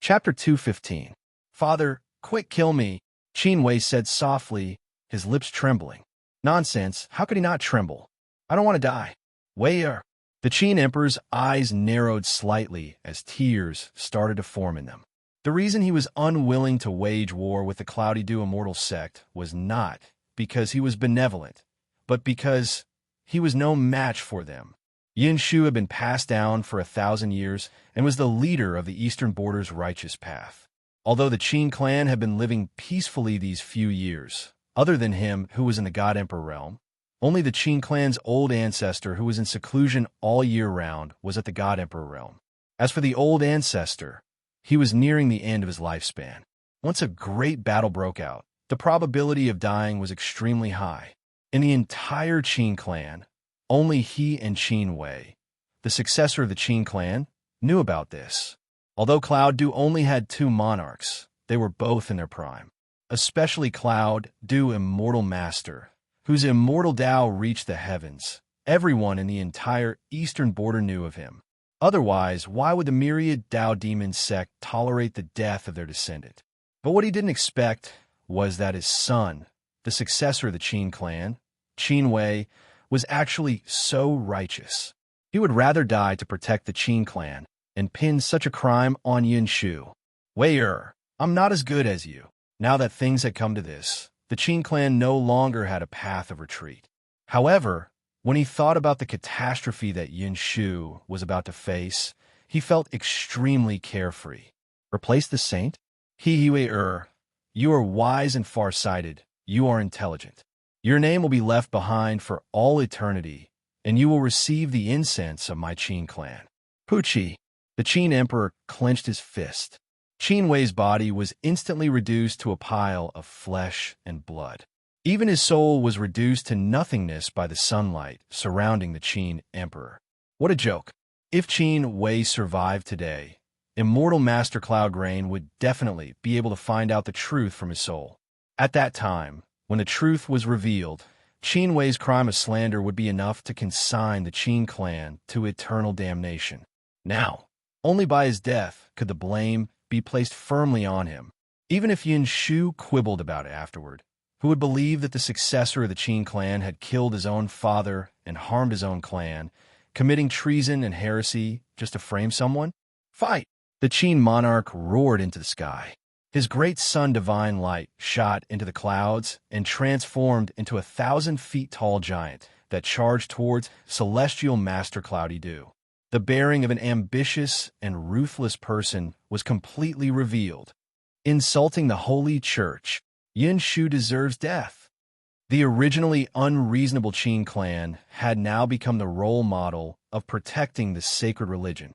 Chapter 215. Father, quick, kill me, Qin Wei said softly, his lips trembling. Nonsense, how could he not tremble? I don't want to die. Wei er. The Qin Emperor's eyes narrowed slightly as tears started to form in them. The reason he was unwilling to wage war with the Cloudy Dew Immortal sect was not because he was benevolent, but because he was no match for them. Yin Shu had been passed down for 1,000 years and was the leader of the Eastern Border's righteous path. Although the Qin clan had been living peacefully these few years, other than him who was in the God Emperor realm, only the Qin clan's old ancestor who was in seclusion all year round was at the God Emperor realm. As for the old ancestor, he was nearing the end of his lifespan. Once a great battle broke out, the probability of dying was extremely high. In the entire Qin clan, only he and Qin Wei, the successor of the Qin clan, knew about this. Although Cloud Dew only had 2 monarchs, they were both in their prime. Especially Cloud Dew Immortal Master, whose immortal Tao reached the heavens. Everyone in the entire Eastern Border knew of him. Otherwise, why would the myriad Tao demon sect tolerate the death of their descendant? But what he didn't expect was that his son, the successor of the Qin clan, Qin Wei, was actually so righteous. He would rather die to protect the Qin clan and pin such a crime on Yin Shu. Wei er, I'm not as good as you. Now that things had come to this, the Qin clan no longer had a path of retreat. However, when he thought about the catastrophe that Yin Shu was about to face, he felt extremely carefree. Replace the saint? Wei er, you are wise and far-sighted. You are intelligent. Your name will be left behind for all eternity, and you will receive the incense of my Qin clan. Puchi, the Qin Emperor clenched his fist. Qin Wei's body was instantly reduced to a pile of flesh and blood. Even his soul was reduced to nothingness by the sunlight surrounding the Qin Emperor. What a joke. If Qin Wei survived today, Immortal Master Cloud Grain would definitely be able to find out the truth from his soul. At that time, when the truth was revealed, Qin Wei's crime of slander would be enough to consign the Qin clan to eternal damnation. Now, only by his death could the blame be placed firmly on him. Even if Yin Shu quibbled about it afterward, who would believe that the successor of the Qin clan had killed his own father and harmed his own clan, committing treason and heresy just to frame someone? Fight! The Qin monarch roared into the sky. His great sun divine light shot into the clouds and transformed into a 1,000-feet-tall giant that charged towards Celestial Master Cloudy Dew. The bearing of an ambitious and ruthless person was completely revealed. Insulting the Holy Church, Yin Shu deserves death. The originally unreasonable Qin clan had now become the role model of protecting the sacred religion.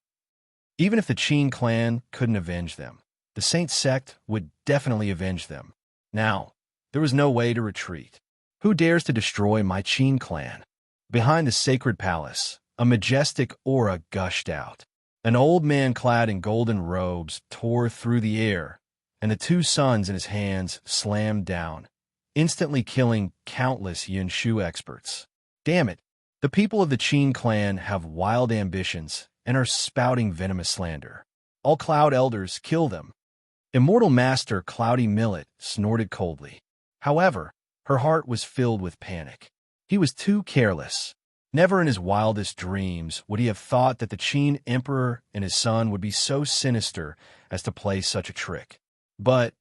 Even if the Qin clan couldn't avenge them, the Saint sect would definitely avenge them. Now, there was no way to retreat. Who dares to destroy my Qin clan? Behind the sacred palace, a majestic aura gushed out. An old man clad in golden robes tore through the air, and the 2 suns in his hands slammed down, instantly killing countless Yin Shu experts. Damn it, the people of the Qin clan have wild ambitions and are spouting venomous slander. All Cloud Elders, kill them. Immortal Master Cloudy Millet snorted coldly. However, her heart was filled with panic. He was too careless. Never in his wildest dreams would he have thought that the Qin Emperor and his son would be so sinister as to play such a trick. But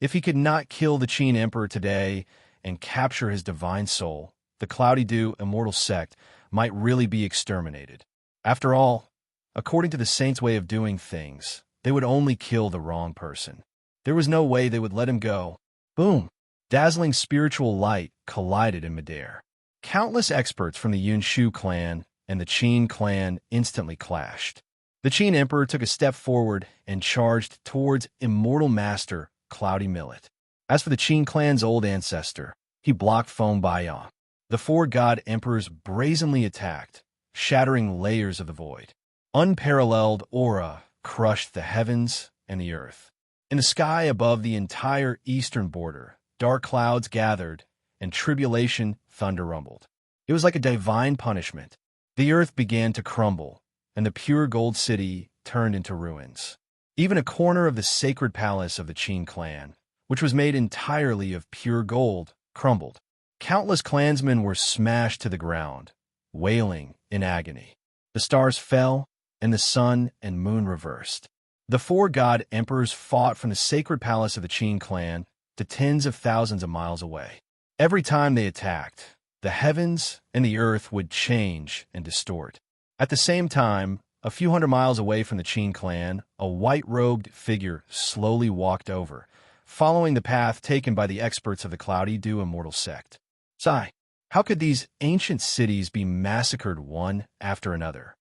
if he could not kill the Qin Emperor today and capture his divine soul, the Cloudy Dew Immortal sect might really be exterminated. After all, according to the Saint's way of doing things, they would only kill the wrong person. There was no way they would let him go. Boom! Dazzling spiritual light collided in midair. Countless experts from the Yin Shu clan and the Qin clan instantly clashed. The Qin Emperor took a step forward and charged towards Immortal Master Cloudy Millet. As for the Qin clan's old ancestor, he blocked Feng Baiyang. The 4 God Emperors brazenly attacked, shattering layers of the void. Unparalleled aura crushed the heavens and the earth. In the sky above the entire Eastern Border, dark clouds gathered, and tribulation thunder rumbled. It was like a divine punishment. The earth began to crumble, and the pure gold city turned into ruins. Even a corner of the sacred palace of the Qin clan, which was made entirely of pure gold, crumbled. Countless clansmen were smashed to the ground, wailing in agony. The stars fell, and the sun and moon reversed. The four god emperors fought from the sacred palace of the Qin clan to tens of thousands of miles away. Every time they attacked, the heavens and the earth would change and distort. At the same time, a few hundred miles away from the Qin clan, a white-robed figure slowly walked over, following the path taken by the experts of the Cloudy Dew Immortal sect. Sigh, how could these ancient cities be massacred one after another?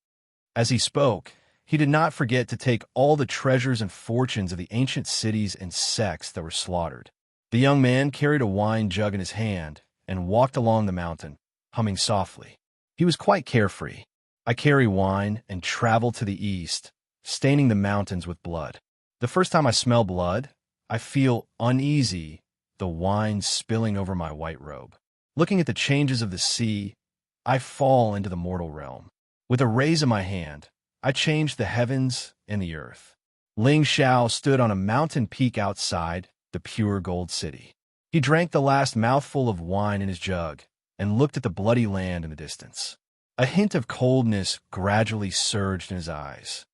As he spoke, he did not forget to take all the treasures and fortunes of the ancient cities and sects that were slaughtered. The young man carried a wine jug in his hand and walked along the mountain, humming softly. He was quite carefree. I carry wine and travel to the east, staining the mountains with blood. The first time I smell blood, I feel uneasy, the wine spilling over my white robe. Looking at the changes of the sea, I fall into the mortal realm. With a raise of my hand, I changed the heavens and the earth. Ling Xiao stood on a mountain peak outside the pure gold city. He drank the last mouthful of wine in his jug and looked at the bloody land in the distance. A hint of coldness gradually surged in his eyes.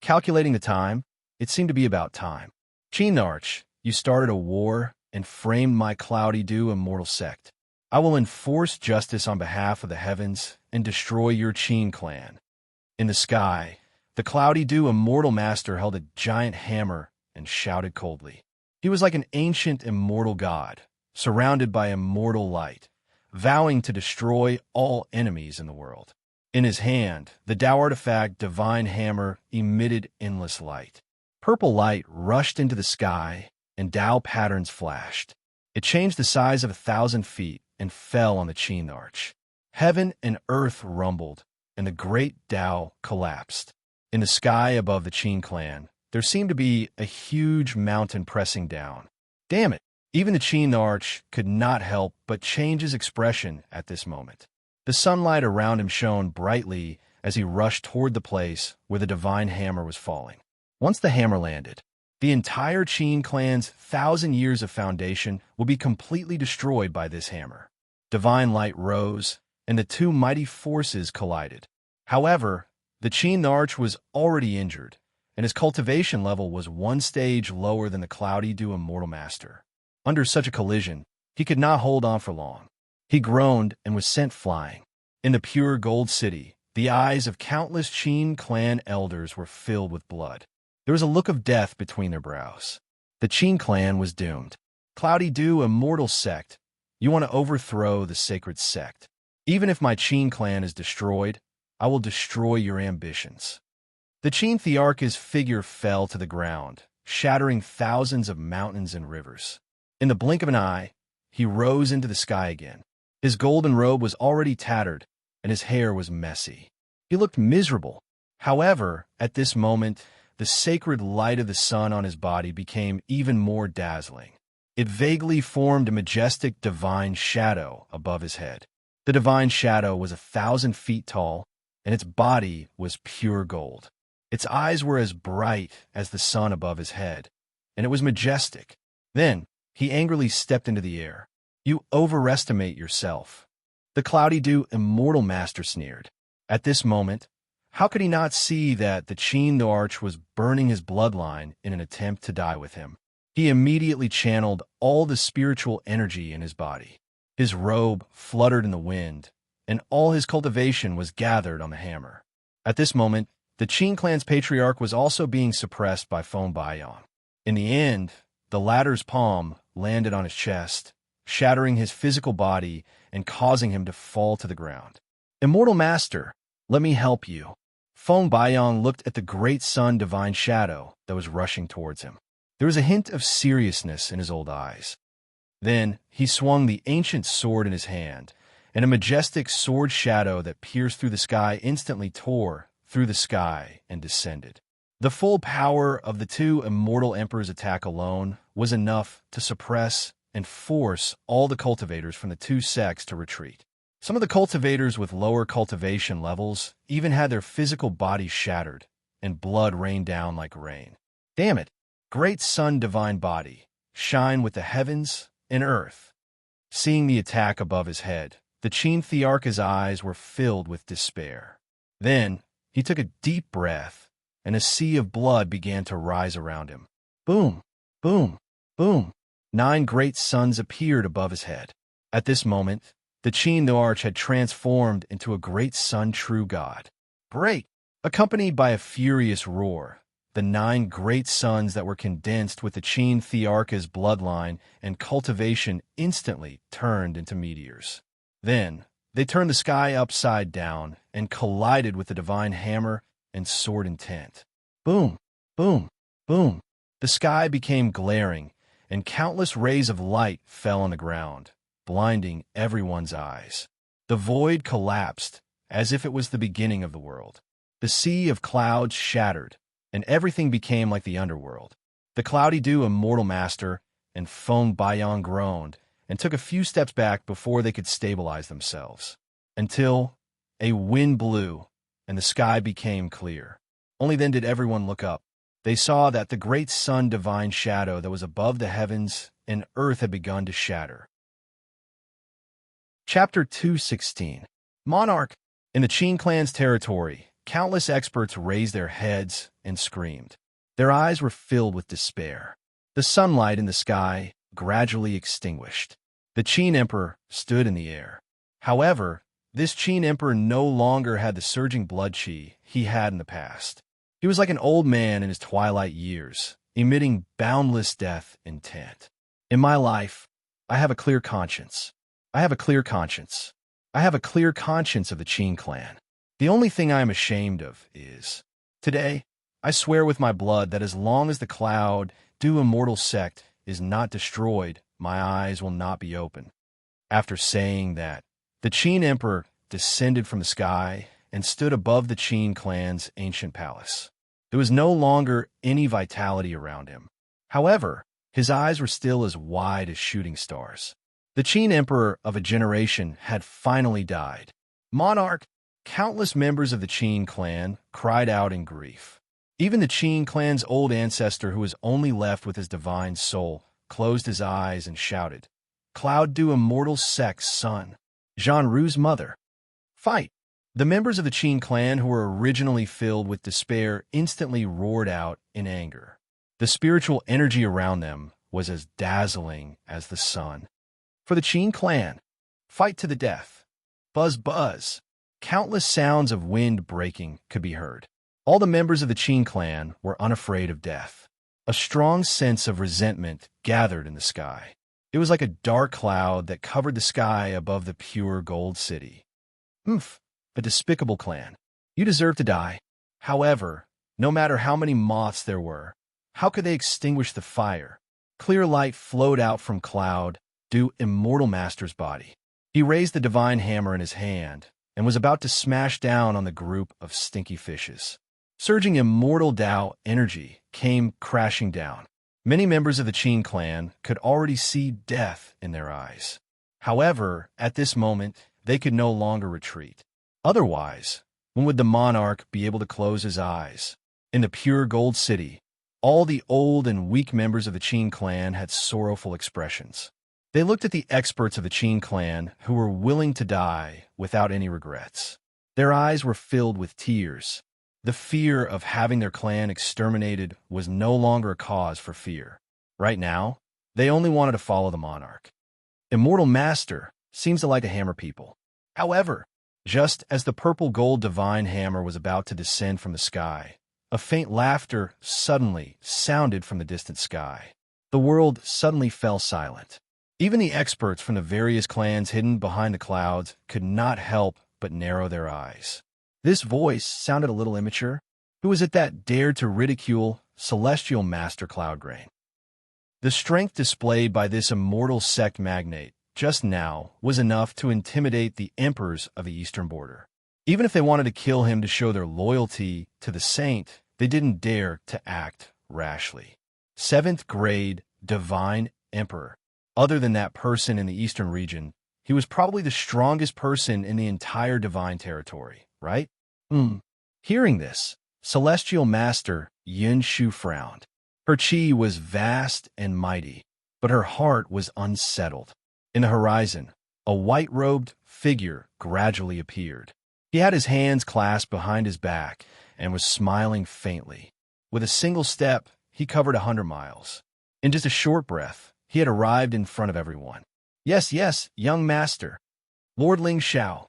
Calculating the time, it seemed to be about time. Qinarch, you started a war and framed my Cloudy Dew Immortal sect. I will enforce justice on behalf of the heavens and destroy your Qin clan. In the sky, the Cloudy Dew Immortal Master held a giant hammer and shouted coldly. He was like an ancient immortal god, surrounded by immortal light, vowing to destroy all enemies in the world. In his hand, the Tao artifact Divine Hammer emitted endless light. Purple light rushed into the sky, and Tao patterns flashed. It changed the size of 1,000 feet and fell on the Qinarch. Heaven and earth rumbled, and the great Tao collapsed. In the sky above the Qin clan, there seemed to be a huge mountain pressing down. Damn it! Even the Qinarch could not help but change his expression at this moment. The sunlight around him shone brightly as he rushed toward the place where the divine hammer was falling. Once the hammer landed, the entire Qin clan's 1,000 years of foundation will be completely destroyed by this hammer. Divine light rose, and the two mighty forces collided. However, the Qinarch was already injured, and his cultivation level was one stage lower than the Cloudy Dew Immortal Master. Under such a collision, he could not hold on for long. He groaned and was sent flying. In the pure gold city, the eyes of countless Qin clan elders were filled with blood. There was a look of death between their brows. The Qin clan was doomed. Cloudy Dew Immortal sect, you want to overthrow the sacred sect. Even if my Qin clan is destroyed, I will destroy your ambitions. The Qin Thearch's figure fell to the ground, shattering thousands of mountains and rivers. In the blink of an eye, he rose into the sky again. His golden robe was already tattered, and his hair was messy. He looked miserable. However, at this moment, the sacred light of the sun on his body became even more dazzling. It vaguely formed a majestic divine shadow above his head. The divine shadow was 1,000 feet tall, and its body was pure gold. Its eyes were as bright as the sun above his head, and it was majestic. Then, he angrily stepped into the air. You overestimate yourself. The Cloudy Dew Immortal Master sneered. At this moment, how could he not see that the Qinarch was burning his bloodline in an attempt to die with him? He immediately channeled all the spiritual energy in his body. His robe fluttered in the wind, and all his cultivation was gathered on the hammer. At this moment, the Qin clan's patriarch was also being suppressed by Feng Baiyan. In the end, the latter's palm landed on his chest, shattering his physical body and causing him to fall to the ground. Immortal Master, let me help you. Feng Baiyan looked at the great sun divine shadow that was rushing towards him. There was a hint of seriousness in his old eyes. Then he swung the ancient sword in his hand, and a majestic sword shadow that pierced through the sky instantly tore through the sky and descended. The full power of the two immortal emperors' attack alone was enough to suppress and force all the cultivators from the two sects to retreat. Some of the cultivators with lower cultivation levels even had their physical bodies shattered, and blood rained down like rain. Damn it! Great sun, divine body, shine with the heavens and earth. Seeing the attack above his head, the Chin Thearcha's eyes were filled with despair. Then, he took a deep breath, and a sea of blood began to rise around him. Boom! Boom! Boom! 9 great suns appeared above his head. At this moment, the Chin Thearch had transformed into a great sun true god. Great! Accompanied by a furious roar, the 9 great suns that were condensed with the Chin Thearcha's bloodline and cultivation instantly turned into meteors. Then, they turned the sky upside down and collided with the divine hammer and sword intent. Boom! Boom! Boom! The sky became glaring, and countless rays of light fell on the ground, blinding everyone's eyes. The void collapsed, as if it was the beginning of the world. The sea of clouds shattered, and everything became like the underworld. The cloudy dew immortal master and Feng Baiyang groaned and took a few steps back before they could stabilize themselves. Until a wind blew, and the sky became clear. Only then did everyone look up. They saw that the great sun divine shadow that was above the heavens and earth had begun to shatter. Chapter 216. Monarch. In the Chin clan's territory, countless experts raised their heads and screamed. Their eyes were filled with despair. The sunlight in the sky gradually extinguished. The Chin Emperor stood in the air. However, this Chin Emperor no longer had the surging blood chi he had in the past. He was like an old man in his twilight years, emitting boundless death intent. In my life, I have a clear conscience. I have a clear conscience. I have a clear conscience of the Chin clan. The only thing I am ashamed of is, today, I swear with my blood that as long as the cloud, dew immortal sect, is not destroyed, my eyes will not be open. After saying that, the Chin Emperor descended from the sky and stood above the Chin clan's ancient palace. There was no longer any vitality around him. However, his eyes were still as wide as shooting stars. The Chin Emperor of a generation had finally died. Monarch, countless members of the Chin clan cried out in grief. Even the Chin clan's old ancestor, who was only left with his divine soul, closed his eyes and shouted, "Cloud Dew Immortal Sect's son, Jean Ru's mother, fight!" The members of the Chin clan, who were originally filled with despair, instantly roared out in anger. The spiritual energy around them was as dazzling as the sun. For the Chin clan, fight to the death. Buzz, buzz. Countless sounds of wind breaking could be heard. All the members of the Chin clan were unafraid of death. A strong sense of resentment gathered in the sky. It was like a dark cloud that covered the sky above the pure gold city. Humph, a despicable clan. You deserve to die. However, no matter how many moths there were, how could they extinguish the fire? Clear light flowed out from Cloud, Dew Immortal Master's body. He raised the divine hammer in his hand and was about to smash down on the group of stinky fishes. Surging immortal Tao energy came crashing down. Many members of the Chin clan could already see death in their eyes. However, at this moment, they could no longer retreat. Otherwise, when would the monarch be able to close his eyes? In the pure gold city, all the old and weak members of the Chin clan had sorrowful expressions. They looked at the experts of the Chin clan who were willing to die without any regrets. Their eyes were filled with tears. The fear of having their clan exterminated was no longer a cause for fear. Right now, they only wanted to follow the monarch. Immortal Master seems to like to hammer people. However, just as the purple gold divine hammer was about to descend from the sky, a faint laughter suddenly sounded from the distant sky. The world suddenly fell silent. Even the experts from the various clans hidden behind the clouds could not help but narrow their eyes. This voice sounded a little immature. Who was it that dared to ridicule Celestial Master Cloudgrain? The strength displayed by this immortal sect magnate just now was enough to intimidate the emperors of the eastern border. Even if they wanted to kill him to show their loyalty to the saint, they didn't dare to act rashly. 7th grade divine emperor. Other than that person in the eastern region, he was probably the strongest person in the entire divine territory, right? Hearing this, Celestial Master Yin Shu frowned. Her chi was vast and mighty, but her heart was unsettled. In the horizon, a white-robed figure gradually appeared. He had his hands clasped behind his back and was smiling faintly. With a single step, he covered 100 miles. In just a short breath, he had arrived in front of everyone. Yes, yes, young master. Lord Ling Xiao.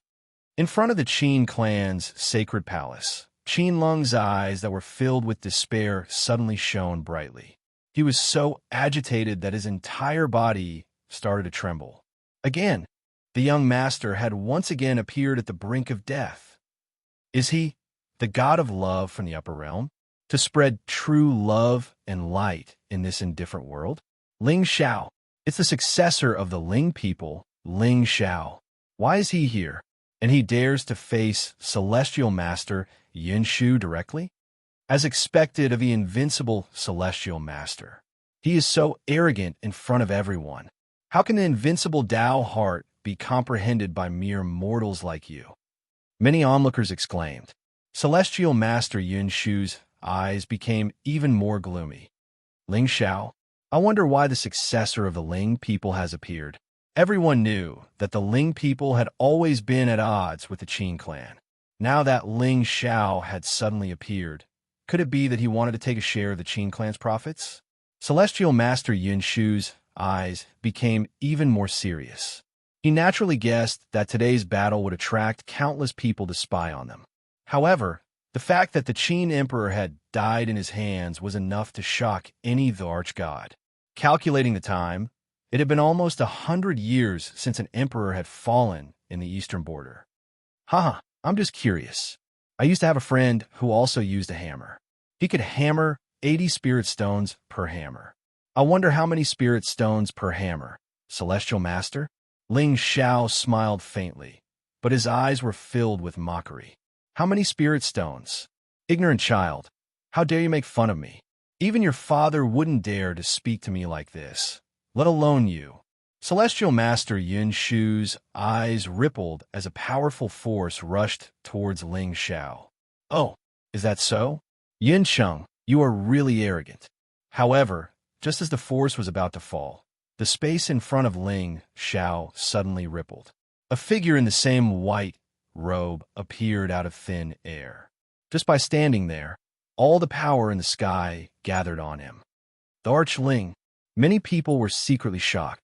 In front of the Qin clan's sacred palace, Qin Lung's eyes that were filled with despair suddenly shone brightly. He was so agitated that his entire body started to tremble. Again, the young master had once again appeared at the brink of death. Is he, the god of love from the upper realm, to spread true love and light in this indifferent world? Ling Xiao. It's the successor of the Ling people, Ling Xiao. Why is he here? And he dares to face Celestial Master Yin Shu directly? As expected of the invincible Celestial Master, he is so arrogant in front of everyone. How can the invincible Tao heart be comprehended by mere mortals like you? Many onlookers exclaimed. Celestial Master Yin Shu's eyes became even more gloomy. Ling Xiao, I wonder why the successor of the Ling people has appeared. Everyone knew that the Ling people had always been at odds with the Qin clan. Now that Ling Xiao had suddenly appeared, could it be that he wanted to take a share of the Qin clan's profits? Celestial Master Yin Shu's eyes became even more serious. He naturally guessed that today's battle would attract countless people to spy on them. However, the fact that the Qin emperor had died in his hands was enough to shock any arch-god. Calculating the time, it had been almost 100 years since an emperor had fallen in the eastern border. Haha, I'm just curious. I used to have a friend who also used a hammer. He could hammer 80 spirit stones per hammer. I wonder how many spirit stones per hammer. Celestial Master? Ling Xiao smiled faintly, but his eyes were filled with mockery. How many spirit stones? Ignorant child, how dare you make fun of me? Even your father wouldn't dare to speak to me like this, let alone you. Celestial Master Yin Shu's eyes rippled as a powerful force rushed towards Ling Xiao. Oh, is that so? Yin Cheng, you are really arrogant. However, just as the force was about to fall, the space in front of Ling Xiao suddenly rippled. A figure in the same white robe appeared out of thin air. Just by standing there, all the power in the sky gathered on him. The Arch-Ling. Many people were secretly shocked.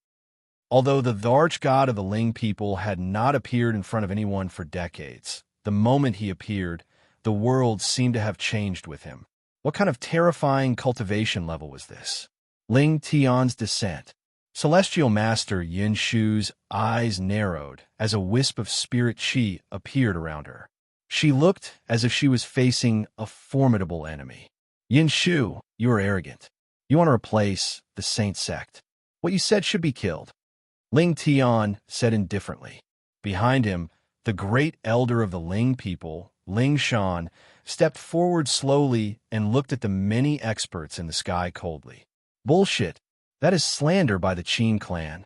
Although the arch-god of the Ling people had not appeared in front of anyone for decades, the moment he appeared, the world seemed to have changed with him. What kind of terrifying cultivation level was this? Ling Tian's descent. Celestial Master Yin Shu's eyes narrowed as a wisp of spirit qi appeared around her. She looked as if she was facing a formidable enemy. Yin Shu, you are arrogant. You want to replace the Saint sect. What you said should be killed. Ling Tian said indifferently. Behind him, the great elder of the Ling people, Ling Shan, stepped forward slowly and looked at the many experts in the sky coldly. Bullshit. That is slander by the Qin clan.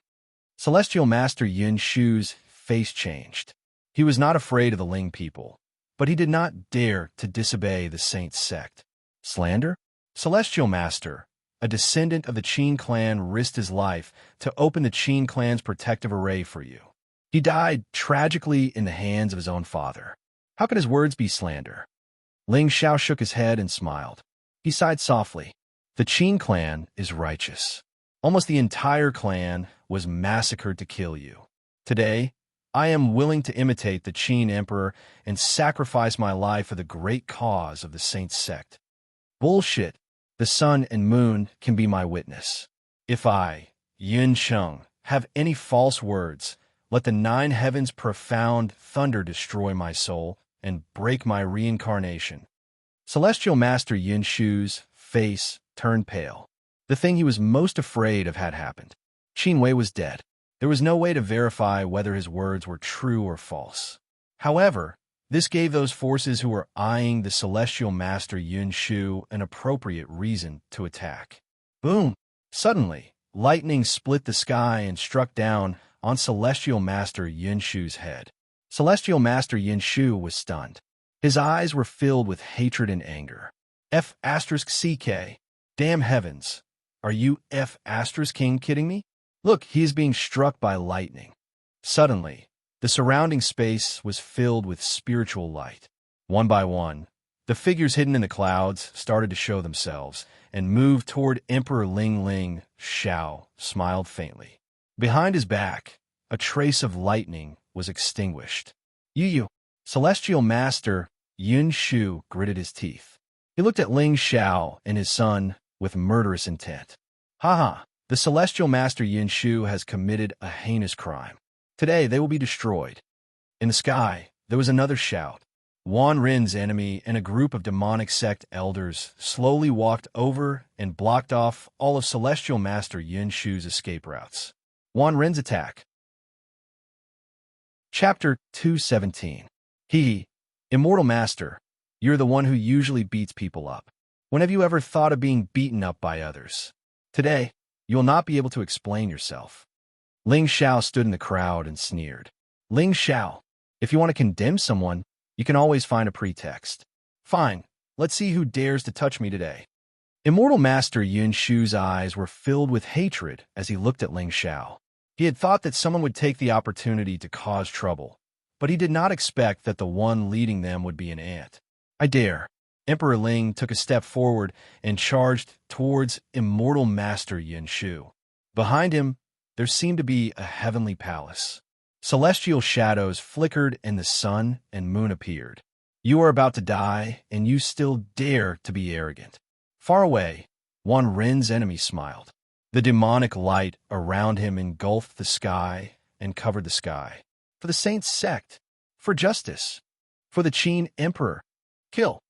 Celestial Master Yin Shu's face changed. He was not afraid of the Ling people, but he did not dare to disobey the Saint sect. Slander? Celestial Master, a descendant of the Qin clan, risked his life to open the Qin clan's protective array for you. He died tragically in the hands of his own father. How could his words be slander? Ling Xiao shook his head and smiled. He sighed softly. The Qin clan is righteous. Almost the entire clan was massacred to kill you. Today, I am willing to imitate the Qin emperor and sacrifice my life for the great cause of the Saint sect. Bullshit. The sun and moon can be my witness. If I, Yin Cheng, have any false words, let the 9 heavens' profound thunder destroy my soul and break my reincarnation. Celestial Master Yin Shu's face turned pale. The thing he was most afraid of had happened. Qin Wei was dead. There was no way to verify whether his words were true or false. However, this gave those forces who were eyeing the Celestial Master Yin Shu an appropriate reason to attack. Boom! Suddenly, lightning split the sky and struck down on Celestial Master Yin Shu's head. Celestial Master Yin Shu was stunned. His eyes were filled with hatred and anger. F***CK. Damn heavens! Are you King kidding me? Look, he is being struck by lightning. Suddenly, the surrounding space was filled with spiritual light. One by one, the figures hidden in the clouds started to show themselves and moved toward Emperor Ling. Xiao smiled faintly. Behind his back, a trace of lightning was extinguished. Yu, Celestial Master Yun Shu gritted his teeth. He looked at Ling Xiao and his son with murderous intent. Haha, the Celestial Master Yun Shu has committed a heinous crime. Today they will be destroyed. In the sky, there was another shout. Wan Rin's enemy and a group of demonic sect elders slowly walked over and blocked off all of Celestial Master Yun Shu's escape routes. Wan Rin's attack. Chapter 217. Immortal Master, you're the one who usually beats people up. When have you ever thought of being beaten up by others? Today, you'll not be able to explain yourself. Ling Xiao stood in the crowd and sneered. Ling Xiao, if you want to condemn someone, you can always find a pretext. Fine, let's see who dares to touch me today. Immortal Master Yun Shu's eyes were filled with hatred as he looked at Ling Xiao. He had thought that someone would take the opportunity to cause trouble, but he did not expect that the one leading them would be an ant. I dare. Emperor Ling took a step forward and charged towards Immortal Master Yun Shu. Behind him, there seemed to be a heavenly palace. Celestial shadows flickered and the sun and moon appeared. You are about to die, and you still dare to be arrogant. Far away, Wan Rin's enemy smiled. The demonic light around him engulfed the sky and covered the sky. For the Saint's sect, for justice, for the Qin Emperor, kill.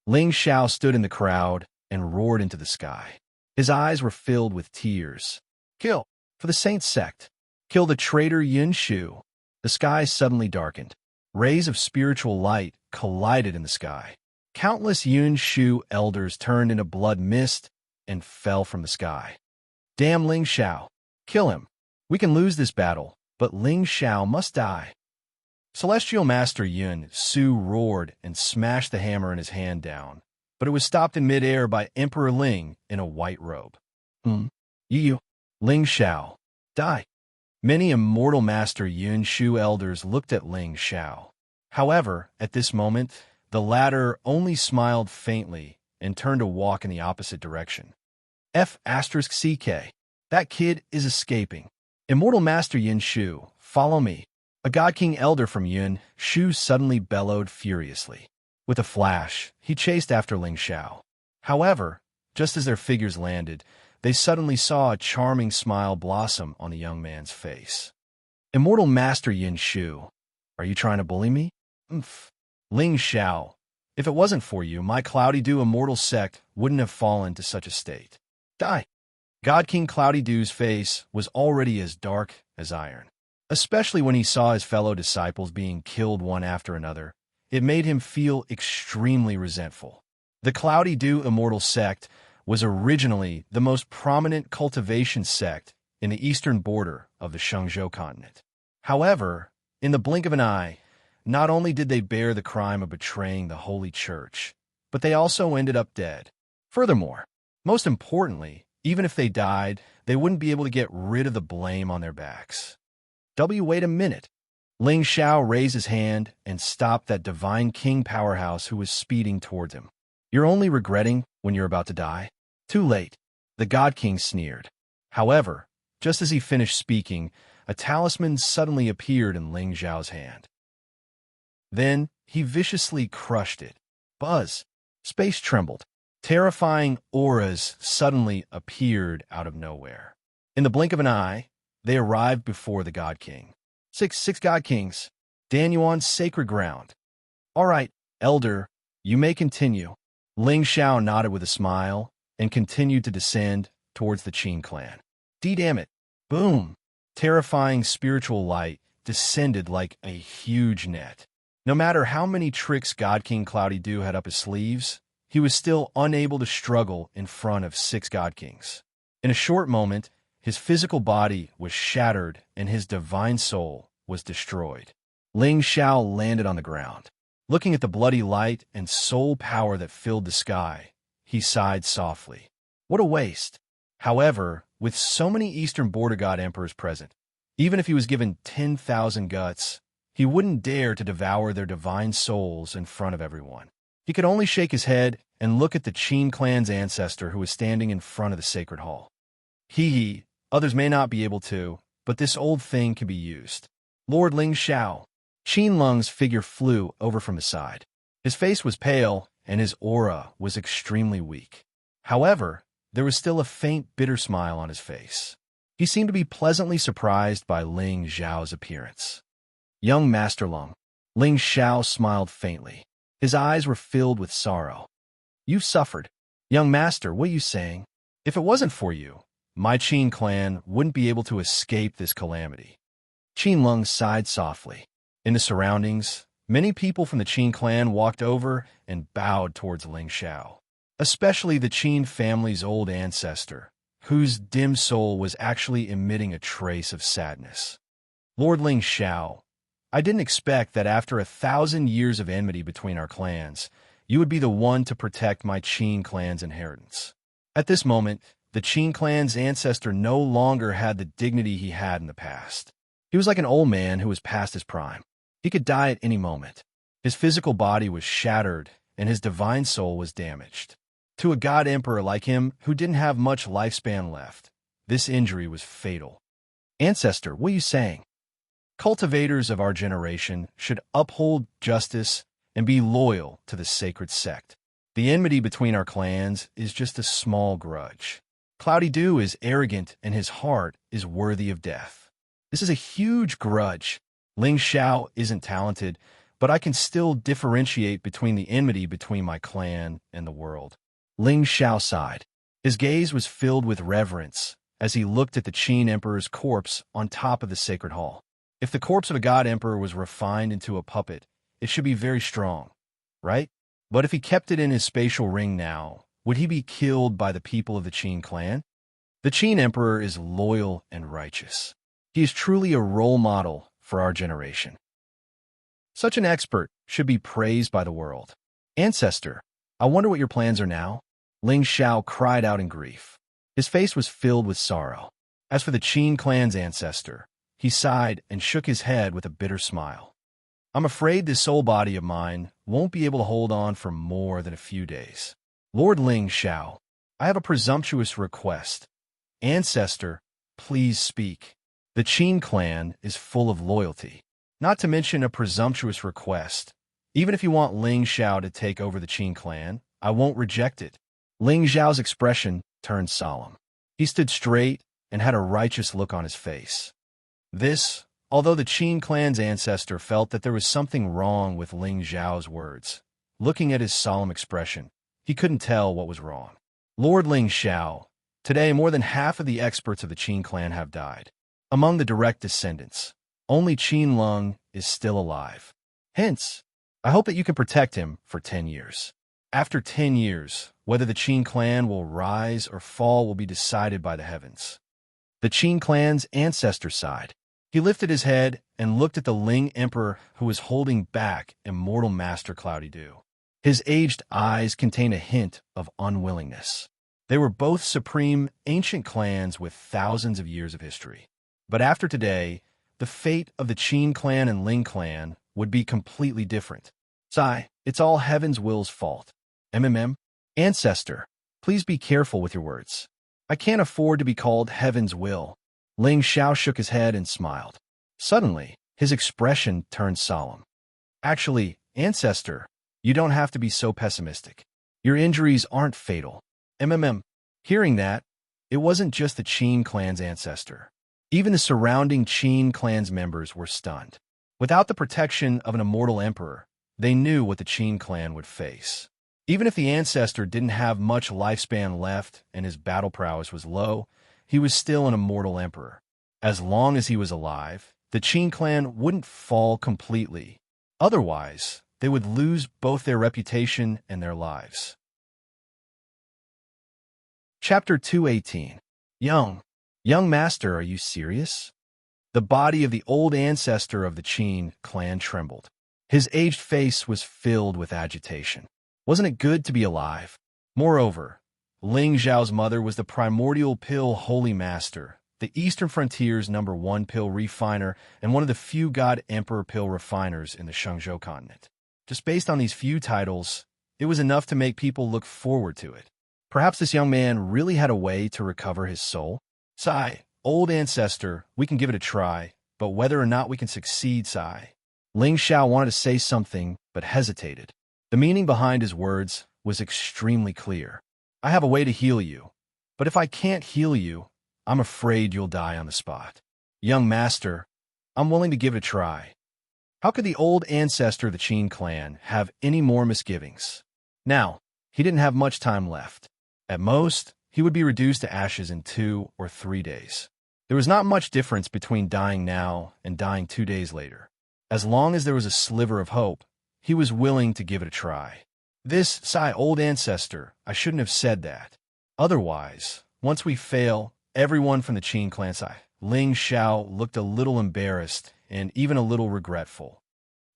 Ling Xiao stood in the crowd and roared into the sky. His eyes were filled with tears. Kill, for the Saint's sect. Kill the traitor Yun Shu. The sky suddenly darkened. Rays of spiritual light collided in the sky. Countless Yun Shu elders turned into blood mist and fell from the sky. Damn Ling Xiao. Kill him. We can lose this battle, but Ling Xiao must die. Celestial Master Yun Su roared and smashed the hammer in his hand down, but it was stopped in midair by Emperor Ling in a white robe. You, Ling Xiao, die. Many Immortal Master Yun Shu elders looked at Ling Xiao. However, at this moment, the latter only smiled faintly and turned to walk in the opposite direction. CK. That kid is escaping. Immortal Master Yun Shu, follow me. A God King elder from Yun Shu suddenly bellowed furiously. With a flash, he chased after Ling Xiao. However, just as their figures landed, they suddenly saw a charming smile blossom on the young man's face. Immortal Master Yun Shu, are you trying to bully me? Ling Xiao, if it wasn't for you, my Cloudy Dew immortal sect wouldn't have fallen to such a state. Die. God King Cloudy Dew's face was already as dark as iron. Especially when he saw his fellow disciples being killed one after another, it made him feel extremely resentful. The Cloudy Dew Immortal sect was originally the most prominent cultivation sect in the eastern border of the Shenzhou continent. However, in the blink of an eye, not only did they bear the crime of betraying the Holy Church, but they also ended up dead. Furthermore, most importantly, even if they died, they wouldn't be able to get rid of the blame on their backs. Wait a minute. Ling Xiao raised his hand and stopped that divine king powerhouse who was speeding towards him. You're only regretting when you're about to die? Too late. The God King sneered. However, just as he finished speaking, a talisman suddenly appeared in Ling Xiao's hand. Then he viciously crushed it. Buzz. Space trembled. Terrifying auras suddenly appeared out of nowhere. In the blink of an eye, they arrived before the God King. Six God Kings. Danyuan's sacred ground. All right, Elder, you may continue. Ling Xiao nodded with a smile and continued to descend towards the Qin clan. Damn it. Boom. Terrifying spiritual light descended like a huge net. No matter how many tricks God King Cloudy Dew had up his sleeves, he was still unable to struggle in front of 6 God Kings. In a short moment, his physical body was shattered and his divine soul was destroyed. Ling Xiao landed on the ground. Looking at the bloody light and soul power that filled the sky, he sighed softly. What a waste. However, with so many Eastern Border God Emperors present, even if he was given 10,000 guts, he wouldn't dare to devour their divine souls in front of everyone. He could only shake his head and look at the Qin clan's ancestor who was standing in front of the sacred hall. Hee, others may not be able to, but this old thing can be used. Lord Ling Xiao. Qin Lung's figure flew over from his side. His face was pale, and his aura was extremely weak. However, there was still a faint, bitter smile on his face. He seemed to be pleasantly surprised by Ling Xiao's appearance. Young Master Lung. Ling Xiao smiled faintly. His eyes were filled with sorrow. You've suffered. Young Master, what are you saying? If it wasn't for you, my Qin clan wouldn't be able to escape this calamity. Qin Lung sighed softly. In the surroundings, many people from the Qin clan walked over and bowed towards Ling Xiao, especially the Qin family's old ancestor, whose dim soul was actually emitting a trace of sadness. Lord Ling Xiao, I didn't expect that after 1,000 years of enmity between our clans, you would be the one to protect my Qin clan's inheritance. At this moment, the Qin clan's ancestor no longer had the dignity he had in the past. He was like an old man who was past his prime. He could die at any moment. His physical body was shattered, and his divine soul was damaged. To a god emperor like him who didn't have much lifespan left, this injury was fatal. Ancestor, what are you saying? Cultivators of our generation should uphold justice and be loyal to the sacred sect. The enmity between our clans is just a small grudge. Cloudy Dew is arrogant and his heart is worthy of death. This is a huge grudge. Ling Xiao isn't talented, but I can still differentiate between the enmity between my clan and the world. Ling Xiao sighed. His gaze was filled with reverence as he looked at the Qin Emperor's corpse on top of the sacred hall. If the corpse of a god emperor was refined into a puppet, it should be very strong, right? But if he kept it in his spatial ring now, would he be killed by the people of the Qin clan? The Qin Emperor is loyal and righteous. He is truly a role model for our generation. Such an expert should be praised by the world. Ancestor, I wonder what your plans are now? Ling Xiao cried out in grief. His face was filled with sorrow. As for the Qin clan's ancestor, he sighed and shook his head with a bitter smile. I'm afraid this soul body of mine won't be able to hold on for more than a few days. Lord Ling Xiao, I have a presumptuous request. Ancestor, please speak. The Qin clan is full of loyalty. Not to mention a presumptuous request. Even if you want Ling Xiao to take over the Qin clan, I won't reject it. Ling Xiao's expression turned solemn. He stood straight and had a righteous look on his face. This, although the Qin clan's ancestor felt that there was something wrong with Ling Xiao's words, looking at his solemn expression, he couldn't tell what was wrong. Lord Ling Xiao, today more than half of the experts of the Qin clan have died. Among the direct descendants, only Qin Lung is still alive. Hence, I hope that you can protect him for 10 years. After 10 years, whether the Qin clan will rise or fall will be decided by the heavens. The Qin clan's ancestor sighed. He lifted his head and looked at the Ling Emperor who was holding back immortal Master Cloudy Dew. His aged eyes contained a hint of unwillingness. They were both supreme, ancient clans with thousands of years of history. But after today, the fate of the Qin clan and Ling clan would be completely different. Sigh, it's all Heaven's will's fault. Ancestor, please be careful with your words. I can't afford to be called Heaven's will. Ling Xiao shook his head and smiled. Suddenly, his expression turned solemn. Actually, Ancestor, you don't have to be so pessimistic. Your injuries aren't fatal. Hearing that, it wasn't just the Qin clan's ancestor. Even the surrounding Qin clan's members were stunned. Without the protection of an immortal emperor, they knew what the Qin clan would face. Even if the ancestor didn't have much lifespan left and his battle prowess was low, he was still an immortal emperor. As long as he was alive, the Qin clan wouldn't fall completely. Otherwise, they would lose both their reputation and their lives. Chapter 218. Young Master, are you serious? The body of the old ancestor of the Qin clan trembled. His aged face was filled with agitation. Wasn't it good to be alive? Moreover, Ling Zhao's mother was the primordial pill holy master, the Eastern Frontier's #1 pill refiner, and one of the few God Emperor pill refiners in the Shengzhou continent. Just based on these few titles, it was enough to make people look forward to it. Perhaps this young man really had a way to recover his soul? Sai, old ancestor, we can give it a try, but whether or not we can succeed, Sai. Ling Xiao wanted to say something, but hesitated. The meaning behind his words was extremely clear. I have a way to heal you, but if I can't heal you, I'm afraid you'll die on the spot. Young master, I'm willing to give it a try. How could the old ancestor of the Qin clan have any more misgivings? Now, he didn't have much time left. At most, he would be reduced to ashes in 2 or 3 days. There was not much difference between dying now and dying 2 days later. As long as there was a sliver of hope, he was willing to give it a try. This, Sai, old ancestor, I shouldn't have said that. Otherwise, once we fail, everyone from the Qin clan, Sai, Ling Xiao looked a little embarrassed and even a little regretful.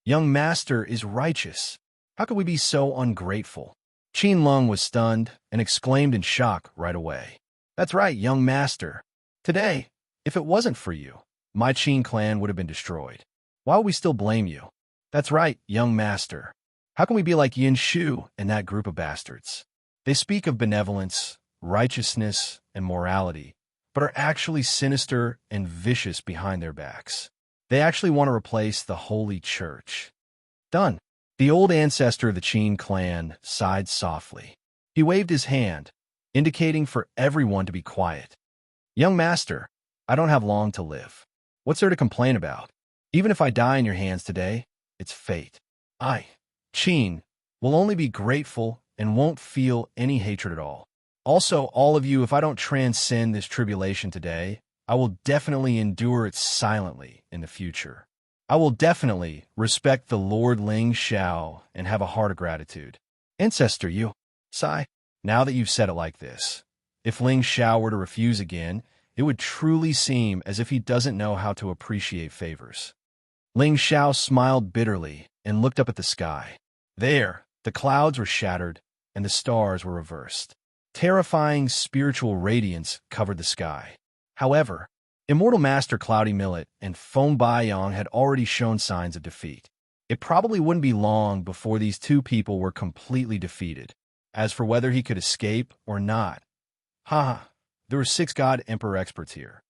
Young master is righteous. How could we be so ungrateful? Qin Lung was stunned and exclaimed in shock right away. That's right, young master. Today, if it wasn't for you, my Qin clan would have been destroyed. Why would we still blame you? That's right, young master. How can we be like Yin Shu and that group of bastards? They speak of benevolence, righteousness, and morality, but are actually sinister and vicious behind their backs. They actually want to replace the Holy Church. Done. The old ancestor of the Qin clan sighed softly. He waved his hand, indicating for everyone to be quiet. Young master, I don't have long to live. What's there to complain about? Even if I die in your hands today, it's fate. I, Qin, will only be grateful and won't feel any hatred at all. Also, all of you, if I don't transcend this tribulation today, I will definitely endure it silently in the future. I will definitely respect the Lord Ling Xiao and have a heart of gratitude. Ancestor, you, Sai, now that you've said it like this, if Ling Xiao were to refuse again, it would truly seem as if he doesn't know how to appreciate favors. Ling Xiao smiled bitterly and looked up at the sky. There, the clouds were shattered and the stars were reversed. Terrifying spiritual radiance covered the sky. However, Immortal Master Cloudy Millet and Feng Baiyang had already shown signs of defeat. It probably wouldn't be long before these two people were completely defeated. As for whether he could escape or not, there were 6 God Emperor experts here.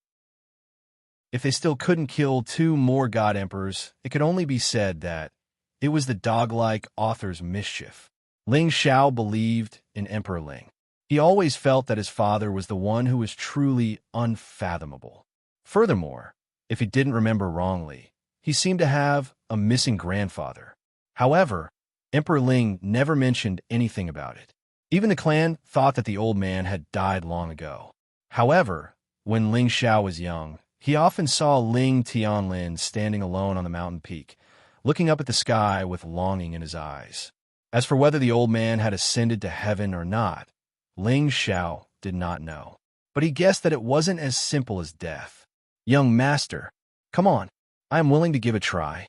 If they still couldn't kill 2 more God Emperors, it could only be said that it was the dog-like author's mischief. Ling Xiao believed in Emperor Ling. He always felt that his father was the one who was truly unfathomable. Furthermore, if he didn't remember wrongly, he seemed to have a missing grandfather. However, Emperor Ling never mentioned anything about it. Even the clan thought that the old man had died long ago. However, when Ling Xiao was young, he often saw Ling Tianlin standing alone on the mountain peak, looking up at the sky with longing in his eyes. As for whether the old man had ascended to heaven or not, Ling Xiao did not know. But he guessed that it wasn't as simple as death. Young master, come on, I am willing to give a try.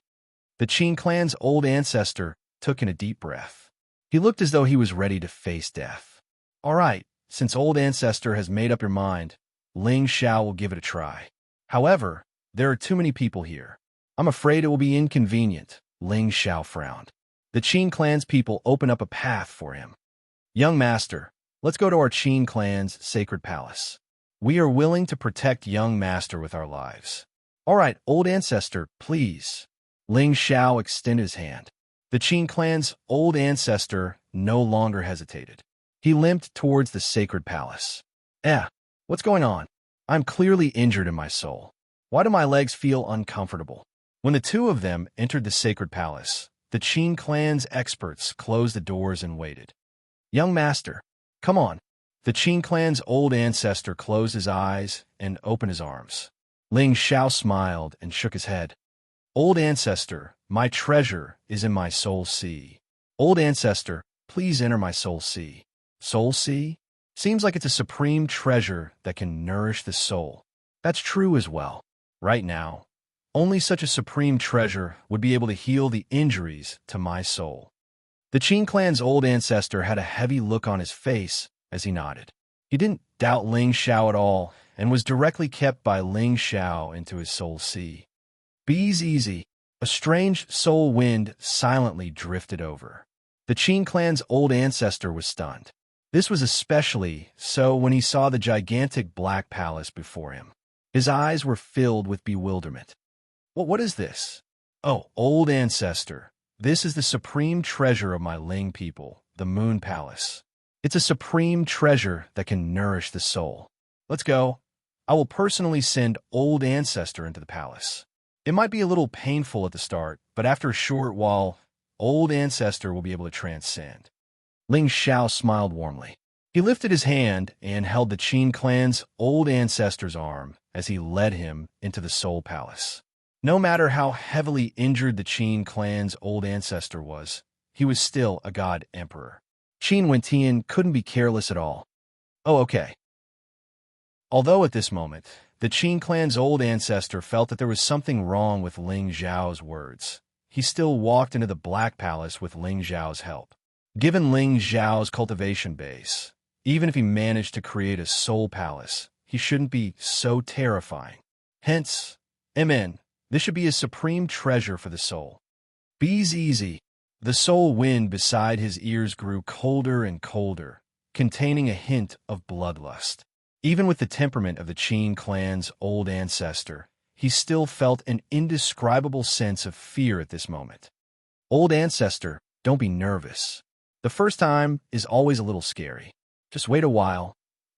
The Qin clan's old ancestor took in a deep breath. He looked as though he was ready to face death. All right, since old ancestor has made up your mind, Ling Xiao will give it a try. However, there are too many people here. I'm afraid it will be inconvenient, Ling Xiao frowned. The Qin clan's people open up a path for him. Young master, let's go to our Qin clan's sacred palace. We are willing to protect young master with our lives. All right, old ancestor, please. Ling Xiao extended his hand. The Qin clan's old ancestor no longer hesitated. He limped towards the sacred palace. What's going on? I'm clearly injured in my soul. Why do my legs feel uncomfortable? When the two of them entered the sacred palace, the Qin clan's experts closed the doors and waited. Young master, come on. The Qin clan's old ancestor closed his eyes and opened his arms. Ling Xiao smiled and shook his head. Old ancestor, my treasure is in my soul sea. Old ancestor, please enter my soul sea. Soul sea? Seems like it's a supreme treasure that can nourish the soul. That's true as well. Right now, only such a supreme treasure would be able to heal the injuries to my soul. The Qin clan's old ancestor had a heavy look on his face as he nodded. He didn't doubt Ling Xiao at all and was directly kept by Ling Xiao into his soul sea. Bees easy. A strange soul wind silently drifted over. The Qin clan's old ancestor was stunned. This was especially so when he saw the gigantic black palace before him. His eyes were filled with bewilderment. What is this? Oh, old ancestor, this is the supreme treasure of my Ling people, the Moon Palace. It's a supreme treasure that can nourish the soul. Let's go. I will personally send old ancestor into the palace. It might be a little painful at the start, but after a short while, old ancestor will be able to transcend. Ling Xiao smiled warmly. He lifted his hand and held the Qin clan's old ancestor's arm as he led him into the Soul Palace. No matter how heavily injured the Qin clan's old ancestor was, he was still a god emperor. Qin Wentian couldn't be careless at all. Oh, okay. Although at this moment, the Qin clan's old ancestor felt that there was something wrong with Ling Xiao's words, he still walked into the Black Palace with Ling Xiao's help. Given Ling Xiao's cultivation base, even if he managed to create a soul palace, he shouldn't be so terrifying. Hence, this should be a supreme treasure for the soul. Bees easy. The soul wind beside his ears grew colder and colder, containing a hint of bloodlust. Even with the temperament of the Qin clan's old ancestor, he still felt an indescribable sense of fear at this moment. Old ancestor, don't be nervous. The first time is always a little scary. Just wait a while.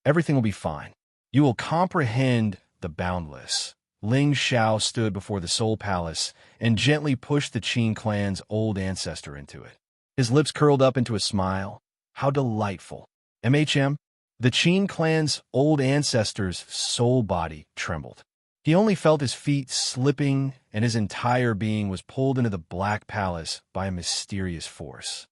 Everything will be fine. You will comprehend the boundless. Ling Xiao stood before the Soul Palace and gently pushed the Qin clan's old ancestor into it. His lips curled up into a smile. How delightful. The Qin clan's old ancestor's soul body trembled. He only felt his feet slipping, and his entire being was pulled into the Black Palace by a mysterious force.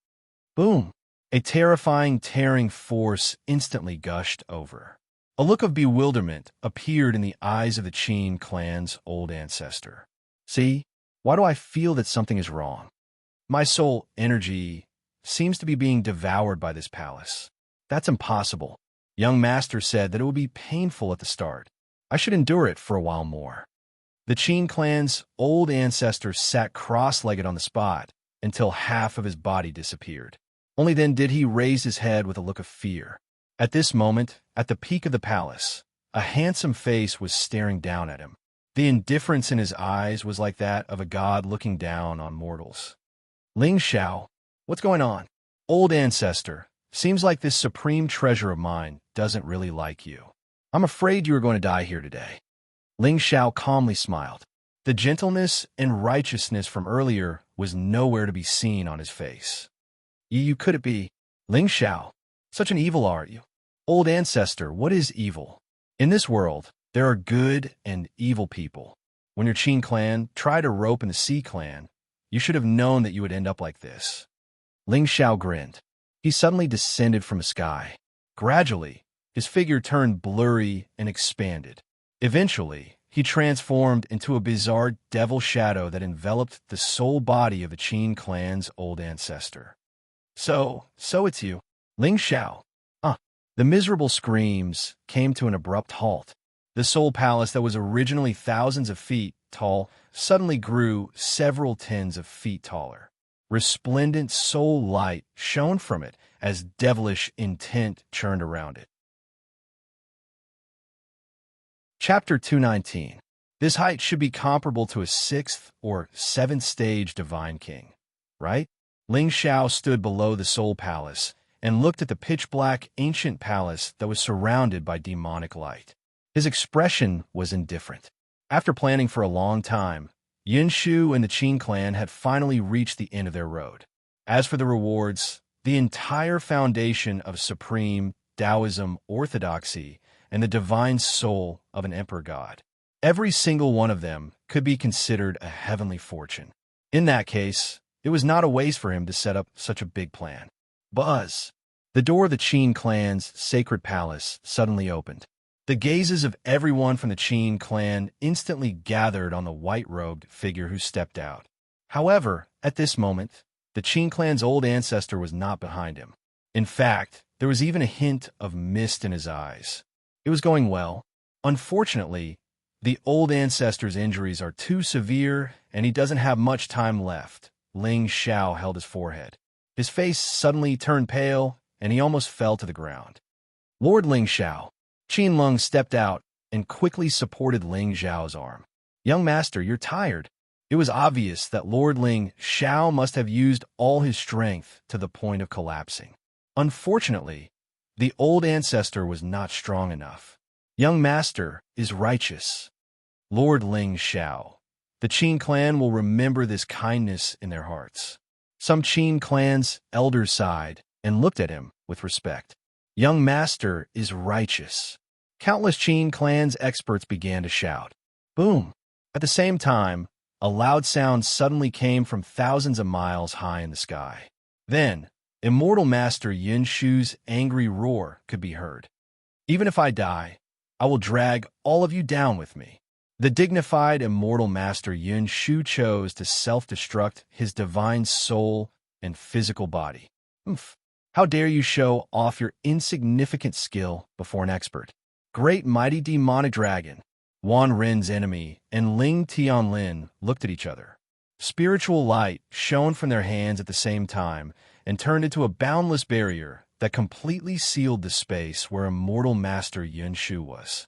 Boom! A terrifying, tearing force instantly gushed over. A look of bewilderment appeared in the eyes of the Qin clan's old ancestor. See, why do I feel that something is wrong? My soul energy seems to be being devoured by this palace. That's impossible. Young master said that it would be painful at the start. I should endure it for a while more. The Qin clan's old ancestor sat cross-legged on the spot until half of his body disappeared. Only then did he raise his head with a look of fear. At this moment, at the peak of the palace, a handsome face was staring down at him. The indifference in his eyes was like that of a god looking down on mortals. Ling Xiao, what's going on? Old ancestor, seems like this supreme treasure of mine doesn't really like you. I'm afraid you are going to die here today. Ling Xiao calmly smiled. The gentleness and righteousness from earlier was nowhere to be seen on his face. You could it be? Ling Xiao, such an evil are you? Old ancestor, what is evil? In this world, there are good and evil people. When your Qin clan tried to rope in the Sea clan, you should have known that you would end up like this. Ling Xiao grinned. He suddenly descended from the sky. Gradually, his figure turned blurry and expanded. Eventually, he transformed into a bizarre devil shadow that enveloped the soul body of the Qin clan's old ancestor. So it's you, Ling Xiao. The miserable screams came to an abrupt halt. The Soul Palace that was originally thousands of feet tall suddenly grew several tens of feet taller. Resplendent soul light shone from it as devilish intent churned around it. Chapter 219. This height should be comparable to a 6th or 7th stage divine king, right? Ling Xiao stood below the Soul Palace and looked at the pitch-black ancient palace that was surrounded by demonic light. His expression was indifferent. After planning for a long time, Yin Shu and the Qin clan had finally reached the end of their road. As for the rewards, the entire foundation of supreme Taoism orthodoxy and the divine soul of an emperor god, every single one of them could be considered a heavenly fortune. In that case, it was not a waste for him to set up such a big plan. Buzz! The door of the Qin clan's sacred palace suddenly opened. The gazes of everyone from the Qin clan instantly gathered on the white-robed figure who stepped out. However, at this moment, the Qin clan's old ancestor was not behind him. In fact, There was even a hint of mist in his eyes. It was going well. Unfortunately, the old ancestor's injuries are too severe, and he doesn't have much time left. Ling Xiao held his forehead. His face suddenly turned pale, and he almost fell to the ground. Lord Ling Xiao. Qin Lung stepped out and quickly supported Ling Xiao's arm. Young master, you're tired. It was obvious that Lord Ling Xiao must have used all his strength to the point of collapsing. Unfortunately, the old ancestor was not strong enough. Young master is righteous. Lord Ling Xiao. The Qin clan will remember this kindness in their hearts. Some Qin clan's elders sighed and looked at him with respect. Young master is righteous. Countless Qin clan's experts began to shout. Boom! At the same time, a loud sound suddenly came from thousands of miles high in the sky. Then, Immortal Master Yin Shu's angry roar could be heard. Even if I die, I will drag all of you down with me. The dignified Immortal Master Yin Shu chose to self-destruct his divine soul and physical body. How dare you show off your insignificant skill before an expert? Great mighty demonic dragon, Wan Rin's enemy, and Ling Tianlin looked at each other. Spiritual light shone from their hands at the same time and turned into a boundless barrier that completely sealed the space where Immortal Master Yin Shu was.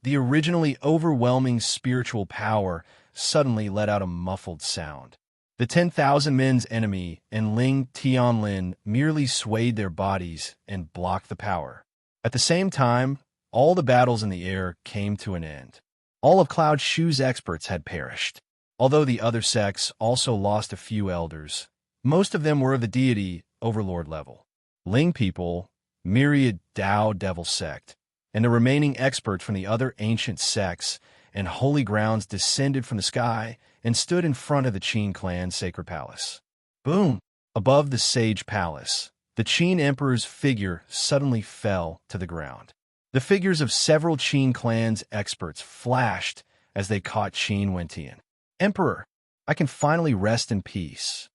The originally overwhelming spiritual power suddenly let out a muffled sound. The 10,000 men's enemy and Ling Tianlin merely swayed their bodies and blocked the power. At the same time, all the battles in the air came to an end. All of Cloud Shu's experts had perished. Although the other sects also lost a few elders, most of them were of the deity overlord level. Ling people, myriad Dao devil sect, and the remaining experts from the other ancient sects and holy grounds descended from the sky and stood in front of the Qin clan's sacred palace. Boom! Above the sage palace, the Qin emperor's figure suddenly fell to the ground. The figures of several Qin clan's experts flashed as they caught Qin Wentian. Emperor, I can finally rest in peace.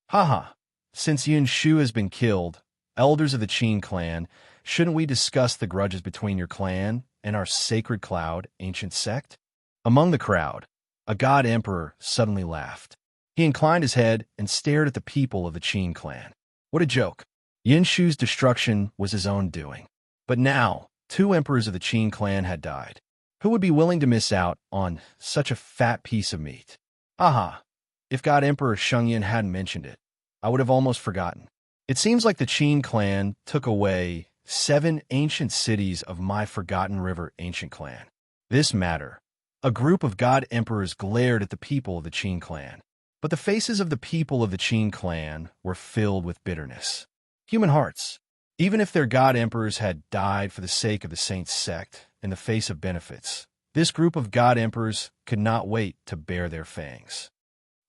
Haha, since Yin Shu has been killed, elders of the Qin clan, shouldn't we discuss the grudges between your clan and our sacred cloud ancient sect? Among the crowd, a god emperor suddenly laughed. He inclined his head and stared at the people of the Qin clan. What a joke. Yin Shu's destruction was his own doing. But now, 2 emperors of the Qin clan had died. Who would be willing to miss out on such a fat piece of meat? Aha! If God Emperor Shengyan hadn't mentioned it, I would have almost forgotten. It seems like the Qin clan took away 7 ancient cities of my forgotten river ancient clan. This matter. A group of god emperors glared at the people of the Qin clan. But the faces of the people of the Qin clan were filled with bitterness. Human hearts. Even if their god emperors had died for the sake of the saint sect in the face of benefits, this group of god emperors could not wait to bare their fangs.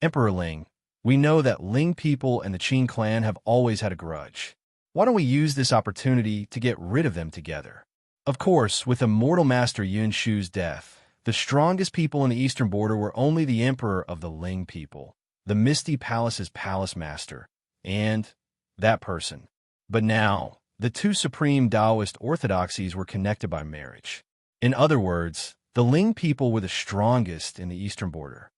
Emperor Ling, we know that Ling people and the Qin clan have always had a grudge. Why don't we use this opportunity to get rid of them together? Of course, with Immortal Master Yin Shu's death, the strongest people in the eastern border were only the emperor of the Ling people, the Misty Palace's palace master, and that person. But now, the 2 supreme Taoist orthodoxies were connected by marriage. In other words, the Ling people were the strongest in the eastern border.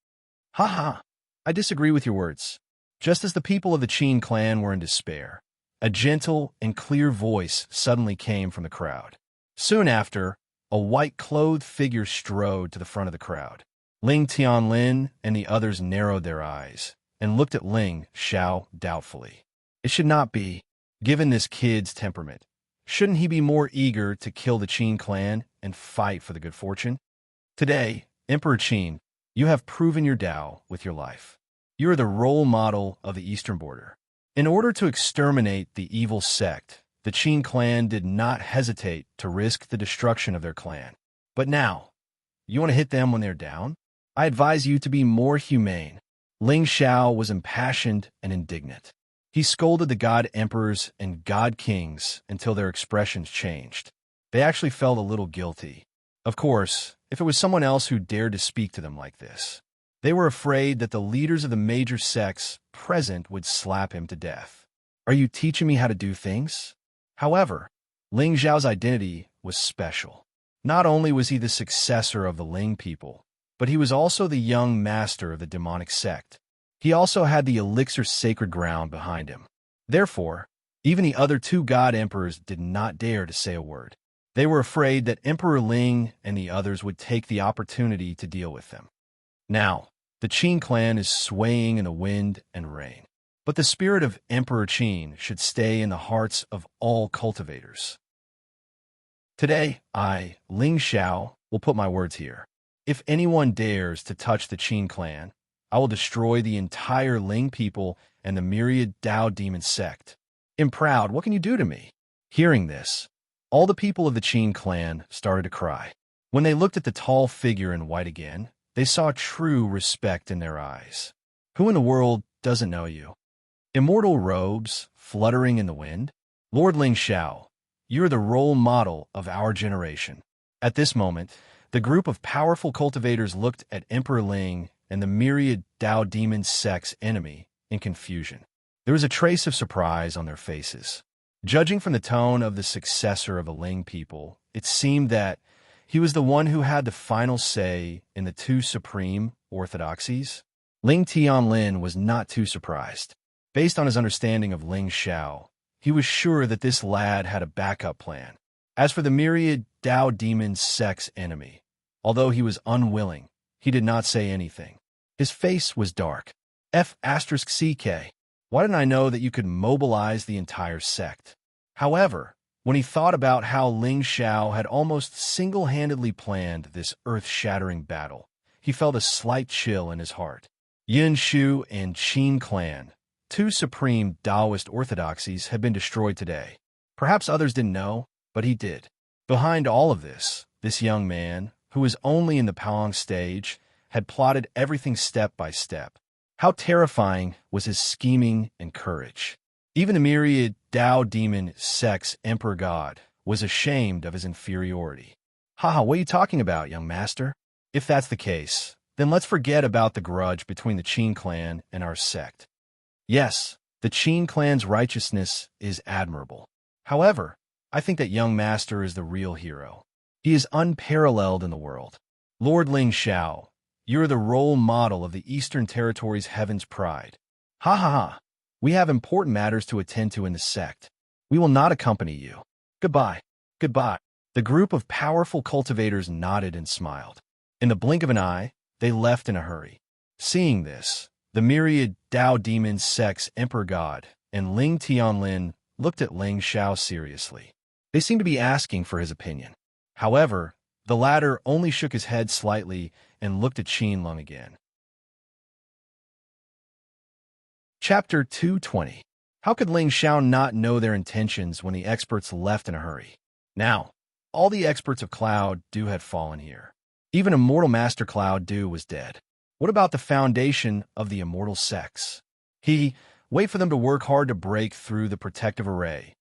Haha, I disagree with your words. Just as the people of the Qin clan were in despair, a gentle and clear voice suddenly came from the crowd. Soon after, a white-clothed figure strode to the front of the crowd. Ling Tianlin and the others narrowed their eyes and looked at Ling Xiao doubtfully. It should not be. Given this kid's temperament, shouldn't he be more eager to kill the Qin clan and fight for the good fortune? Today, Emperor Qin, you have proven your Tao with your life. You are the role model of the eastern border. In order to exterminate the evil sect, the Qin clan did not hesitate to risk the destruction of their clan. But now, you want to hit them when they're down? I advise you to be more humane. Ling Xiao was impassioned and indignant. He scolded the god emperors and god kings until their expressions changed. They actually felt a little guilty. Of course, if it was someone else who dared to speak to them like this, they were afraid that the leaders of the major sects present would slap him to death. Are you teaching me how to do things? However, Ling Zhao's identity was special. Not only was he the successor of the Ling people, but he was also the young master of the demonic sect. He also had the elixir's sacred ground behind him. Therefore, even the other two god emperors did not dare to say a word. They were afraid that Emperor Ling and the others would take the opportunity to deal with them. Now, the Qin clan is swaying in the wind and rain, but the spirit of Emperor Qin should stay in the hearts of all cultivators. Today, I, Ling Xiao, will put my words here. If anyone dares to touch the Qin clan, I will destroy the entire Ling people and the myriad Dao demon sect. I'm proud, what can you do to me? Hearing this, all the people of the Qin clan started to cry. When they looked at the tall figure in white again, they saw true respect in their eyes. Who in the world doesn't know you? Immortal robes fluttering in the wind? Lord Ling Xiao, you're the role model of our generation. At this moment, the group of powerful cultivators looked at Emperor Ling and the myriad Dao demon sect's enemy in confusion. There was a trace of surprise on their faces. Judging from the tone of the successor of the Ling people, it seemed that he was the one who had the final say in the two supreme orthodoxies. Ling Tianlin was not too surprised. Based on his understanding of Ling Xiao, he was sure that this lad had a backup plan. As for the myriad Dao demon sect's enemy, although he was unwilling, he did not say anything. His face was dark. F***CK. Why didn't I know that you could mobilize the entire sect? However, when he thought about how Ling Xiao had almost single-handedly planned this earth-shattering battle, he felt a slight chill in his heart. Yin Shu and Qin clan, two supreme Taoist orthodoxies, had been destroyed today. Perhaps others didn't know, but he did. Behind all of this young man, who was only in the Paong stage, had plotted everything step by step. How terrifying was his scheming and courage. Even the myriad Dao demon sect's emperor god was ashamed of his inferiority. Haha, what are you talking about, young master? If that's the case, then let's forget about the grudge between the Qin clan and our sect. Yes, the Qin clan's righteousness is admirable. However, I think that young master is the real hero. He is unparalleled in the world. Lord Ling Xiao, you're the role model of the Eastern Territory's heaven's pride. Ha ha ha. We have important matters to attend to in the sect. We will not accompany you. Goodbye. Goodbye. The group of powerful cultivators nodded and smiled. In the blink of an eye, they left in a hurry. Seeing this, the myriad Dao demon sect's emperor god and Ling Tianlin looked at Ling Xiao seriously. They seemed to be asking for his opinion. However, the latter only shook his head slightly and looked at Qin Lung again. Chapter 220. How could Ling Xiao not know their intentions when the experts left in a hurry? Now, all the experts of Cloud Dew had fallen here. Even Immortal Master Cloud Dew was dead. What about the foundation of the immortal sects? Wait for them to work hard to break through the protective array.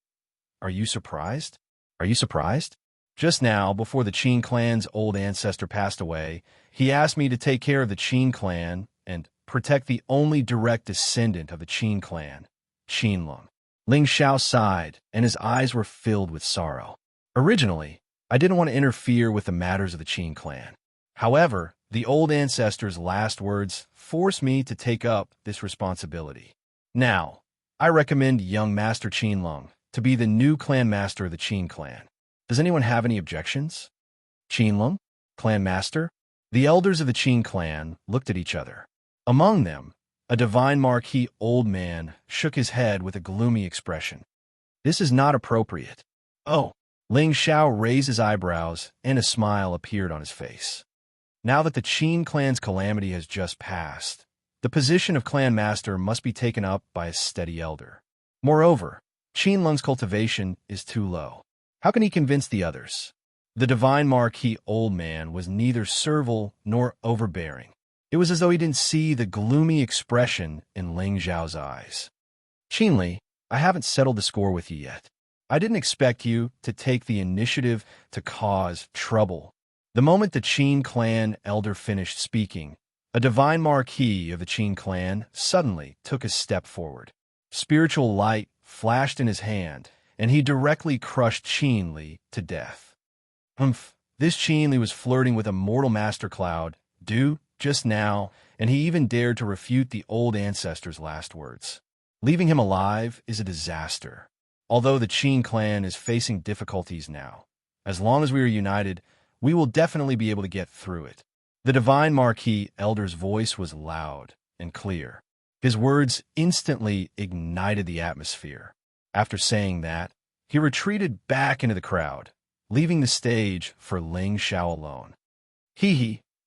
Are you surprised? Are you surprised? Just now, before the Qin clan's old ancestor passed away, he asked me to take care of the Qin clan and protect the only direct descendant of the Qin clan, Qin Lung. Ling Xiao sighed, and his eyes were filled with sorrow. Originally, I didn't want to interfere with the matters of the Qin clan. However, the old ancestor's last words forced me to take up this responsibility. Now, I recommend young Master Qin Lung to be the new clan master of the Qin clan. Does anyone have any objections? Qin Lung? Clan master? The elders of the Qin clan looked at each other. Among them, a divine marquis old man shook his head with a gloomy expression. This is not appropriate. Oh, Ling Xiao raised his eyebrows and a smile appeared on his face. Now that the Qin clan's calamity has just passed, the position of clan master must be taken up by a steady elder. Moreover, Qin Lung's cultivation is too low. How can he convince the others? The divine marquis old man was neither servile nor overbearing. It was as though he didn't see the gloomy expression in Ling Zhao's eyes. Qinli, I haven't settled the score with you yet. I didn't expect you to take the initiative to cause trouble. The moment the Qin clan elder finished speaking, a divine marquis of the Qin clan suddenly took a step forward. Spiritual light flashed in his hand, and he directly crushed Qin Li to death. This Qin Li was flirting with a mortal master cloud, just now, and he even dared to refute the old ancestor's last words. Leaving him alive is a disaster. Although the Qin clan is facing difficulties now, as long as we are united, we will definitely be able to get through it. The Divine Marquis Elder's voice was loud and clear. His words instantly ignited the atmosphere. After saying that, he retreated back into the crowd, leaving the stage for Ling Xiao alone.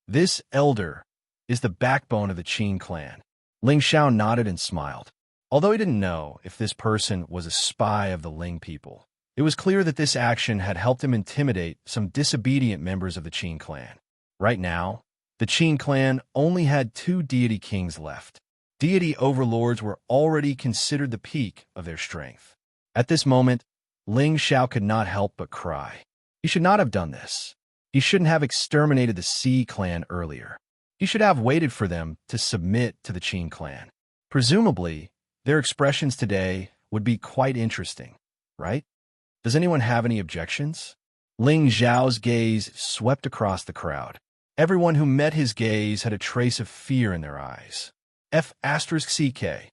This elder is the backbone of the Qin clan. Ling Xiao nodded and smiled. Although he didn't know if this person was a spy of the Ling people, it was clear that this action had helped him intimidate some disobedient members of the Qin clan. Right now, the Qin clan only had 2 deity kings left. Deity overlords were already considered the peak of their strength. At this moment, Ling Xiao could not help but cry. He should not have done this. He shouldn't have exterminated the Xi clan earlier. He should have waited for them to submit to the Qin clan. Presumably, their expressions today would be quite interesting, right? Does anyone have any objections? Ling Xiao's gaze swept across the crowd. Everyone who met his gaze had a trace of fear in their eyes. F***CK.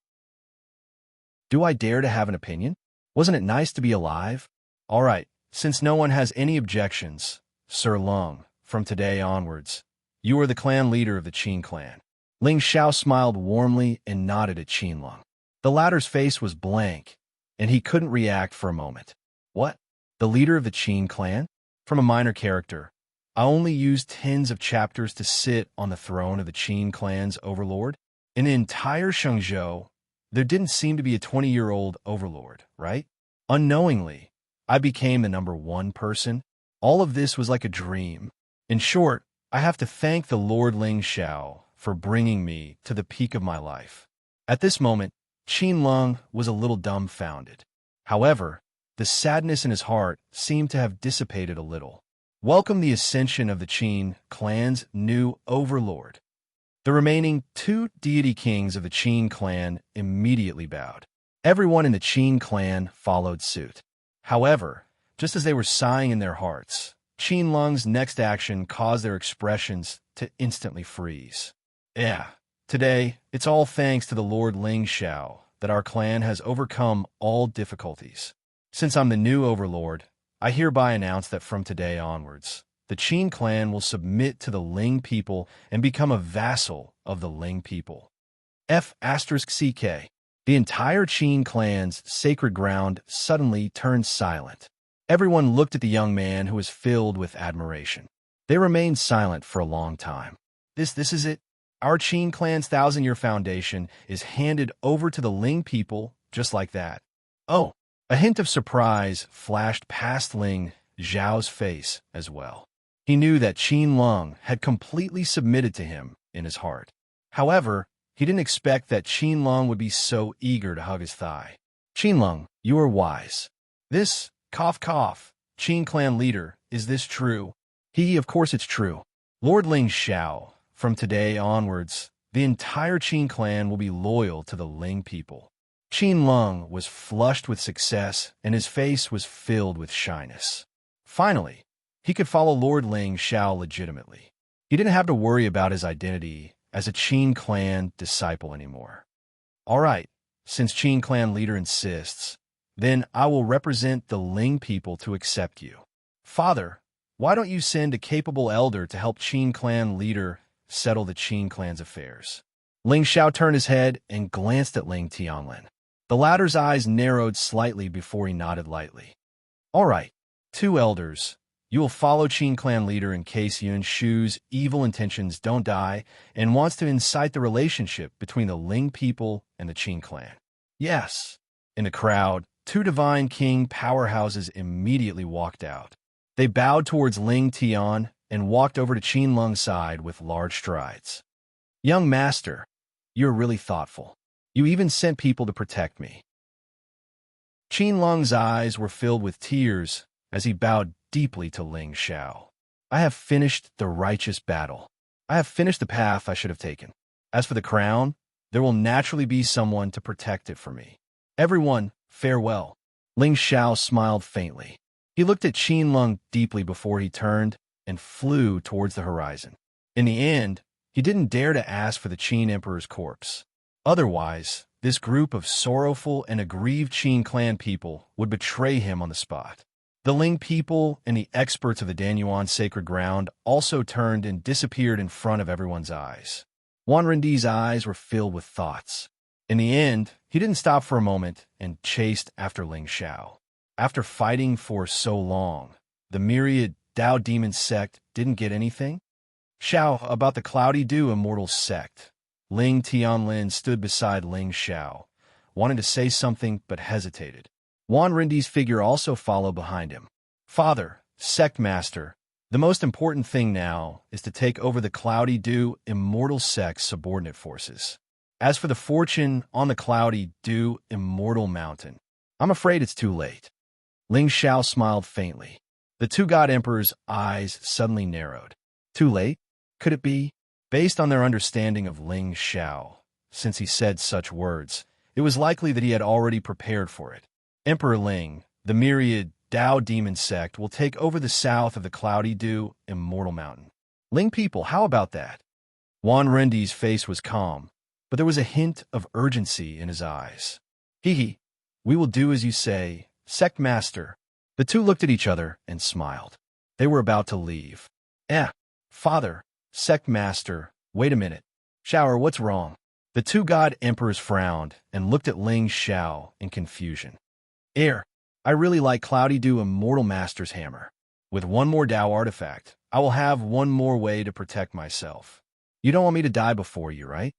Do I dare to have an opinion? Wasn't it nice to be alive? All right, since no one has any objections, Sir Lung, from today onwards, you are the clan leader of the Qin clan. Ling Xiao smiled warmly and nodded at Qin Lung. The latter's face was blank, and he couldn't react for a moment. What? The leader of the Qin clan? From a minor character, I only used tens of chapters to sit on the throne of the Qin clan's overlord? In the entire Shenzhou, there didn't seem to be a 20-year-old overlord, right? Unknowingly, I became the #1 person. All of this was like a dream. In short, I have to thank the Lord Ling Xiao for bringing me to the peak of my life. At this moment, Qin Lung was a little dumbfounded. However, the sadness in his heart seemed to have dissipated a little. Welcome the ascension of the Qin clan's new overlord. The remaining 2 deity kings of the Qin clan immediately bowed. Everyone in the Qin clan followed suit. However, just as they were sighing in their hearts, Qin Lung's next action caused their expressions to instantly freeze. Today, it's all thanks to the Lord Ling Xiao that our clan has overcome all difficulties. Since I'm the new overlord, I hereby announce that from today onwards, the Qin clan will submit to the Ling people and become a vassal of the Ling people. F***CK. The entire Qin clan's sacred ground suddenly turned silent. Everyone looked at the young man who was filled with admiration. They remained silent for a long time. This is it. Our Qin clan's 1,000-year foundation is handed over to the Ling people just like that. Oh, a hint of surprise flashed past Ling Xiao's face as well. He knew that Qin Lung had completely submitted to him in his heart. However, he didn't expect that Qin Lung would be so eager to hug his thigh. Qin Lung, you are wise. This, cough cough, Qin clan leader, is this true? Of course it's true. Lord Ling Xiao, from today onwards, the entire Qin clan will be loyal to the Ling people. Qin Lung was flushed with success, and his face was filled with shyness. Finally, he could follow Lord Ling Xiao legitimately. He didn't have to worry about his identity as a Qin clan disciple anymore. All right, since Qin clan leader insists, then I will represent the Ling people to accept you. Father, why don't you send a capable elder to help Qin clan leader settle the Qin clan's affairs? Ling Xiao turned his head and glanced at Ling Tianlin. The latter's eyes narrowed slightly before he nodded lightly. All right, 2 elders. You will follow Qin clan leader in case Yun Shu's evil intentions don't die and wants to incite the relationship between the Ling people and the Qin clan. Yes. In the crowd, 2 divine king powerhouses immediately walked out. They bowed towards Ling Tian and walked over to Qin Lung's side with large strides. Young master, you're really thoughtful. You even sent people to protect me. Qin Lung's eyes were filled with tears as he bowed deeply to Ling Xiao. I have finished the righteous battle. I have finished the path I should have taken. As for the crown, there will naturally be someone to protect it for me. Everyone, Farewell. Ling Xiao smiled faintly. He looked at Qin Lung deeply before he turned and flew towards the horizon. In the end, he didn't dare to ask for the Qin Emperor's corpse. Otherwise, this group of sorrowful and aggrieved Qin clan people would betray him on the spot. The Ling people and the experts of the Danyuan sacred ground also turned and disappeared in front of everyone's eyes. Wan Rendi's eyes were filled with thoughts. In the end, he didn't stop for a moment and chased after Ling Xiao. After fighting for so long, the myriad Dao demon sect didn't get anything? Xiao, about the Cloudy Dew Immortal sect. Ling Tianlin stood beside Ling Xiao, wanted to say something but hesitated. Wan Rendi's figure also followed behind him. Father, sect master, the most important thing now is to take over the Cloudy Dew Immortal sect subordinate forces. As for the fortune on the Cloudy Dew Immortal Mountain, I'm afraid it's too late. Ling Xiao smiled faintly. The two God Emperor's eyes suddenly narrowed. Too late? Could it be? Based on their understanding of Ling Xiao, since he said such words, it was likely that he had already prepared for it. Emperor Ling, the myriad Dao demon sect, will take over the south of the Cloudy Dew Immortal Mountain. Ling people, how about that? Wan Rendi's face was calm, but there was a hint of urgency in his eyes. Hee, we will do as you say, sect master. The two looked at each other and smiled. They were about to leave. Father, sect master, wait a minute. Xiao, what's wrong? The two God Emperors frowned and looked at Ling Xiao in confusion. I really like Cloudy Dew Immortal Master's hammer. With one more Dao artifact, I will have one more way to protect myself. You don't want me to die before you, right?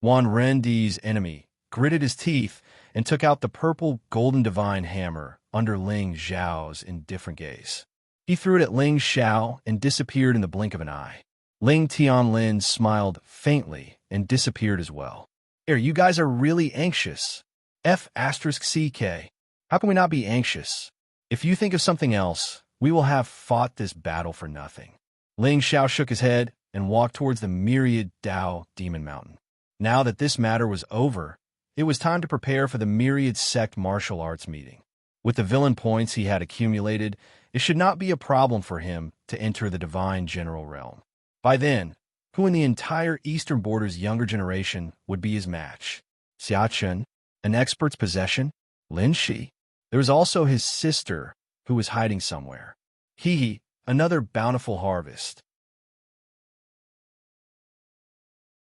Wan Rendi's enemy gritted his teeth and took out the purple golden divine hammer under Ling Xiao's indifferent gaze. He threw it at Ling Xiao and disappeared in the blink of an eye. Ling Tianlin smiled faintly and disappeared as well. You guys are really anxious. F***CK. How can we not be anxious? If you think of something else, we will have fought this battle for nothing. Ling Xiao shook his head and walked towards the myriad Dao Demon Mountain. Now that this matter was over, it was time to prepare for the myriad sect martial arts meeting. With the villain points he had accumulated, it should not be a problem for him to enter the divine general realm. By then, who in the entire eastern border's younger generation would be his match? Xia Chen, an expert's possession? Lin Shi. There was also his sister, who was hiding somewhere. Another bountiful harvest.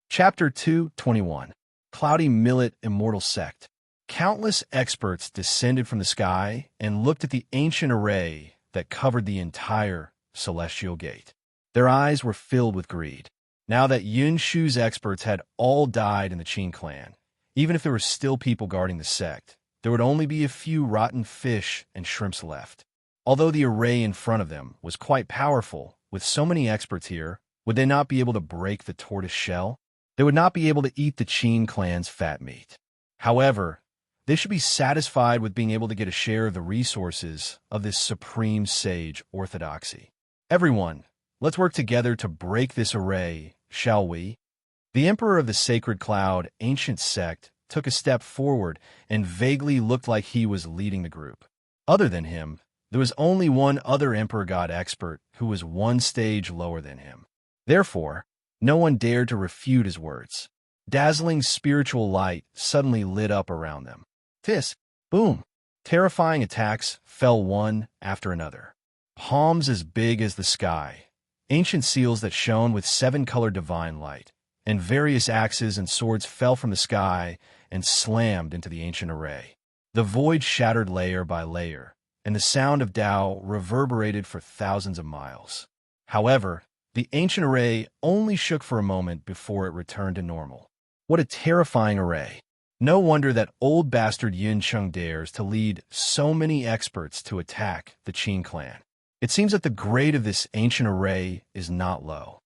Chapter 2:21. Cloudy Millet Immortal Sect. Countless experts descended from the sky and looked at the ancient array that covered the entire celestial gate. Their eyes were filled with greed. Now that Yun Shu's experts had all died in the Qin clan, even if there were still people guarding the sect, there would only be a few rotten fish and shrimps left. Although the array in front of them was quite powerful, with so many experts here, would they not be able to break the tortoise shell? They would not be able to eat the Qin clan's fat meat. However, they should be satisfied with being able to get a share of the resources of this supreme sage orthodoxy. Everyone, let's work together to break this array, shall we? The Emperor of the Sacred Cloud Ancient Sect took a step forward and vaguely looked like he was leading the group. Other than him, there was only one other Emperor God expert who was one stage lower than him. Therefore, no one dared to refute his words. Dazzling spiritual light suddenly lit up around them. Tisk, boom. Terrifying attacks fell one after another. Palms as big as the sky, ancient seals that shone with seven-colored divine light, and various axes and swords fell from the sky and slammed into the ancient array. The void shattered layer by layer, and the sound of Tao reverberated for thousands of miles. However, the ancient array only shook for a moment before it returned to normal. What a terrifying array. No wonder that old bastard Yin Chung dares to lead so many experts to attack the Qin clan. It seems that the grade of this ancient array is not low.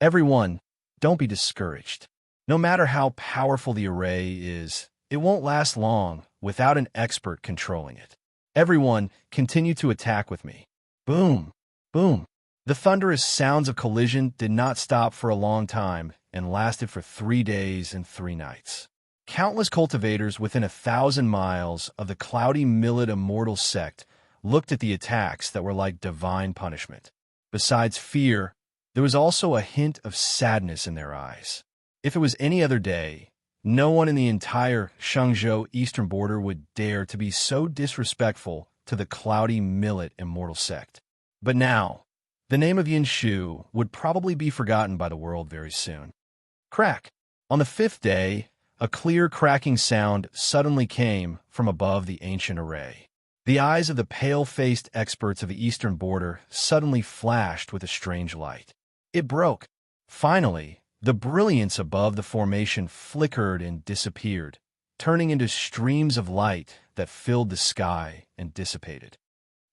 Everyone, don't be discouraged. No matter how powerful the array is, it won't last long without an expert controlling it. Everyone, continue to attack with me. Boom, boom. The thunderous sounds of collision did not stop for a long time and lasted for 3 days and 3 nights. Countless cultivators within 1,000 miles of the cloudy millet immortal sect looked at the attacks that were like divine punishment. Besides fear, there was also a hint of sadness in their eyes. If it was any other day, no one in the entire Shangzhou eastern border would dare to be so disrespectful to the cloudy millet immortal sect. But now, the name of Yin Shu would probably be forgotten by the world very soon. Crack! On the fifth day, a clear cracking sound suddenly came from above the ancient array. The eyes of the pale-faced experts of the eastern border suddenly flashed with a strange light. It broke. Finally, the brilliance above the formation flickered and disappeared, turning into streams of light that filled the sky and dissipated.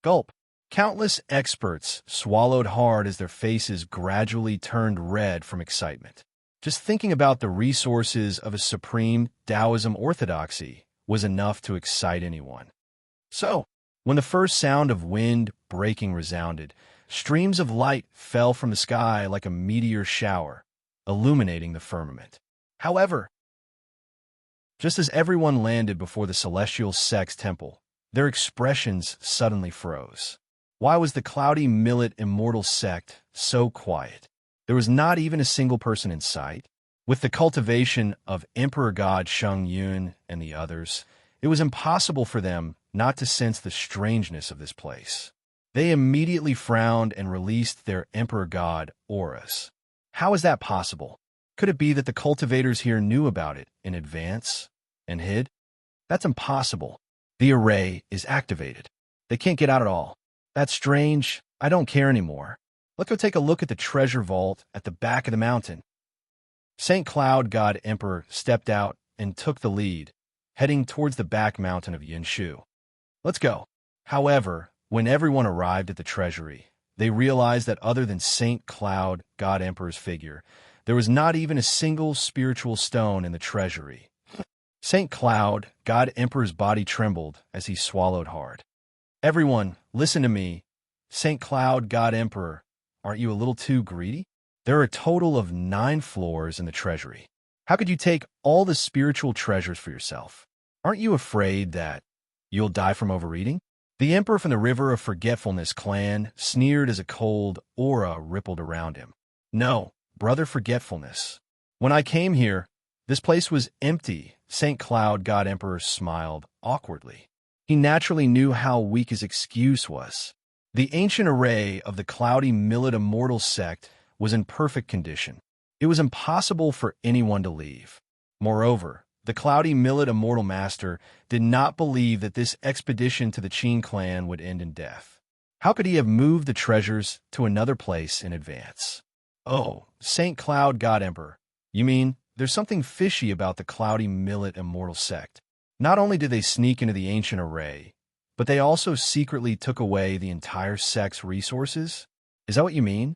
Gulp! Countless experts swallowed hard as their faces gradually turned red from excitement. Just thinking about the resources of a supreme Taoism orthodoxy was enough to excite anyone. So, when the first sound of wind breaking resounded, streams of light fell from the sky like a meteor shower, illuminating the firmament. However, just as everyone landed before the celestial sect's temple, their expressions suddenly froze. Why was the cloudy millet immortal sect so quiet? There was not even a single person in sight. With the cultivation of Emperor God Sheng Yun and the others, it was impossible for them not to sense the strangeness of this place. They immediately frowned and released their Emperor God auras. How is that possible? Could it be that the cultivators here knew about it in advance and hid? That's impossible. The array is activated. They can't get out at all. That's strange. I don't care anymore. Let's go take a look at the treasure vault at the back of the mountain. St. Cloud God Emperor stepped out and took the lead, heading towards the back mountain of Yinshu. Let's go. However, when everyone arrived at the treasury, they realized that other than St. Cloud God Emperor's figure, there was not even a single spiritual stone in the treasury. St. Cloud God Emperor's body trembled as he swallowed hard. Everyone, listen to me. St. Cloud God Emperor, aren't you a little too greedy? There are a total of 9 floors in the treasury. How could you take all the spiritual treasures for yourself? Aren't you afraid that you'll die from overeating? The Emperor from the River of Forgetfulness clan sneered as a cold aura rippled around him. No, brother Forgetfulness. When I came here, this place was empty. St. Cloud God Emperor smiled awkwardly. He naturally knew how weak his excuse was. The ancient array of the cloudy millet immortal sect was in perfect condition. It was impossible for anyone to leave. Moreover, the cloudy millet immortal master did not believe that this expedition to the Qin clan would end in death. How could he have moved the treasures to another place in advance? Oh, St. Cloud God Emperor, you mean there's something fishy about the cloudy millet immortal sect? Not only did they sneak into the ancient array, but they also secretly took away the entire sect's resources? Is that what you mean?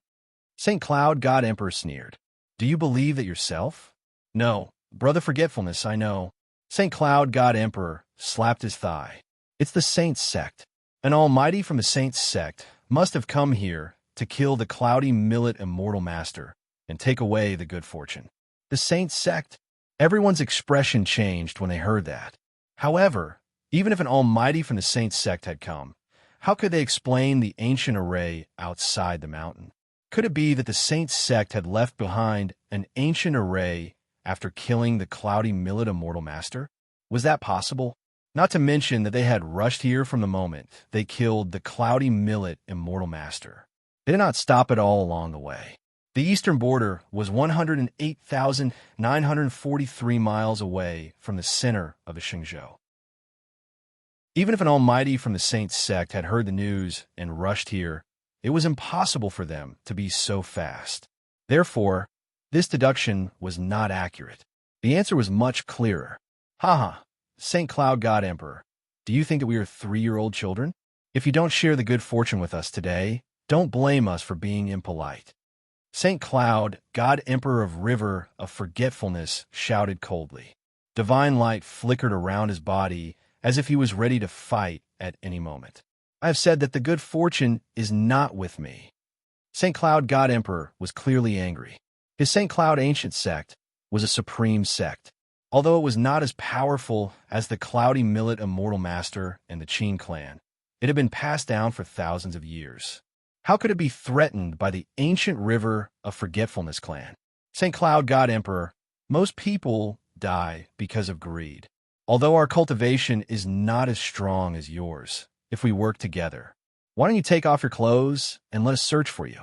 St. Cloud God Emperor sneered. Do you believe that yourself? No, brother Forgetfulness, I know. St. Cloud God Emperor slapped his thigh. It's the Saints sect. An almighty from the Saints sect must have come here to kill the cloudy millet immortal master and take away the good fortune. The Saints sect? Everyone's expression changed when they heard that. However, even if an almighty from the Saints sect had come, how could they explain the ancient array outside the mountain? Could it be that the Saints sect had left behind an ancient array after killing the cloudy millet immortal master? Was that possible? Not to mention that they had rushed here from the moment they killed the cloudy millet immortal master. They did not stop at all along the way. The eastern border was 108,943 miles away from the center of the Shangzhou. Even if an almighty from the Saints sect had heard the news and rushed here, it was impossible for them to be so fast. Therefore, this deduction was not accurate. The answer was much clearer. Haha, St. Cloud God Emperor, do you think that we are 3-year-old children? If you don't share the good fortune with us today, don't blame us for being impolite. St. Cloud, God Emperor of River of Forgetfulness, shouted coldly. Divine light flickered around his body as if he was ready to fight at any moment. I have said that the good fortune is not with me. St. Cloud God Emperor was clearly angry. His St. Cloud ancient sect was a supreme sect. Although it was not as powerful as the Cloudy Millet Immortal Master and the Qin clan, it had been passed down for thousands of years. How could it be threatened by the ancient River of Forgetfulness clan? St. Cloud God Emperor, most people die because of greed. Although our cultivation is not as strong as yours, if we work together, why don't you take off your clothes and let us search for you?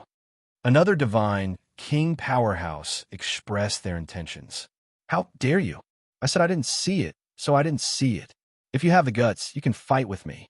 Another divine, King Powerhouse, expressed their intentions. How dare you? I said I didn't see it, so I didn't see it. If you have the guts, you can fight with me.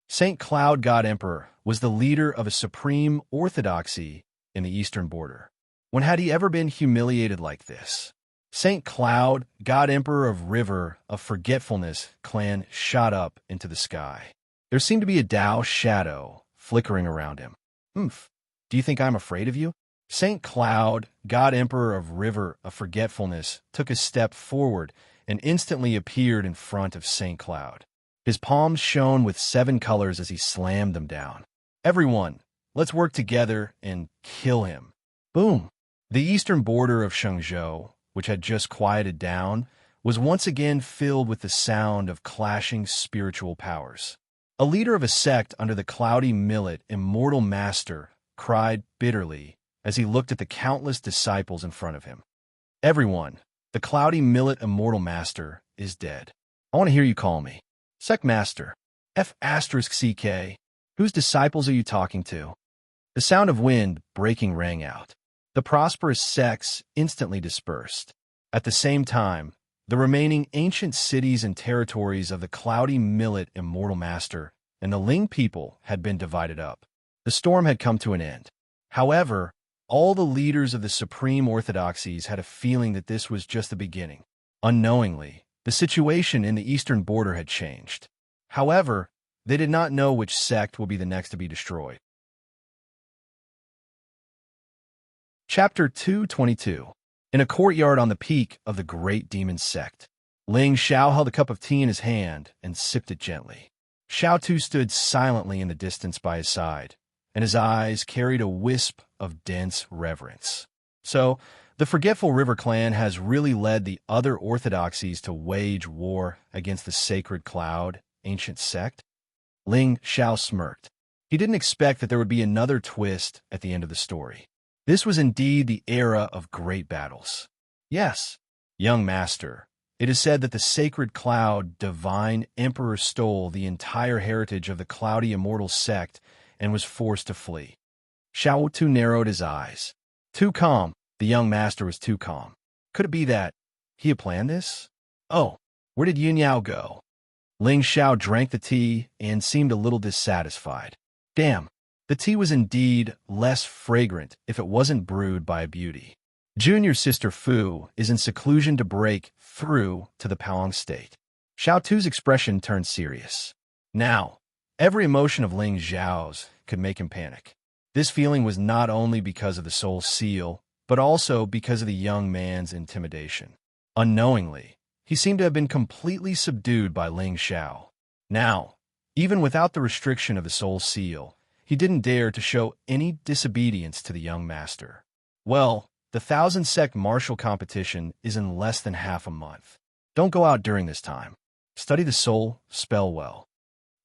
St. Cloud God Emperor was the leader of a supreme orthodoxy in the eastern border. When had he ever been humiliated like this? St. Cloud, God Emperor of River of Forgetfulness clan shot up into the sky. There seemed to be a Tao shadow flickering around him. Oomph. Do you think I'm afraid of you? St. Cloud, God Emperor of River of Forgetfulness, took a step forward and instantly appeared in front of St. Cloud. His palms shone with 7 colors as he slammed them down. Everyone, let's work together and kill him. Boom! The eastern border of Shenzhou, which had just quieted down, was once again filled with the sound of clashing spiritual powers. A leader of a sect under the Cloudy Millet Immortal Master cried bitterly as he looked at the countless disciples in front of him. Everyone, the Cloudy Millet Immortal Master is dead. I want to hear you call me. Sect Master, F***CK. Whose disciples are you talking to? The sound of wind breaking rang out. The prosperous sects instantly dispersed. At the same time, the remaining ancient cities and territories of the Cloudy Millet Immortal Master and the Ling people had been divided up. The storm had come to an end. However, all the leaders of the supreme orthodoxies had a feeling that this was just the beginning. Unknowingly, the situation in the eastern border had changed. However, they did not know which sect will be the next to be destroyed. Chapter 222. In a courtyard on the peak of the great demon sect, Ling Xiao held a cup of tea in his hand and sipped it gently. Xiao Tu stood silently in the distance by his side, and his eyes carried a wisp of dense reverence. So, the Forgetful River clan has really led the other orthodoxies to wage war against the Sacred Cloud, ancient sect? Ling Xiao smirked. He didn't expect that there would be another twist at the end of the story. This was indeed the era of great battles. Yes, young master, it is said that the Sacred Cloud Divine Emperor stole the entire heritage of the Cloudy Immortal sect and was forced to flee. Xiao Tu narrowed his eyes. Too calm. The young master was too calm. Could it be that he had planned this? Oh, where did Yun Yao go? Ling Xiao drank the tea and seemed a little dissatisfied. Damn, the tea was indeed less fragrant if it wasn't brewed by a beauty. Junior sister Fu is in seclusion to break through to the Palong state. Xiao Tu's expression turned serious. Now, every emotion of Ling Xiao's could make him panic. This feeling was not only because of the soul seal, but also because of the young man's intimidation. Unknowingly, he seemed to have been completely subdued by Ling Xiao. Now, even without the restriction of the soul seal, he didn't dare to show any disobedience to the young master. Well, the 1,000-sect martial competition is in less than half a month. Don't go out during this time. Study the soul, spell well.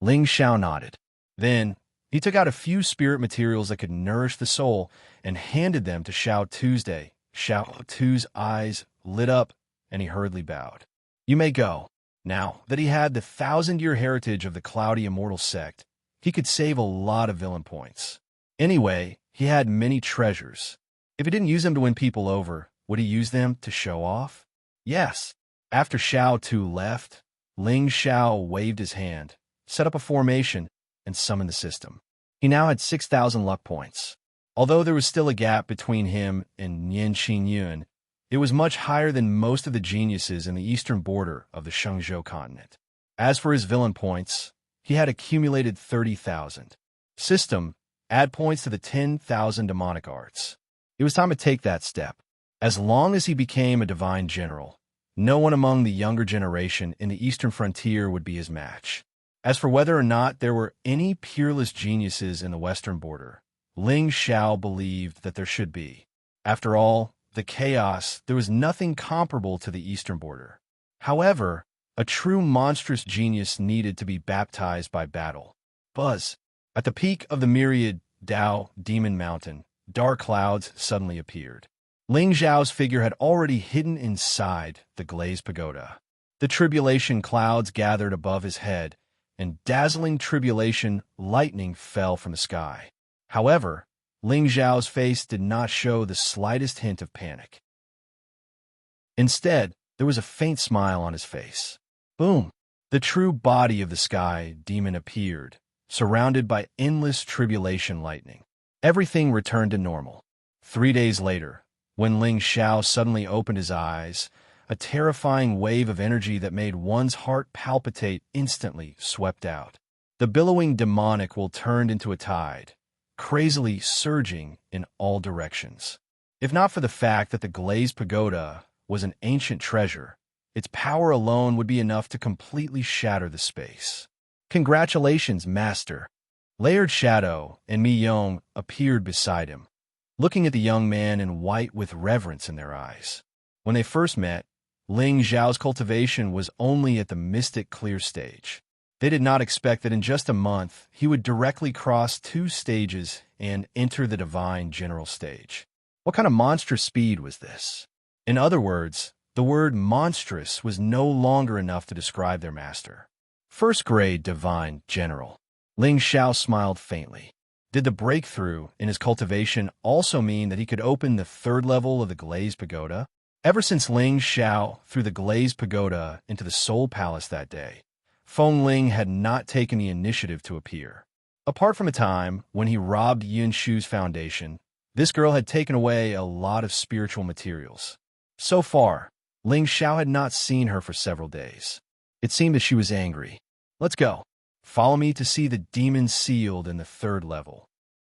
Ling Xiao nodded. Then, he took out a few spirit materials that could nourish the soul and handed them to Xiao Tuesday. Xiao Tu's eyes lit up, and he hurriedly bowed. You may go. Now that he had the 1,000-year heritage of the Cloudy Immortal sect, he could save a lot of villain points. Anyway, he had many treasures. If he didn't use them to win people over, would he use them to show off? Yes. After Xiao Tu left, Ling Xiao waved his hand, set up a formation, and summoned the system. He now had 6,000 luck points. Although there was still a gap between him and Nian Qinyun, it was much higher than most of the geniuses in the eastern border of the Shenzhou continent. As for his villain points, he had accumulated 30,000. System, add points to the 10,000 demonic arts. It was time to take that step. As long as he became a divine general, no one among the younger generation in the eastern frontier would be his match. As for whether or not there were any peerless geniuses in the western border, Ling Xiao believed that there should be. After all, the chaos, there was nothing comparable to the eastern border. However, a true monstrous genius needed to be baptized by battle. Buzz. At the peak of the myriad Dao Demon Mountain, dark clouds suddenly appeared. Ling Zhao's figure had already hidden inside the glazed pagoda. The tribulation clouds gathered above his head, and dazzling tribulation lightning fell from the sky. However, Ling Zhao's face did not show the slightest hint of panic. Instead, there was a faint smile on his face. Boom! The true body of the sky demon appeared, surrounded by endless tribulation lightning. Everything returned to normal. 3 days later, when Ling Zhao suddenly opened his eyes, a terrifying wave of energy that made one's heart palpitate instantly swept out. The billowing demonic will turned into a tide, crazily surging in all directions. If not for the fact that the glazed pagoda was an ancient treasure, its power alone would be enough to completely shatter the space. Congratulations, Master! Layered Shadow and Mi Yong appeared beside him, looking at the young man in white with reverence in their eyes. When they first met, Ling Zhao's cultivation was only at the mystic clear stage. They did not expect that in just a month he would directly cross 2 stages and enter the divine general stage. What kind of monstrous speed was this? In other words, the word monstrous was no longer enough to describe their master. First grade divine general. Ling Zhao smiled faintly. Did the breakthrough in his cultivation also mean that he could open the 3rd level of the glazed pagoda? Ever since Ling Zhao threw the glazed pagoda into the Soul Palace that day, Feng Ling had not taken the initiative to appear. Apart from a time when he robbed Yin Shu's foundation, this girl had taken away a lot of spiritual materials. So far, Ling Zhao had not seen her for several days. It seemed that she was angry. Let's go. Follow me to see the demon sealed in the 3rd level.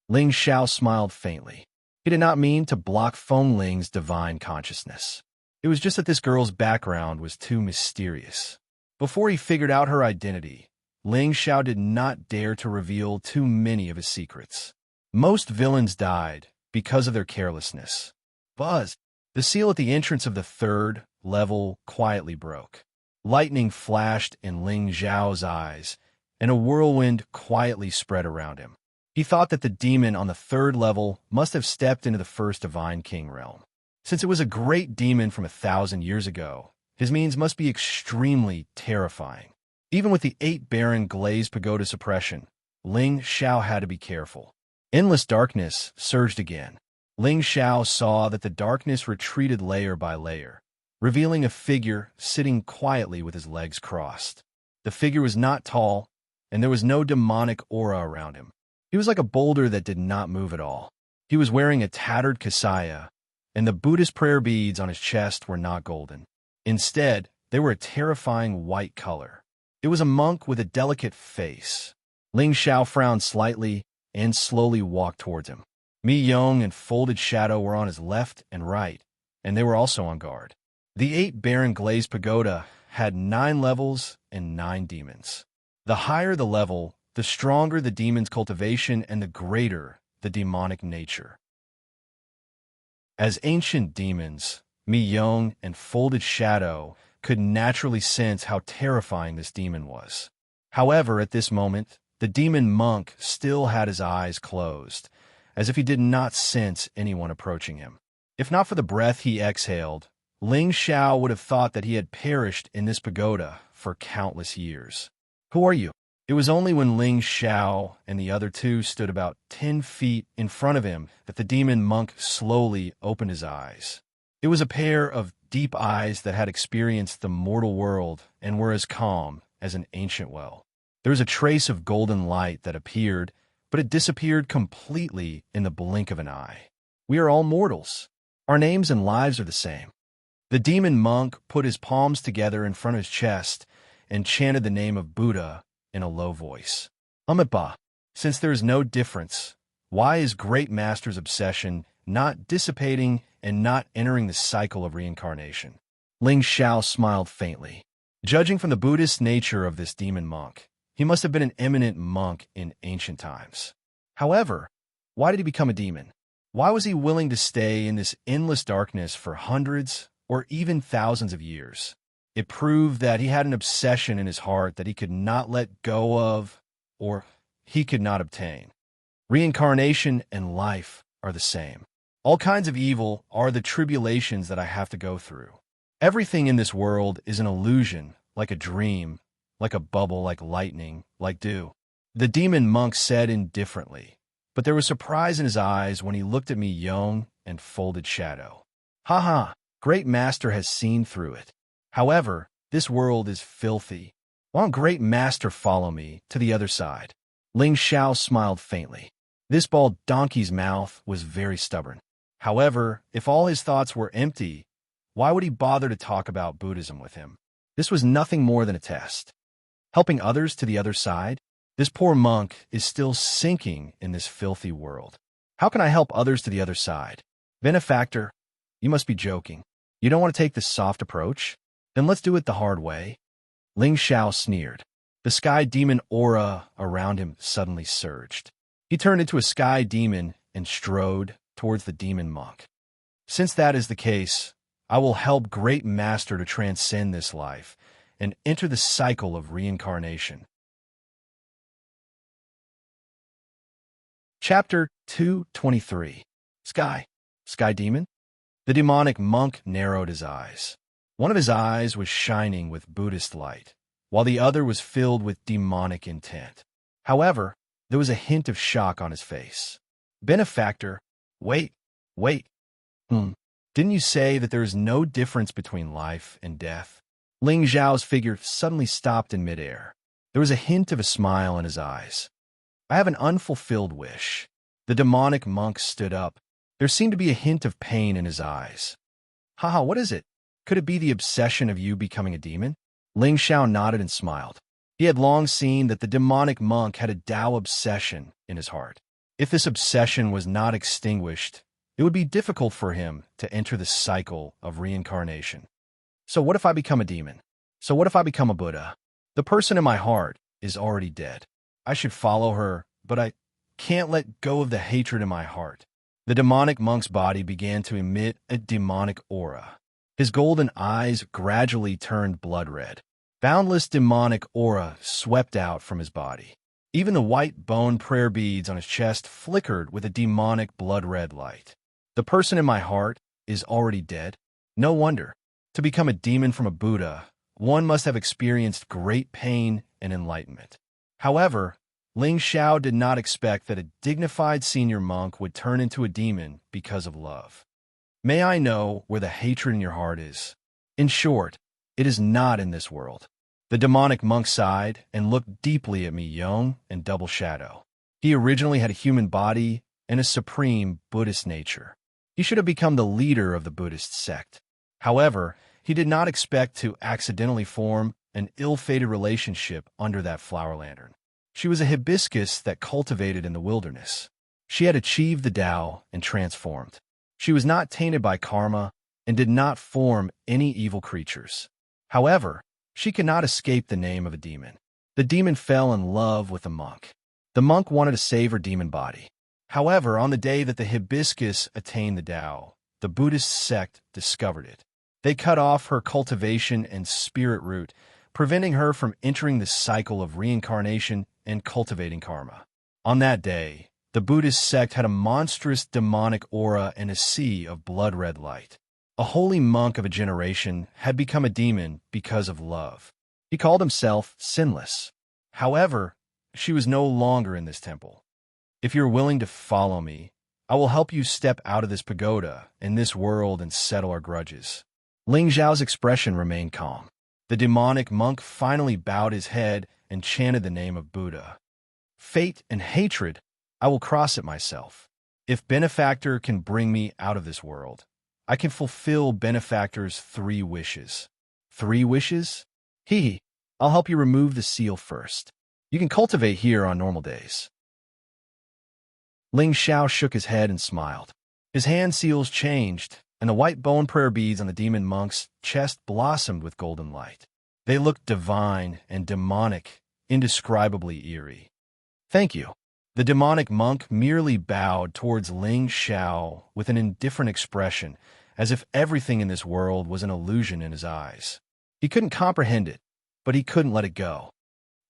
Ling Zhao smiled faintly. He did not mean to block Feng Ling's divine consciousness. It was just that this girl's background was too mysterious. Before he figured out her identity, Ling Zhao did not dare to reveal too many of his secrets. Most villains died because of their carelessness. Buzz! The seal at the entrance of the 3rd level quietly broke. Lightning flashed in Ling Zhao's eyes, and a whirlwind quietly spread around him. He thought that the demon on the 3rd level must have stepped into the first Divine King realm. Since it was a great demon from 1,000 years ago, his means must be extremely terrifying. Even with the 8 barren glazed pagoda suppression, Ling Zhao had to be careful. Endless darkness surged again. Ling Zhao saw that the darkness retreated layer by layer, revealing a figure sitting quietly with his legs crossed. The figure was not tall, and there was no demonic aura around him. He was like a boulder that did not move at all. He was wearing a tattered kasaya, and the Buddhist prayer beads on his chest were not golden. Instead, they were a terrifying white color. It was a monk with a delicate face. Ling Zhao frowned slightly and slowly walked towards him. Mi Yong and Folded Shadow were on his left and right, and they were also on guard. The 8 barren glazed pagoda had 9 levels and 9 demons. The higher the level, the stronger the demon's cultivation and the greater the demonic nature. As ancient demons, Mi Yong and Folded Shadow could naturally sense how terrifying this demon was. However, at this moment, the demon monk still had his eyes closed, as if he did not sense anyone approaching him. If not for the breath he exhaled, Ling Zhao would have thought that he had perished in this pagoda for countless years. Who are you? It was only when Ling Zhao and the other 2 stood about 10 feet in front of him that the demon monk slowly opened his eyes. It was a pair of deep eyes that had experienced the mortal world and were as calm as an ancient well. There was a trace of golden light that appeared, but it disappeared completely in the blink of an eye. We are all mortals. Our names and lives are the same. The demon monk put his palms together in front of his chest and chanted the name of Buddha in a low voice. Amitabha, since there is no difference, why is Great Master's obsession not dissipating and not entering the cycle of reincarnation? Ling Zhao smiled faintly. Judging from the Buddhist nature of this demon monk, he must have been an eminent monk in ancient times. However, why did he become a demon? Why was he willing to stay in this endless darkness for hundreds or even thousands of years? It proved that he had an obsession in his heart that he could not let go of or he could not obtain. Reincarnation and life are the same. All kinds of evil are the tribulations that I have to go through. Everything in this world is an illusion, like a dream, like a bubble, like lightning, like dew. The demon monk said indifferently, but there was surprise in his eyes when he looked at me young and folded shadow. Ha ha, great master has seen through it. However, this world is filthy. Why don't great master follow me to the other side? Ling Xiao smiled faintly. This bald donkey's mouth was very stubborn. However, if all his thoughts were empty, why would he bother to talk about Buddhism with him? This was nothing more than a test. Helping others to the other side? This poor monk is still sinking in this filthy world. How can I help others to the other side? Benefactor, you must be joking. You don't want to take this soft approach? Then let's do it the hard way. Ling Xiao sneered. The sky demon aura around him suddenly surged. He turned into a sky demon and strode towards the demon monk. Since that is the case, I will help great master to transcend this life and enter the cycle of reincarnation. Chapter 223. Sky Demon? The demonic monk narrowed his eyes. One of his eyes was shining with Buddhist light, while the other was filled with demonic intent. However, there was a hint of shock on his face. Benefactor, wait. Didn't you say that there is no difference between life and death? Ling Zhao's figure suddenly stopped in midair. There was a hint of a smile in his eyes. I have an unfulfilled wish. The demonic monk stood up. There seemed to be a hint of pain in his eyes. Haha, what is it? Could it be the obsession of you becoming a demon? Ling Xiao nodded and smiled. He had long seen that the demonic monk had a Tao obsession in his heart. If this obsession was not extinguished, it would be difficult for him to enter the cycle of reincarnation. So what if I become a demon? So what if I become a Buddha? The person in my heart is already dead. I should follow her, but I can't let go of the hatred in my heart. The demonic monk's body began to emit a demonic aura. His golden eyes gradually turned blood red. Boundless demonic aura swept out from his body. Even the white bone prayer beads on his chest flickered with a demonic blood-red light. The person in my heart is already dead? No wonder. To become a demon from a Buddha, one must have experienced great pain and enlightenment. However, Ling Xiao did not expect that a dignified senior monk would turn into a demon because of love. May I know where the hatred in your heart is? In short, it is not in this world. The demonic monk sighed and looked deeply at me, young and double shadow. He originally had a human body and a supreme Buddhist nature. He should have become the leader of the Buddhist sect. However, he did not expect to accidentally form an ill-fated relationship under that flower lantern. She was a hibiscus that cultivated in the wilderness. She had achieved the Tao and transformed. She was not tainted by karma and did not form any evil creatures. However, she could not escape the name of a demon. The demon fell in love with the monk. The monk wanted to save her demon body. However, on the day that the hibiscus attained the Tao, the Buddhist sect discovered it. They cut off her cultivation and spirit root, preventing her from entering the cycle of reincarnation and cultivating karma. On that day, the Buddhist sect had a monstrous demonic aura and a sea of blood-red light. A holy monk of a generation had become a demon because of love. He called himself sinless. However, she was no longer in this temple. If you're willing to follow me, I will help you step out of this pagoda in this world and settle our grudges. Ling Zhao's expression remained calm. The demonic monk finally bowed his head and chanted the name of Buddha. Fate and hatred, I will cross it myself. If Benefactor can bring me out of this world, I can fulfill Benefactor's 3 wishes. 3 wishes? I'll help you remove the seal first. You can cultivate here on normal days. Ling Xiao shook his head and smiled. His hand seals changed, and the white bone prayer beads on the demon monk's chest blossomed with golden light. They looked divine and demonic, indescribably eerie. Thank you. The demonic monk merely bowed towards Ling Xiao with an indifferent expression, as if everything in this world was an illusion in his eyes. He couldn't comprehend it, but he couldn't let it go.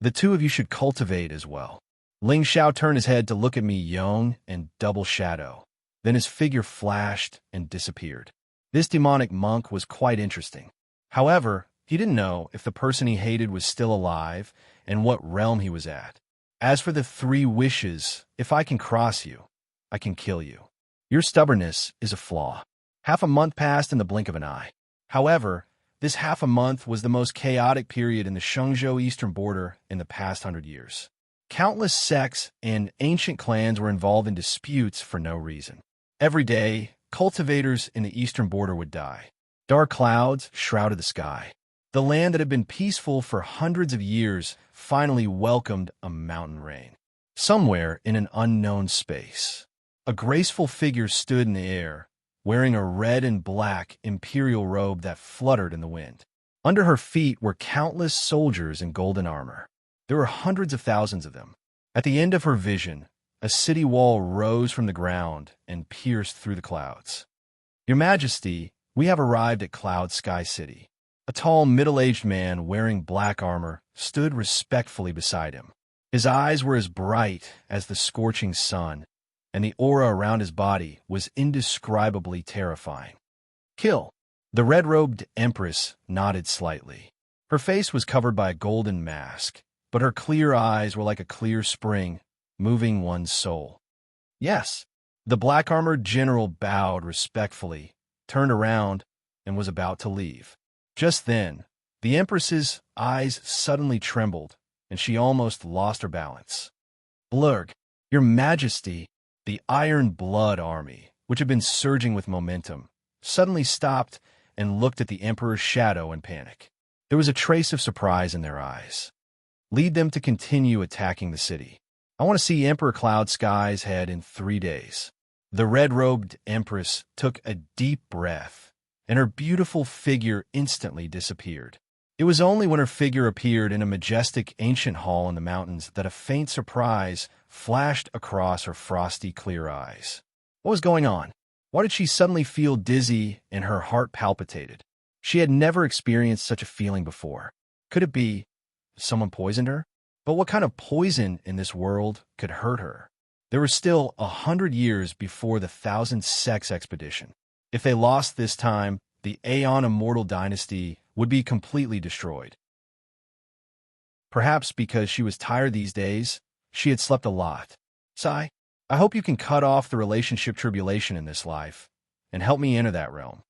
The two of you should cultivate as well. Ling Xiao turned his head to look at me, young and double shadow. Then his figure flashed and disappeared. This demonic monk was quite interesting. However, he didn't know if the person he hated was still alive and what realm he was at. As for the 3 wishes, if I can cross you, I can kill you. Your stubbornness is a flaw. Half a month passed in the blink of an eye. However, this half a month was the most chaotic period in the Shenzhou eastern border in the past 100 years. Countless sects and ancient clans were involved in disputes for no reason. Every day, cultivators in the eastern border would die. Dark clouds shrouded the sky. The land that had been peaceful for hundreds of years finally welcomed a mountain rain. Somewhere in an unknown space, a graceful figure stood in the air, wearing a red and black imperial robe that fluttered in the wind. Under her feet were countless soldiers in golden armor. There were hundreds of thousands of them. At the end of her vision, a city wall rose from the ground and pierced through the clouds. Your Majesty, we have arrived at Cloud Sky City. A tall, middle-aged man wearing black armor stood respectfully beside him. His eyes were as bright as the scorching sun, and the aura around his body was indescribably terrifying. Kill. The red-robed empress nodded slightly. Her face was covered by a golden mask, but her clear eyes were like a clear spring, moving one's soul. Yes. The black-armored general bowed respectfully, turned around, and was about to leave. Just then, the empress's eyes suddenly trembled, and she almost lost her balance. Blurg, Your Majesty, the Iron Blood Army, which had been surging with momentum, suddenly stopped and looked at the Emperor's shadow in panic. There was a trace of surprise in their eyes. Lead them to continue attacking the city. I want to see Emperor Cloud Sky's head in 3 days. The red-robed Empress took a deep breath, and her beautiful figure instantly disappeared. It was only when her figure appeared in a majestic ancient hall in the mountains that a faint surprise flashed across her frosty clear eyes. What was going on? Why did she suddenly feel dizzy and her heart palpitated? She had never experienced such a feeling before. Could it be someone poisoned her? But what kind of poison in this world could hurt her? There were still 100 years before the 1,000 Sects expedition. If they lost this time, the Aeon Immortal Dynasty would be completely destroyed. Perhaps because she was tired these days, she had slept a lot. Sai, I hope you can cut off the relationship tribulation in this life and help me enter that realm.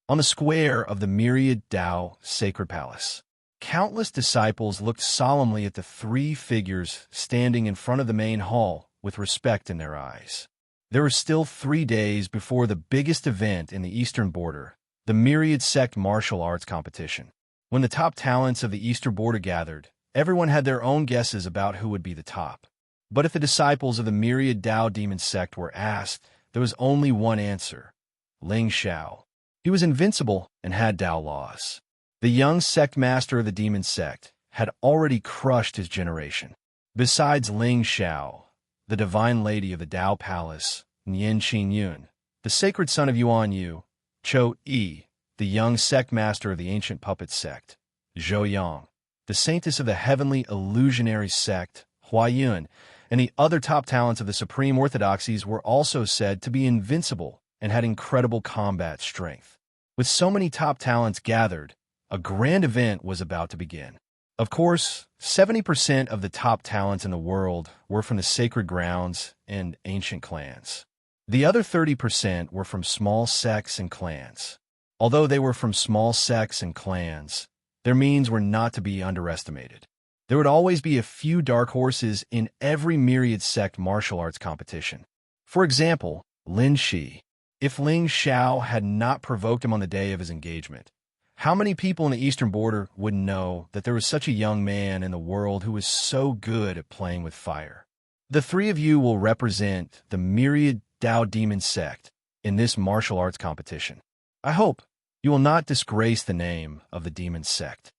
On the square of the Myriad Tao Sacred Palace, countless disciples looked solemnly at the 3 figures standing in front of the main hall with respect in their eyes. There were still 3 days before the biggest event in the eastern border, the Myriad Sect Martial Arts Competition. When the top talents of the eastern border gathered, everyone had their own guesses about who would be the top. But if the disciples of the Myriad Tao Demon Sect were asked, there was only one answer: Ling Xiao. He was invincible and had Tao laws. The young sect master of the demon sect had already crushed his generation. Besides Ling Xiao, the divine lady of the Tao Palace, Nian Qin Yun, the sacred son of Yuan Yu, Cho Yi, the young sect master of the ancient puppet sect, Zhou Yang, the saintess of the heavenly illusionary sect, Hua Yun, and the other top talents of the supreme orthodoxies were also said to be invincible and had incredible combat strength. With so many top talents gathered, a grand event was about to begin. Of course, 70% of the top talents in the world were from the sacred grounds and ancient clans. The other 30% were from small sects and clans. Although they were from small sects and clans, their means were not to be underestimated. There would always be a few dark horses in every myriad sect martial arts competition. For example, Lin Shi. If Ling Xiao had not provoked him on the day of his engagement, how many people in the eastern border would know that there was such a young man in the world who was so good at playing with fire? The 3 of you will represent the Myriad Tao Demon Sect in this martial arts competition. I hope you will not disgrace the name of the demon sect.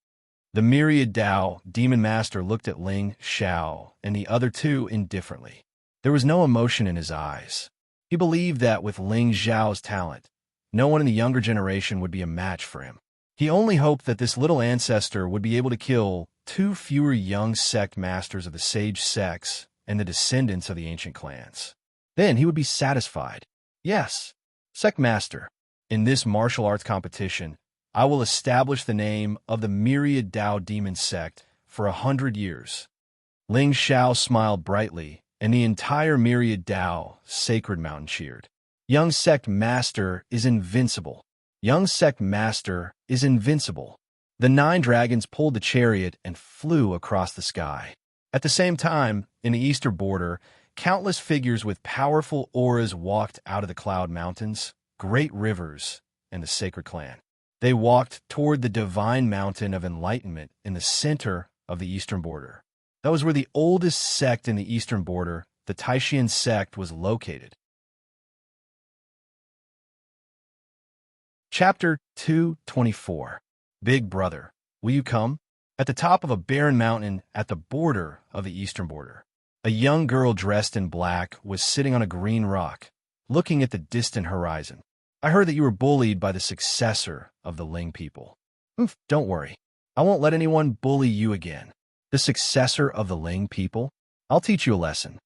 The Myriad Tao Demon Master looked at Ling Xiao and the other 2 indifferently. There was no emotion in his eyes. He believed that with Ling Xiao's talent, no one in the younger generation would be a match for him. He only hoped that this little ancestor would be able to kill 2 fewer young sect masters of the sage sects and the descendants of the ancient clans. Then he would be satisfied. Yes, sect master, in this martial arts competition, I will establish the name of the myriad Tao demon sect for 100 years. Ling Xiao smiled brightly, and the entire myriad Tao sacred mountain cheered. Young sect master is invincible. Young sect master is invincible. The 9 dragons pulled the chariot and flew across the sky. At the same time, in the eastern border, countless figures with powerful auras walked out of the cloud mountains, great rivers, and the sacred clan. They walked toward the divine mountain of enlightenment in the center of the eastern border. That was where the oldest sect in the eastern border, the Taishan sect, was located. Chapter 224. Big Brother, will you come? At the top of a barren mountain at the border of the eastern border, a young girl dressed in black was sitting on a green rock, looking at the distant horizon. I heard that you were bullied by the successor of the Ling people. Don't worry. I won't let anyone bully you again. The successor of the Ling people? I'll teach you a lesson.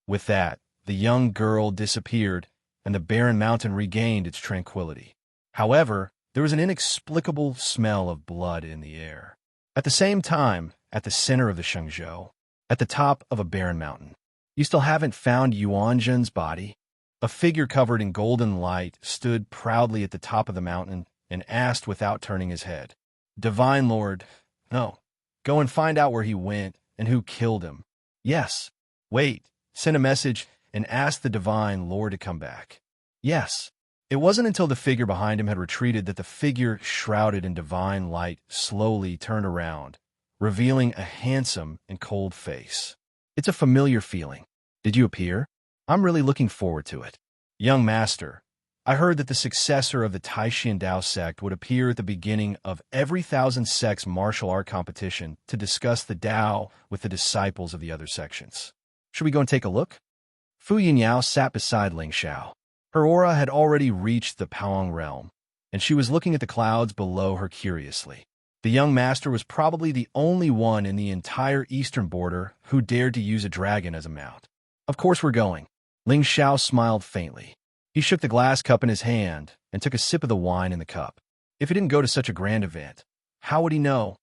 With that, the young girl disappeared, and the barren mountain regained its tranquility. However, there was an inexplicable smell of blood in the air. At the same time, at the center of the Shengzhou, at the top of a barren mountain, you still haven't found Yuanzhen's body? A figure covered in golden light stood proudly at the top of the mountain and asked without turning his head, Divine Lord, no, go and find out where he went and who killed him. Yes, wait, send a message and ask the Divine Lord to come back. Yes. It wasn't until the figure behind him had retreated that the figure shrouded in divine light slowly turned around, revealing a handsome and cold face. It's a familiar feeling. Did you appear? I'm really looking forward to it. Young master, I heard that the successor of the Taishan Dao sect would appear at the beginning of every 1,000 sects martial art competition to discuss the Dao with the disciples of the other sections. Should we go and take a look? Fu Yinyao sat beside Ling Xiao. Her aura had already reached the Paong realm, and she was looking at the clouds below her curiously. The young master was probably the only one in the entire eastern border who dared to use a dragon as a mount. Of course we're going. Ling Xiao smiled faintly. He shook the glass cup in his hand and took a sip of the wine in the cup. If he didn't go to such a grand event, how would he know?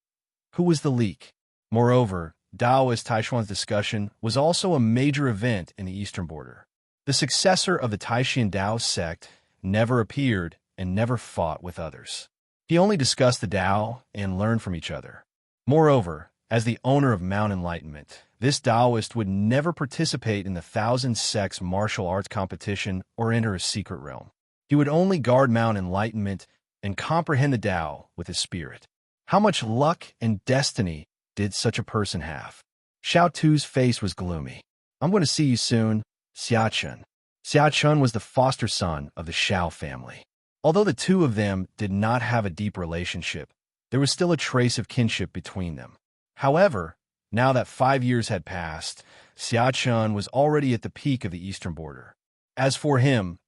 Who was the leak? Moreover, Daoist Taishuan's discussion was also a major event in the eastern border. The successor of the Taishan Dao sect never appeared and never fought with others. He only discussed the Dao and learned from each other. Moreover, as the owner of Mount Enlightenment, this Daoist would never participate in the 1,000 sects martial arts competition or enter a secret realm. He would only guard Mount Enlightenment and comprehend the Dao with his spirit. How much luck and destiny did such a person have? Xiao Tu's face was gloomy. I'm going to see you soon. Xia Chun. Xia Chun was the foster son of the Xiao family. Although the two of them did not have a deep relationship, there was still a trace of kinship between them. However, now that 5 years had passed, Xia Chun was already at the peak of the eastern border. As for him,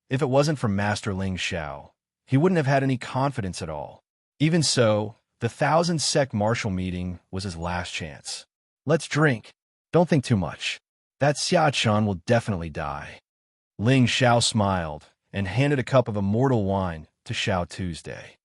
if it wasn't for Master Ling Xiao, he wouldn't have had any confidence at all. Even so, the 1,000 sect martial meeting was his last chance. Let's drink. Don't think too much. That Xia Chun will definitely die. Ling Xiao smiled and handed a cup of immortal wine to Xiao Tuesday.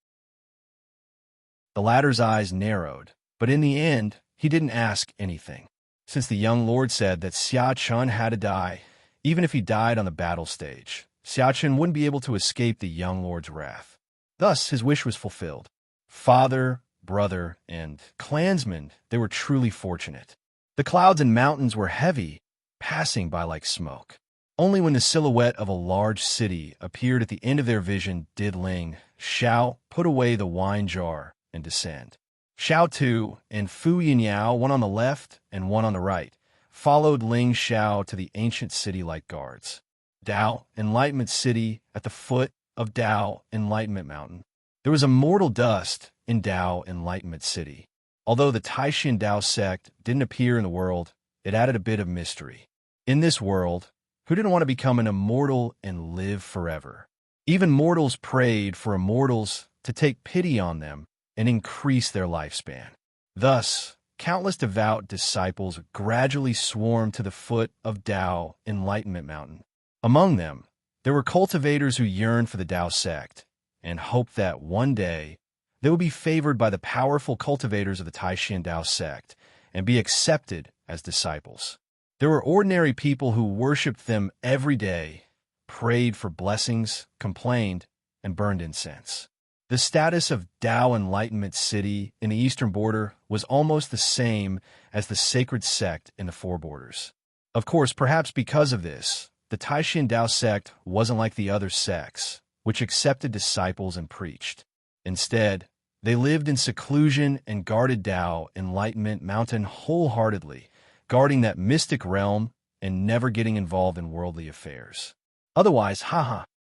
The latter's eyes narrowed, but in the end, he didn't ask anything. Since the young lord said that Xia Chun had to die, even if he died on the battle stage, Xia Chun wouldn't be able to escape the young lord's wrath. Thus, his wish was fulfilled. Father, brother, and clansmen, they were truly fortunate. The clouds and mountains were heavy, passing by like smoke. Only when the silhouette of a large city appeared at the end of their vision did Ling Xiao put away the wine jar and descend. Xiao Tu and Fu Yinyao, one on the left and one on the right, followed Ling Xiao to the ancient city like guards. Dao Enlightenment City at the foot of Dao Enlightenment Mountain. There was immortal dust in Dao Enlightenment City. Although the Taishan Dao sect didn't appear in the world, it added a bit of mystery. In this world, who didn't want to become an immortal and live forever? Even mortals prayed for immortals to take pity on them and increase their lifespan. Thus, countless devout disciples gradually swarmed to the foot of Tao Enlightenment Mountain. Among them, there were cultivators who yearned for the Tao sect and hoped that one day they would be favored by the powerful cultivators of the Taishan Tao sect and be accepted as disciples. There were ordinary people who worshipped them every day, prayed for blessings, complained, and burned incense. The status of Tao Enlightenment City in the eastern border was almost the same as the sacred sect in the four borders. Of course, perhaps because of this, the Taishan Tao sect wasn't like the other sects, which accepted disciples and preached. Instead, they lived in seclusion and guarded Tao Enlightenment Mountain wholeheartedly, guarding that mystic realm and never getting involved in worldly affairs. Otherwise,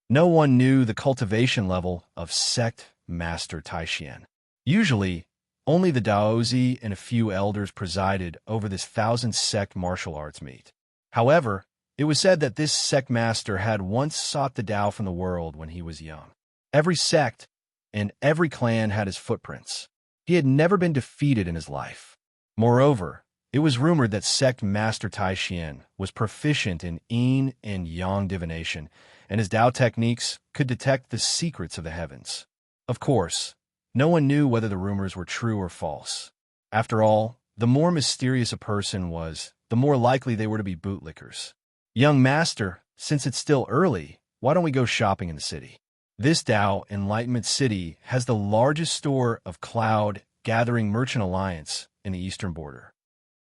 no one knew the cultivation level of sect master Taishan. Usually, only the Daozi and a few elders presided over this 1,000-sect martial arts meet. However, it was said that this sect master had once sought the Tao from the world when he was young. Every sect and every clan had his footprints. He had never been defeated in his life. Moreover, it was rumored that sect master Taishan was proficient in yin and yang divination, and his Tao techniques could detect the secrets of the heavens. Of course, no one knew whether the rumors were true or false. After all, the more mysterious a person was, the more likely they were to be bootlickers. Young master, since it's still early, why don't we go shopping in the city? This Tao Enlightenment City has the largest store of cloud gathering merchant alliance in the eastern border.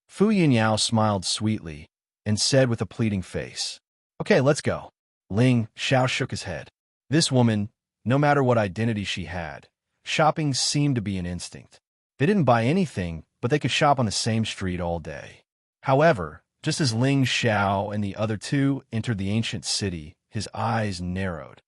Fu Yinyao smiled sweetly and said with a pleading face, "Okay, let's go." Ling Xiao shook his head. This woman, no matter what identity she had, shopping seemed to be an instinct. They didn't buy anything, but they could shop on the same street all day. However, just as Ling Xiao and the other two entered the ancient city, his eyes narrowed.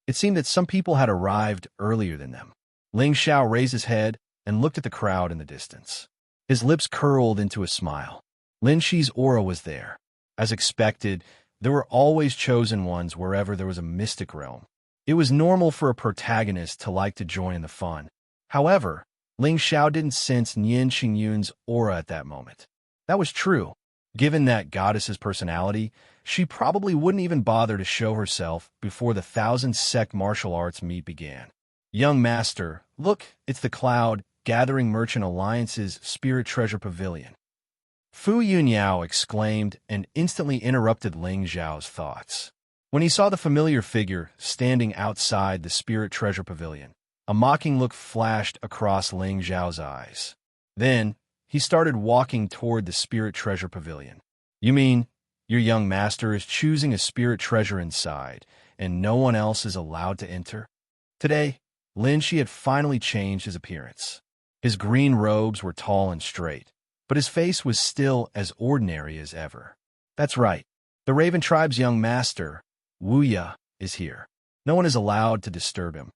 It seemed that some people had arrived earlier than them. Ling Xiao raised his head and looked at the crowd in the distance. His lips curled into a smile. Lin Shi's aura was there. As expected, there were always chosen ones wherever there was a mystic realm. It was normal for a protagonist to like to join in the fun. However, Ling Xiao didn't sense Nian Xingyun's aura at that moment. That was true. Given that goddess's personality, she probably wouldn't even bother to show herself before the 1,000-sect martial arts meet began. Young master, look, it's the Cloud Gathering Merchant Alliance's Spirit Treasure Pavilion. Fu Yunyao exclaimed and instantly interrupted Ling Zhao's thoughts. When he saw the familiar figure standing outside the Spirit Treasure Pavilion, a mocking look flashed across Ling Zhao's eyes. Then, he started walking toward the Spirit Treasure Pavilion. You mean, your young master is choosing a spirit treasure inside, and no one else is allowed to enter? Today, Lin Shi had finally changed his appearance. His green robes were tall and straight, but his face was still as ordinary as ever. That's right. The Raven Tribe's young master, Wu Ya, is here. No one is allowed to disturb him.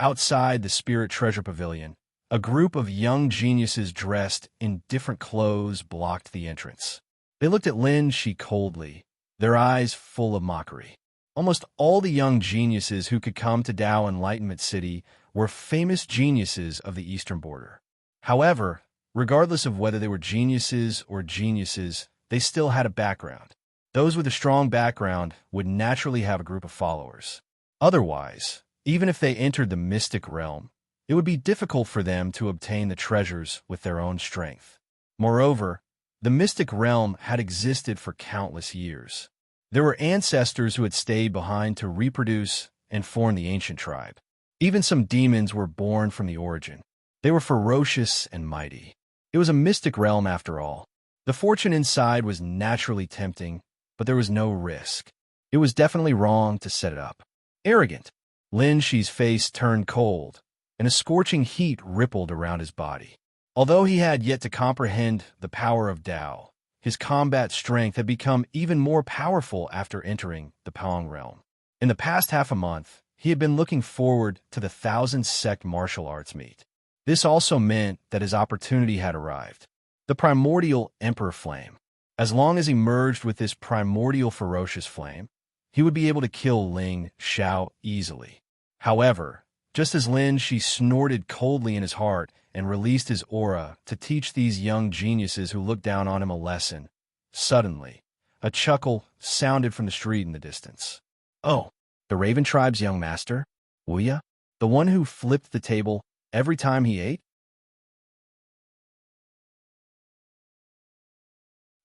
Outside the Spirit Treasure Pavilion, a group of young geniuses dressed in different clothes blocked the entrance. They looked at Lin Shi coldly, their eyes full of mockery. Almost all the young geniuses who could come to Tao Enlightenment City were famous geniuses of the eastern border. However, regardless of whether they were geniuses or geniuses, they still had a background. Those with a strong background would naturally have a group of followers. Otherwise, even if they entered the mystic realm, it would be difficult for them to obtain the treasures with their own strength. Moreover, the mystic realm had existed for countless years. There were ancestors who had stayed behind to reproduce and form the ancient tribe. Even some demons were born from the origin. They were ferocious and mighty. It was a mystic realm after all. The fortune inside was naturally tempting, but there was no risk. It was definitely wrong to set it up. Arrogant. Lin Shi's face turned cold, and a scorching heat rippled around his body. Although he had yet to comprehend the power of Tao, his combat strength had become even more powerful after entering the Pong realm. In the past half a month, he had been looking forward to the 1,000-sect martial arts meet. This also meant that his opportunity had arrived. The primordial Emperor Flame. As long as he merged with this primordial ferocious flame, he would be able to kill Ling Xiao easily. However, Just as Lin, she snorted coldly in his heart and released his aura to teach these young geniuses who looked down on him a lesson. Suddenly, a chuckle sounded from the street in the distance. "Oh, the Raven Tribe's young master? Wuya? The one who flipped the table every time he ate?"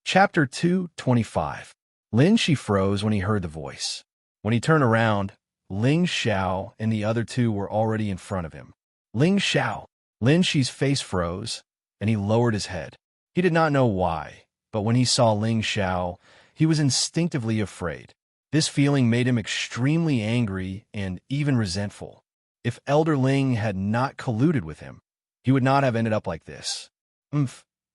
Chapter 225. Lin Shi froze when he heard the voice. When he turned around, Ling Xiao and the other two were already in front of him. "Ling Xiao!" Lin Shi's face froze, and he lowered his head. He did not know why, but when he saw Ling Xiao, he was instinctively afraid. This feeling made him extremely angry and even resentful. If Elder Ling had not colluded with him, he would not have ended up like this.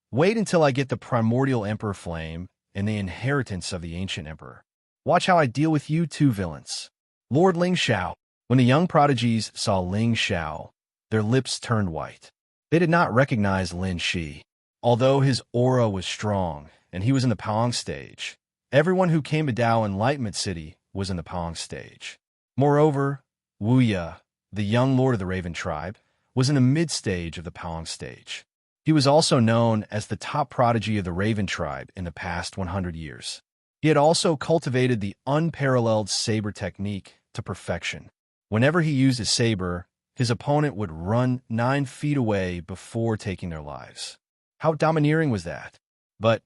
Wait until I get the primordial Emperor Flame and the inheritance of the ancient Emperor. Watch how I deal with you two villains. Lord Ling Xiao. When the young prodigies saw Ling Xiao, their lips turned white. They did not recognize Lin Shi. Although his aura was strong and he was in the Pong stage, everyone who came to Dao Enlightenment City was in the Pong stage. Moreover, Wuya, the young lord of the Raven Tribe, was in the mid-stage of the Pong stage. He was also known as the top prodigy of the Raven Tribe in the past 100 years. He had also cultivated the unparalleled saber technique to perfection. Whenever he used his saber, his opponent would run 9 feet away before taking their lives. How domineering was that? But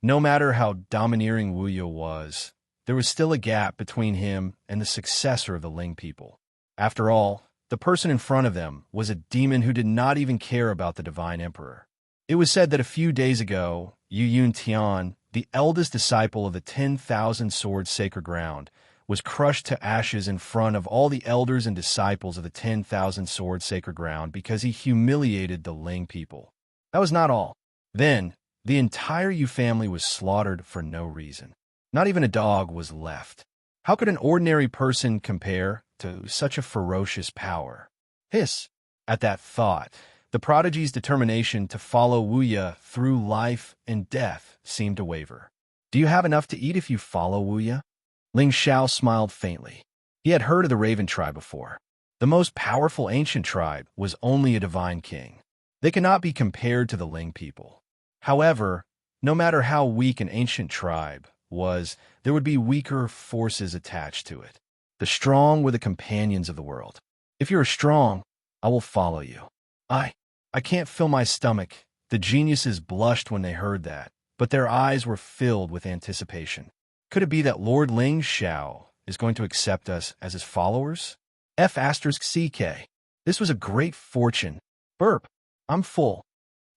no matter how domineering Wuya was, there was still a gap between him and the successor of the Ling people. After all, the person in front of them was a demon who did not even care about the Divine Emperor. It was said that a few days ago, Yu Yun Tian, the eldest disciple of the 10,000 Swords Sacred Ground, was crushed to ashes in front of all the elders and disciples of the 10,000 Swords Sacred Ground because he humiliated the Ling people. That was not all. Then, the entire Yu family was slaughtered for no reason. Not even a dog was left. How could an ordinary person compare to such a ferocious power? Hiss! At that thought, the prodigy's determination to follow Wuya through life and death seemed to waver. "Do you have enough to eat if you follow Wuya?" Ling Xiao smiled faintly. He had heard of the Raven Tribe before. The most powerful ancient tribe was only a divine king. They cannot be compared to the Ling people. However, no matter how weak an ancient tribe was, there would be weaker forces attached to it. The strong were the companions of the world. "If you are strong, I will follow you." I can't fill my stomach." The geniuses blushed when they heard that, but their eyes were filled with anticipation. Could it be that Lord Ling Xiao is going to accept us as his followers? F***CK. This was a great fortune. Burp. I'm full.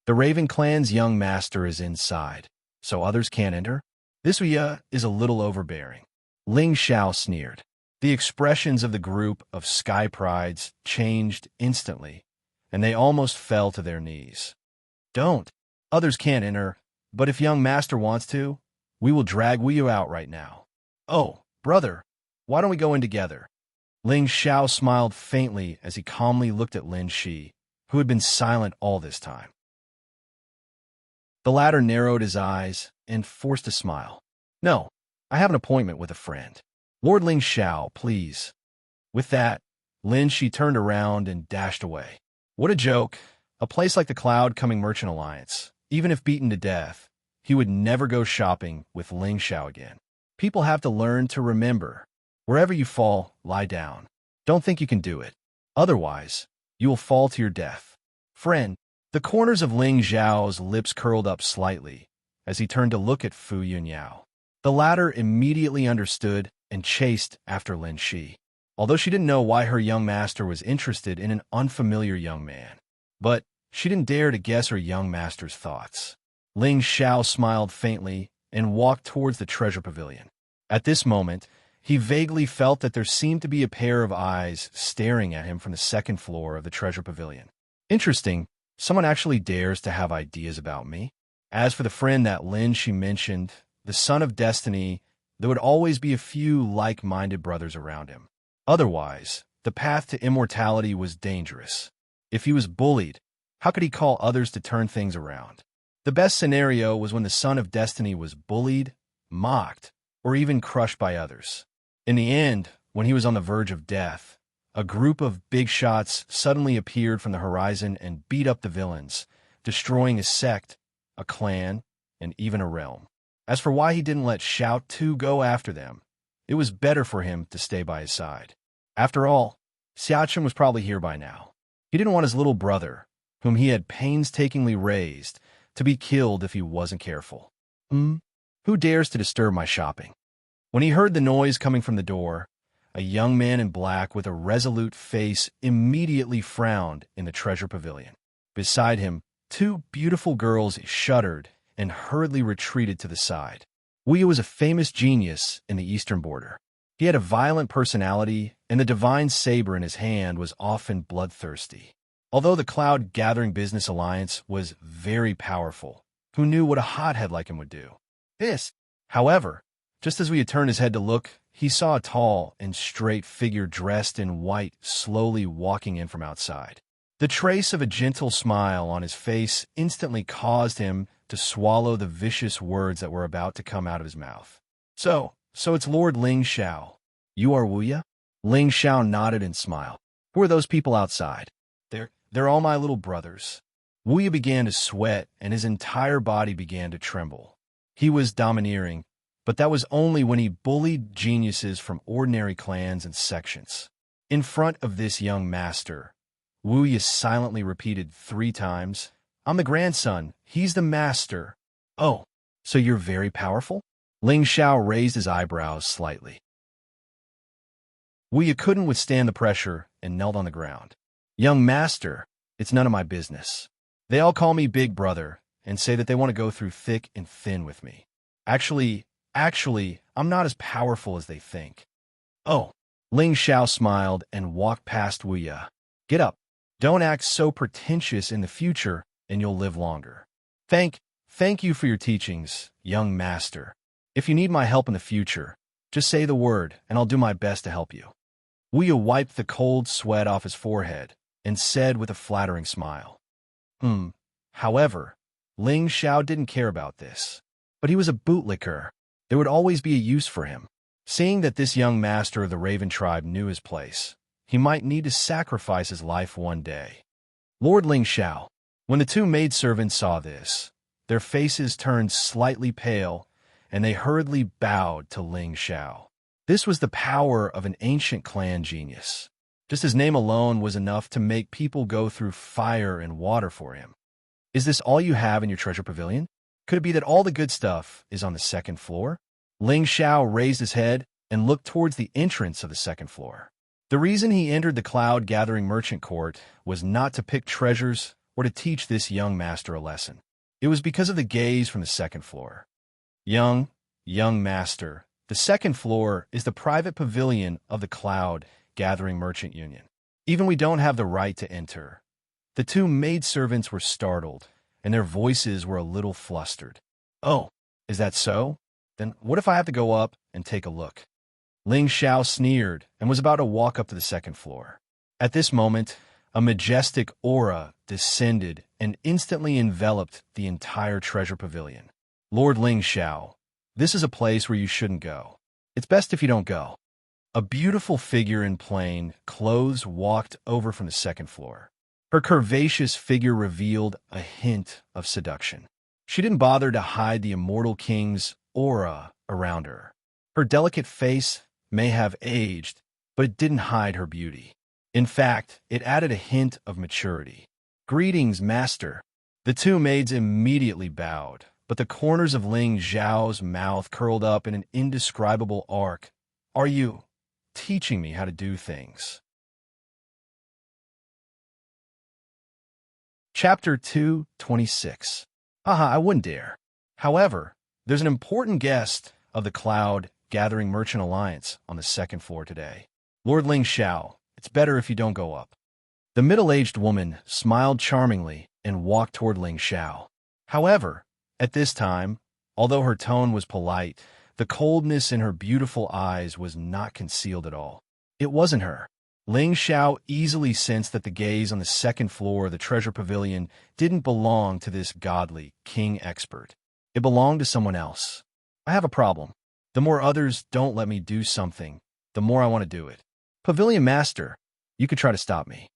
The Raven Clan's young master is inside, so others can't enter? This Wuya is a little overbearing. Ling Xiao sneered. The expressions of the group of sky prides changed instantly, and they almost fell to their knees. "Don't. Others can't enter, but if young master wants to, we will drag Wuya out right now." "Oh, brother, why don't we go in together?" Ling Xiao smiled faintly as he calmly looked at Lin Shi, who had been silent all this time. The latter narrowed his eyes and forced a smile. "No, I have an appointment with a friend. Lord Ling Xiao, please." With that, Lin Shi turned around and dashed away. What a joke. A place like the Cloud Coming Merchant Alliance. Even if beaten to death, he would never go shopping with Ling Xiao again. People have to learn to remember. Wherever you fall, lie down. Don't think you can do it. Otherwise, you will fall to your death. Friend, the corners of Ling Xiao's lips curled up slightly as he turned to look at Fu Yunyao. The latter immediately understood and chased after Lin Shi, although she didn't know why her young master was interested in an unfamiliar young man. But she didn't dare to guess her young master's thoughts. Ling Xiao smiled faintly and walked towards the treasure pavilion. At this moment, he vaguely felt that there seemed to be a pair of eyes staring at him from the second floor of the treasure pavilion. Interesting, someone actually dares to have ideas about me. As for the friend that Lin Shi mentioned, the son of destiny, there would always be a few like-minded brothers around him. Otherwise, the path to immortality was dangerous. If he was bullied, how could he call others to turn things around? The best scenario was when the son of destiny was bullied, mocked, or even crushed by others. In the end, when he was on the verge of death, a group of big shots suddenly appeared from the horizon and beat up the villains, destroying a sect, a clan, and even a realm. As for why he didn't let Xiao Tu go after them, it was better for him to stay by his side. After all, Xiaochen was probably here by now. He didn't want his little brother, whom he had painstakingly raised, to be killed if he wasn't careful. Who dares to disturb my shopping? When he heard the noise coming from the door, a young man in black with a resolute face immediately frowned in the treasure pavilion. Beside him, two beautiful girls shuddered and hurriedly retreated to the side. Wu was a famous genius in the eastern border. He had a violent personality, and the divine saber in his hand was often bloodthirsty. Although the Cloud Gathering Business Alliance was very powerful, who knew what a hothead like him would do? However, just as we had turned his head to look, he saw a tall and straight figure dressed in white slowly walking in from outside. The trace of a gentle smile on his face instantly caused him to swallow the vicious words that were about to come out of his mouth. So it's Lord Ling Xiao. You are Wu? Ling Xiao nodded and smiled. Who are those people outside? They're all my little brothers. Wu began to sweat and his entire body began to tremble. He was domineering, but that was only when he bullied geniuses from ordinary clans and sections. In front of this young master, Wu silently repeated 3 times, I'm the grandson, he's the master. Oh, so you're very powerful? Ling Xiao raised his eyebrows slightly. Wu couldn't withstand the pressure and knelt on the ground. Young master, it's none of my business. They all call me Big Brother and say that they want to go through thick and thin with me. Actually, I'm not as powerful as they think. Oh, Ling Xiao smiled and walked past Wu. Get up. Don't act so pretentious in the future and you'll live longer. Thank you for your teachings, young master. If you need my help in the future, just say the word and I'll do my best to help you. Wu wiped the cold sweat off his forehead and said with a flattering smile. However, Ling Xiao didn't care about this. But he was a bootlicker. There would always be a use for him. Seeing that this young master of the Raven tribe knew his place, he might need to sacrifice his life one day. Lord Ling Xiao. When the 2 maidservants saw this, their faces turned slightly pale, and they hurriedly bowed to Ling Xiao. This was the power of an ancient clan genius. Just his name alone was enough to make people go through fire and water for him. Is this all you have in your treasure pavilion? Could it be that all the good stuff is on the 2nd floor? Ling Xiao raised his head and looked towards the entrance of the 2nd floor. The reason he entered the Cloud Gathering Merchant Court was not to pick treasures or to teach this young master a lesson. It was because of the gaze from the 2nd floor. Young master, the 2nd floor is the private pavilion of the Cloud Gathering Merchant Union. Even we don't have the right to enter. The 2 maidservants were startled, and their voices were a little flustered. Oh, is that so? Then what if I have to go up and take a look? Ling Xiao sneered and was about to walk up to the 2nd floor. At this moment, a majestic aura descended and instantly enveloped the entire treasure pavilion. Lord Ling Xiao, this is a place where you shouldn't go. It's best if you don't go. A beautiful figure in plain clothes walked over from the 2nd floor. Her curvaceous figure revealed a hint of seduction. She didn't bother to hide the immortal king's aura around her. Her delicate face may have aged, but it didn't hide her beauty. In fact, it added a hint of maturity. Greetings, master. The 2 maids immediately bowed, but the corners of Ling Xiao's mouth curled up in an indescribable arc. Are you teaching me how to do things? Chapter 226. I wouldn't dare. However, there's an important guest of the Cloud Gathering Merchant Alliance on the 2nd floor today. Lord Ling Xiao, it's better if you don't go up. The middle-aged woman smiled charmingly and walked toward Ling Xiao. However, at this time, although her tone was polite, the coldness in her beautiful eyes was not concealed at all. It wasn't her. Ling Xiao easily sensed that the gaze on the 2nd floor of the treasure pavilion didn't belong to this godly king expert. It belonged to someone else. I have a problem. The more others don't let me do something, the more I want to do it. Pavilion Master, You could try to stop me.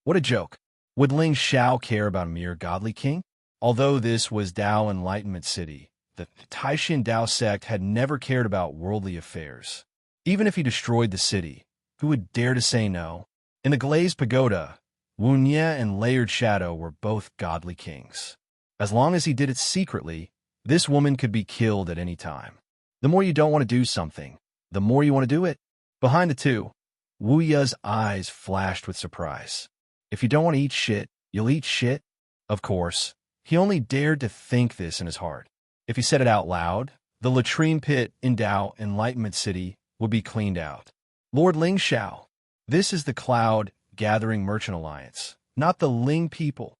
What a joke. Would Ling Xiao care about a mere godly king? Although this was Dao Enlightenment City, the Taishan Dao sect had never cared about worldly affairs. Even if he destroyed the city, who would dare to say no? In the glazed pagoda, Wu-Nye and Layered Shadow were both godly kings. As long as he did it secretly, this woman could be killed at any time. The more you don't want to do something, the more you want to do it. Behind the two, Wu Ye's eyes flashed with surprise. If you don't want to eat shit, you'll eat shit? Of course, he only dared to think this in his heart. If he said it out loud, the latrine pit in Dao Enlightenment City would be cleaned out. Lord Ling Xiao, this is the Cloud Gathering Merchant Alliance, not the Ling people.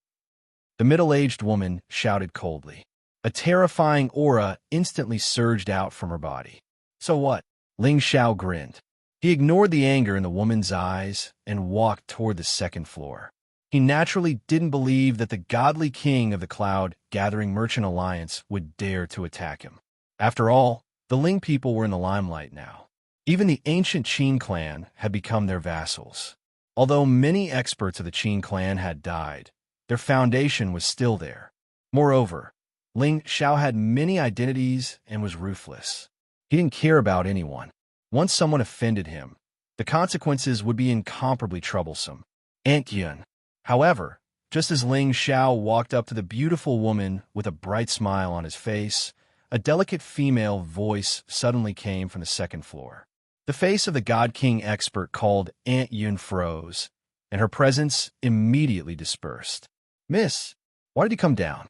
The middle-aged woman shouted coldly. A terrifying aura instantly surged out from her body. So what? Ling Xiao grinned. He ignored the anger in the woman's eyes and walked toward the second floor. He naturally didn't believe that the godly king of the Cloud Gathering Merchant Alliance would dare to attack him. After all, the Ling people were in the limelight now. Even the ancient Qin clan had become their vassals. Although many experts of the Qin clan had died, their foundation was still there. Moreover, Ling Xiao had many identities and was ruthless. He didn't care about anyone. Once someone offended him, the consequences would be incomparably troublesome. Aunt Yun. However, just as Ling Xiao walked up to the beautiful woman with a bright smile on his face, a delicate female voice suddenly came from the second floor. The face of the God King expert called Aunt Yun froze, and her presence immediately dispersed. Miss, why did you come down?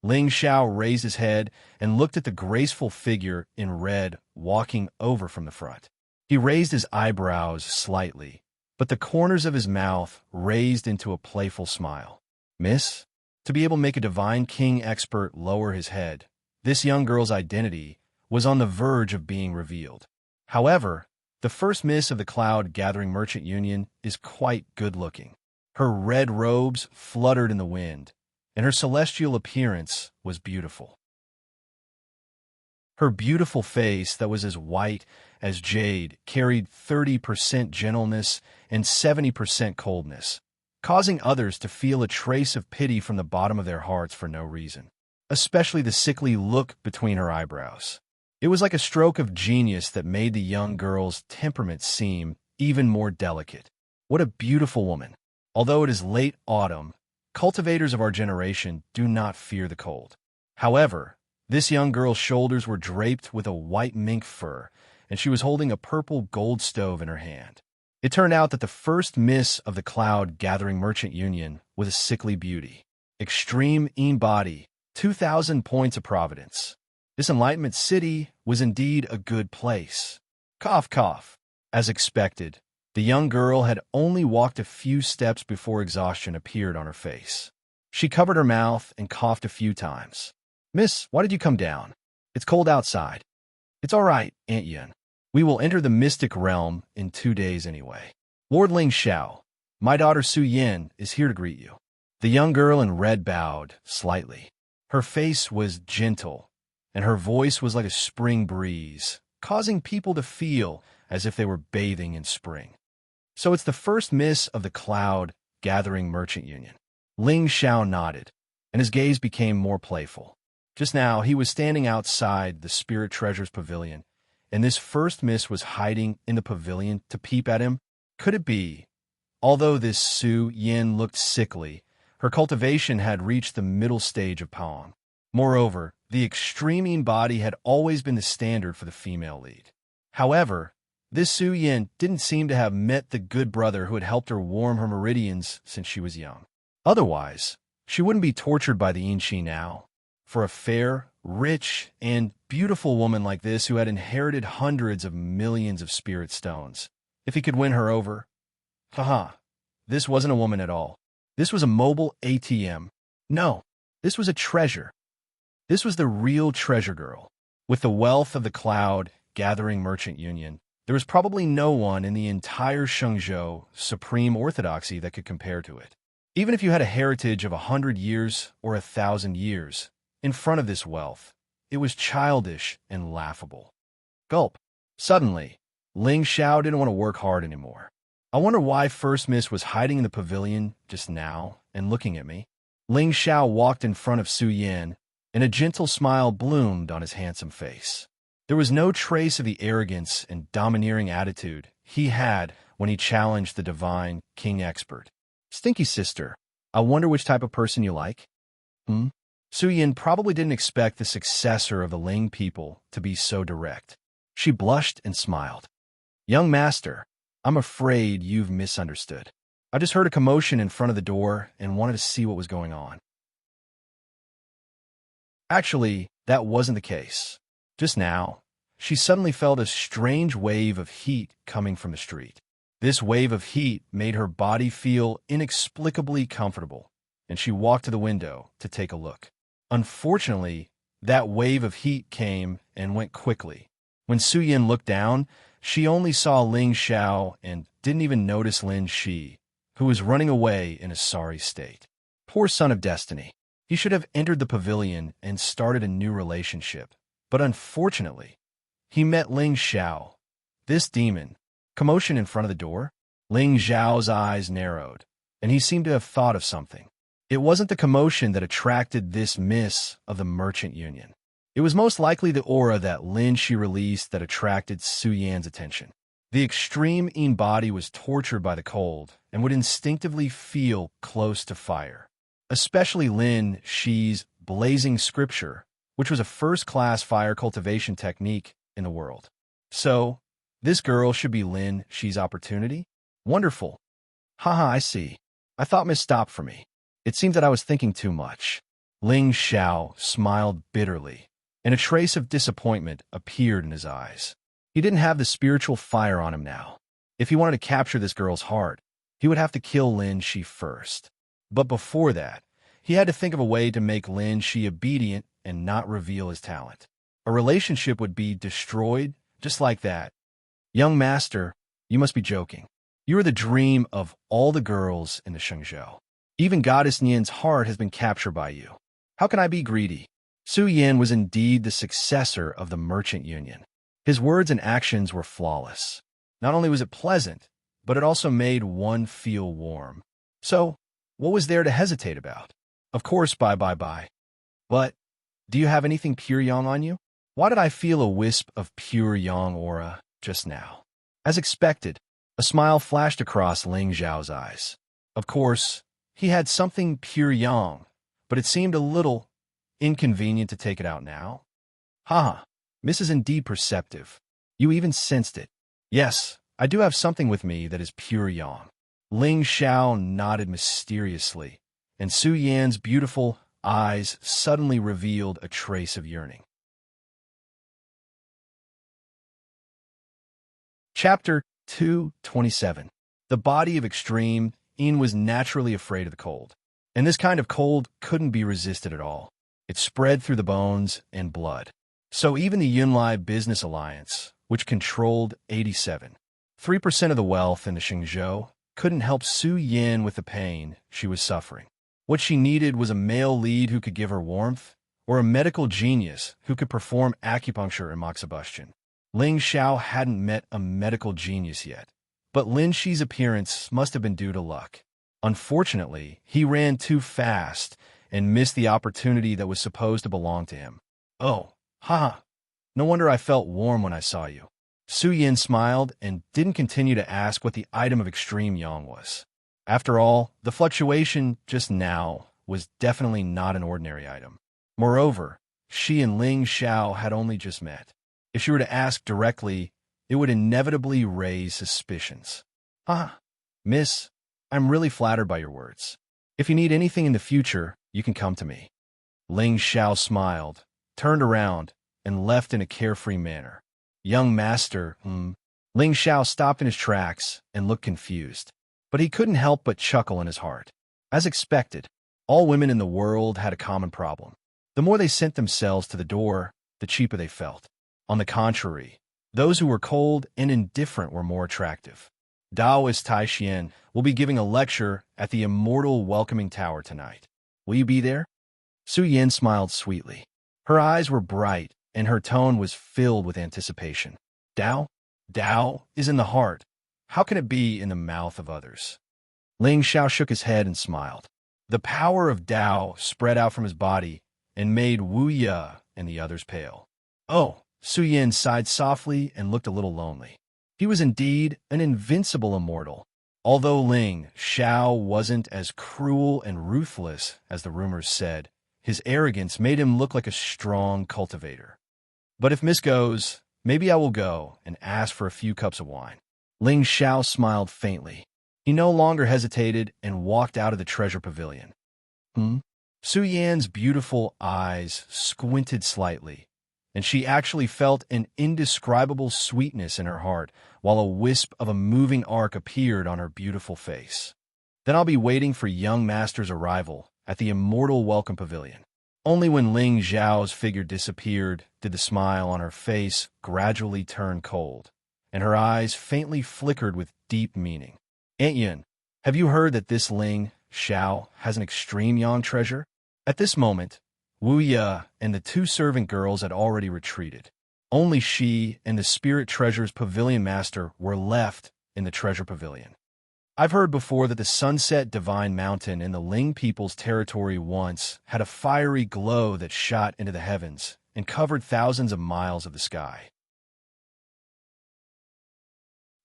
Ling Xiao raised his head and looked at the graceful figure in red walking over from the front. He raised his eyebrows slightly, but the corners of his mouth raised into a playful smile. Miss, to be able to make a divine king expert lower his head, this young girl's identity was on the verge of being revealed. However, the first miss of the Cloud Gathering Merchant Union is quite good-looking. Her red robes fluttered in the wind, and her celestial appearance was beautiful. Her beautiful face that was as white as jade carried 30% gentleness and 70% coldness, causing others to feel a trace of pity from the bottom of their hearts for no reason, especially the sickly look between her eyebrows. It was like a stroke of genius that made the young girl's temperament seem even more delicate. What a beautiful woman! Although it is late autumn, cultivators of our generation do not fear the cold. However, this young girl's shoulders were draped with a white mink fur, and she was holding a purple gold stove in her hand. It turned out that the first miss of the Cloud Gathering Merchant Union was a sickly beauty. Extreme in body, 2,000 points of providence. This Enlightenment City was indeed a good place. Cough, cough. As expected, the young girl had only walked a few steps before exhaustion appeared on her face. She covered her mouth and coughed a few times. Miss, why did you come down? It's cold outside. It's all right, Aunt Yun. We will enter the mystic realm in 2 days anyway. Lord Ling Xiao, my daughter Su Yin is here to greet you. The young girl in red bowed slightly. Her face was gentle, and her voice was like a spring breeze, causing people to feel as if they were bathing in spring. So it's the first miss of the Cloud Gathering Merchant Union. Ling Xiao nodded, and his gaze became more playful. Just now, he was standing outside the Spirit Treasures Pavilion, and this first miss was hiding in the pavilion to peep at him. Could it be? Although this Su Yin looked sickly, her cultivation had reached the middle stage of Pong. Moreover, the extreme body had always been the standard for the female lead. However, this Su Yin didn't seem to have met the good brother who had helped her warm her meridians since she was young. Otherwise, she wouldn't be tortured by the Inchi now. For a fair, rich, and beautiful woman like this who had inherited hundreds of millions of spirit stones, if he could win her over. Haha, this wasn't a woman at all. This was a mobile ATM. No, this was a treasure. This was the real treasure girl. With the wealth of the Cloud Gathering Merchant Union, there was probably no one in the entire Shengzhou Supreme Orthodoxy that could compare to it. Even if you had a heritage of 100 years or 1,000 years, in front of this wealth, it was childish and laughable. Gulp. Suddenly, Ling Xiao didn't want to work hard anymore. I wonder why First Miss was hiding in the pavilion just now and looking at me. Ling Xiao walked in front of Su Yan, and a gentle smile bloomed on his handsome face. There was no trace of the arrogance and domineering attitude he had when he challenged the divine king expert. Stinky sister, I wonder which type of person you like? Su Yan probably didn't expect the successor of the Ling people to be so direct. She blushed and smiled. Young master, I'm afraid you've misunderstood. I just heard a commotion in front of the door and wanted to see what was going on. Actually, that wasn't the case. Just now, she suddenly felt a strange wave of heat coming from the street. This wave of heat made her body feel inexplicably comfortable, and she walked to the window to take a look. Unfortunately, that wave of heat came and went quickly. When Su Yan looked down, she only saw Ling Xiao and didn't even notice Lin Shi, who was running away in a sorry state. Poor son of destiny. He should have entered the pavilion and started a new relationship. But unfortunately, he met Ling Xiao. This demon. Commotion in front of the door? Ling Xiao's eyes narrowed, and he seemed to have thought of something. It wasn't the commotion that attracted this miss of the merchant union. It was most likely the aura that Lin Shi released that attracted Su Yan's attention. The extreme Yin body was tortured by the cold and would instinctively feel close to fire, especially Lin Shi's blazing scripture, which was a first-class fire cultivation technique in the world. So, this girl should be Lin Shi's opportunity? Wonderful. Haha, I see. I thought Miss stopped for me. It seems that I was thinking too much. Ling Xiao smiled bitterly, and a trace of disappointment appeared in his eyes. He didn't have the spiritual fire on him now. If he wanted to capture this girl's heart, he would have to kill Lin Shi first. But before that, he had to think of a way to make Lin Shi obedient and not reveal his talent. A relationship would be destroyed just like that. Young master, you must be joking. You are the dream of all the girls in the Shengzhou. Even Goddess Nian's heart has been captured by you. How can I be greedy? Su Yan was indeed the successor of the merchant union. His words and actions were flawless. Not only was it pleasant, but it also made one feel warm. So, what was there to hesitate about? Of course, bye. But, do you have anything pure yang on you? Why did I feel a wisp of pure yang aura just now? As expected, a smile flashed across Ling Xiao's eyes. Of course, he had something pure yang, but it seemed a little inconvenient to take it out now. Haha, Miss is indeed perceptive. You even sensed it. Yes, I do have something with me that is pure yang. Ling Xiao nodded mysteriously, and Su Yan's beautiful eyes suddenly revealed a trace of yearning. Chapter 227. The body of extreme Yin was naturally afraid of the cold, and this kind of cold couldn't be resisted at all. It spread through the bones and blood. So even the Yunlai Business Alliance, which controlled 87.3% of the wealth in the Shengzhou, couldn't help Su Yan with the pain she was suffering. What she needed was a male lead who could give her warmth, or a medical genius who could perform acupuncture and moxibustion. Ling Xiao hadn't met a medical genius yet, but Lin Shi's appearance must have been due to luck. Unfortunately, he ran too fast and missed the opportunity that was supposed to belong to him. Oh, haha. No wonder I felt warm when I saw you. Su Yan smiled and didn't continue to ask what the item of extreme yang was. After all, the fluctuation just now was definitely not an ordinary item. Moreover, she and Ling Xiao had only just met. If she were to ask directly, it would inevitably raise suspicions. Miss, I'm really flattered by your words. If you need anything in the future, you can come to me. Ling Xiao smiled, turned around, and left in a carefree manner. Young master, Ling Xiao stopped in his tracks and looked confused. But he couldn't help but chuckle in his heart. As expected, all women in the world had a common problem. The more they sent themselves to the door, the cheaper they felt. On the contrary, those who were cold and indifferent were more attractive. Taoist Tai Xian will be giving a lecture at the Immortal Welcoming Tower tonight. Will you be there? Su Yan smiled sweetly. Her eyes were bright, and her tone was filled with anticipation. Tao is in the heart. how can it be in the mouth of others? Ling Xiao shook his head and smiled. The power of Tao spread out from his body and made Wu Ye and the others pale. Oh, Su Yin sighed softly and looked a little lonely. He was indeed an invincible immortal. Although Ling Xiao wasn't as cruel and ruthless as the rumors said, his arrogance made him look like a strong cultivator. But if Miss goes, maybe I will go and ask for a few cups of wine. Ling Xiao smiled faintly. He no longer hesitated and walked out of the treasure pavilion. Su Yan's beautiful eyes squinted slightly, and she actually felt an indescribable sweetness in her heart, while a wisp of a moving arc appeared on her beautiful face. Then I'll be waiting for young master's arrival at the immortal welcome pavilion. Only when Ling Xiao's figure disappeared did the smile on her face gradually turn cold, and her eyes faintly flickered with deep meaning. Aunt Yin, have you heard that this Ling Xiao has an extreme yang treasure? At this moment, Wu Ye and the two servant girls had already retreated. Only she and the Spirit Treasure's pavilion master were left in the treasure pavilion. I've heard before that the Sunset Divine Mountain in the Ling people's territory once had a fiery glow that shot into the heavens and covered thousands of miles of the sky.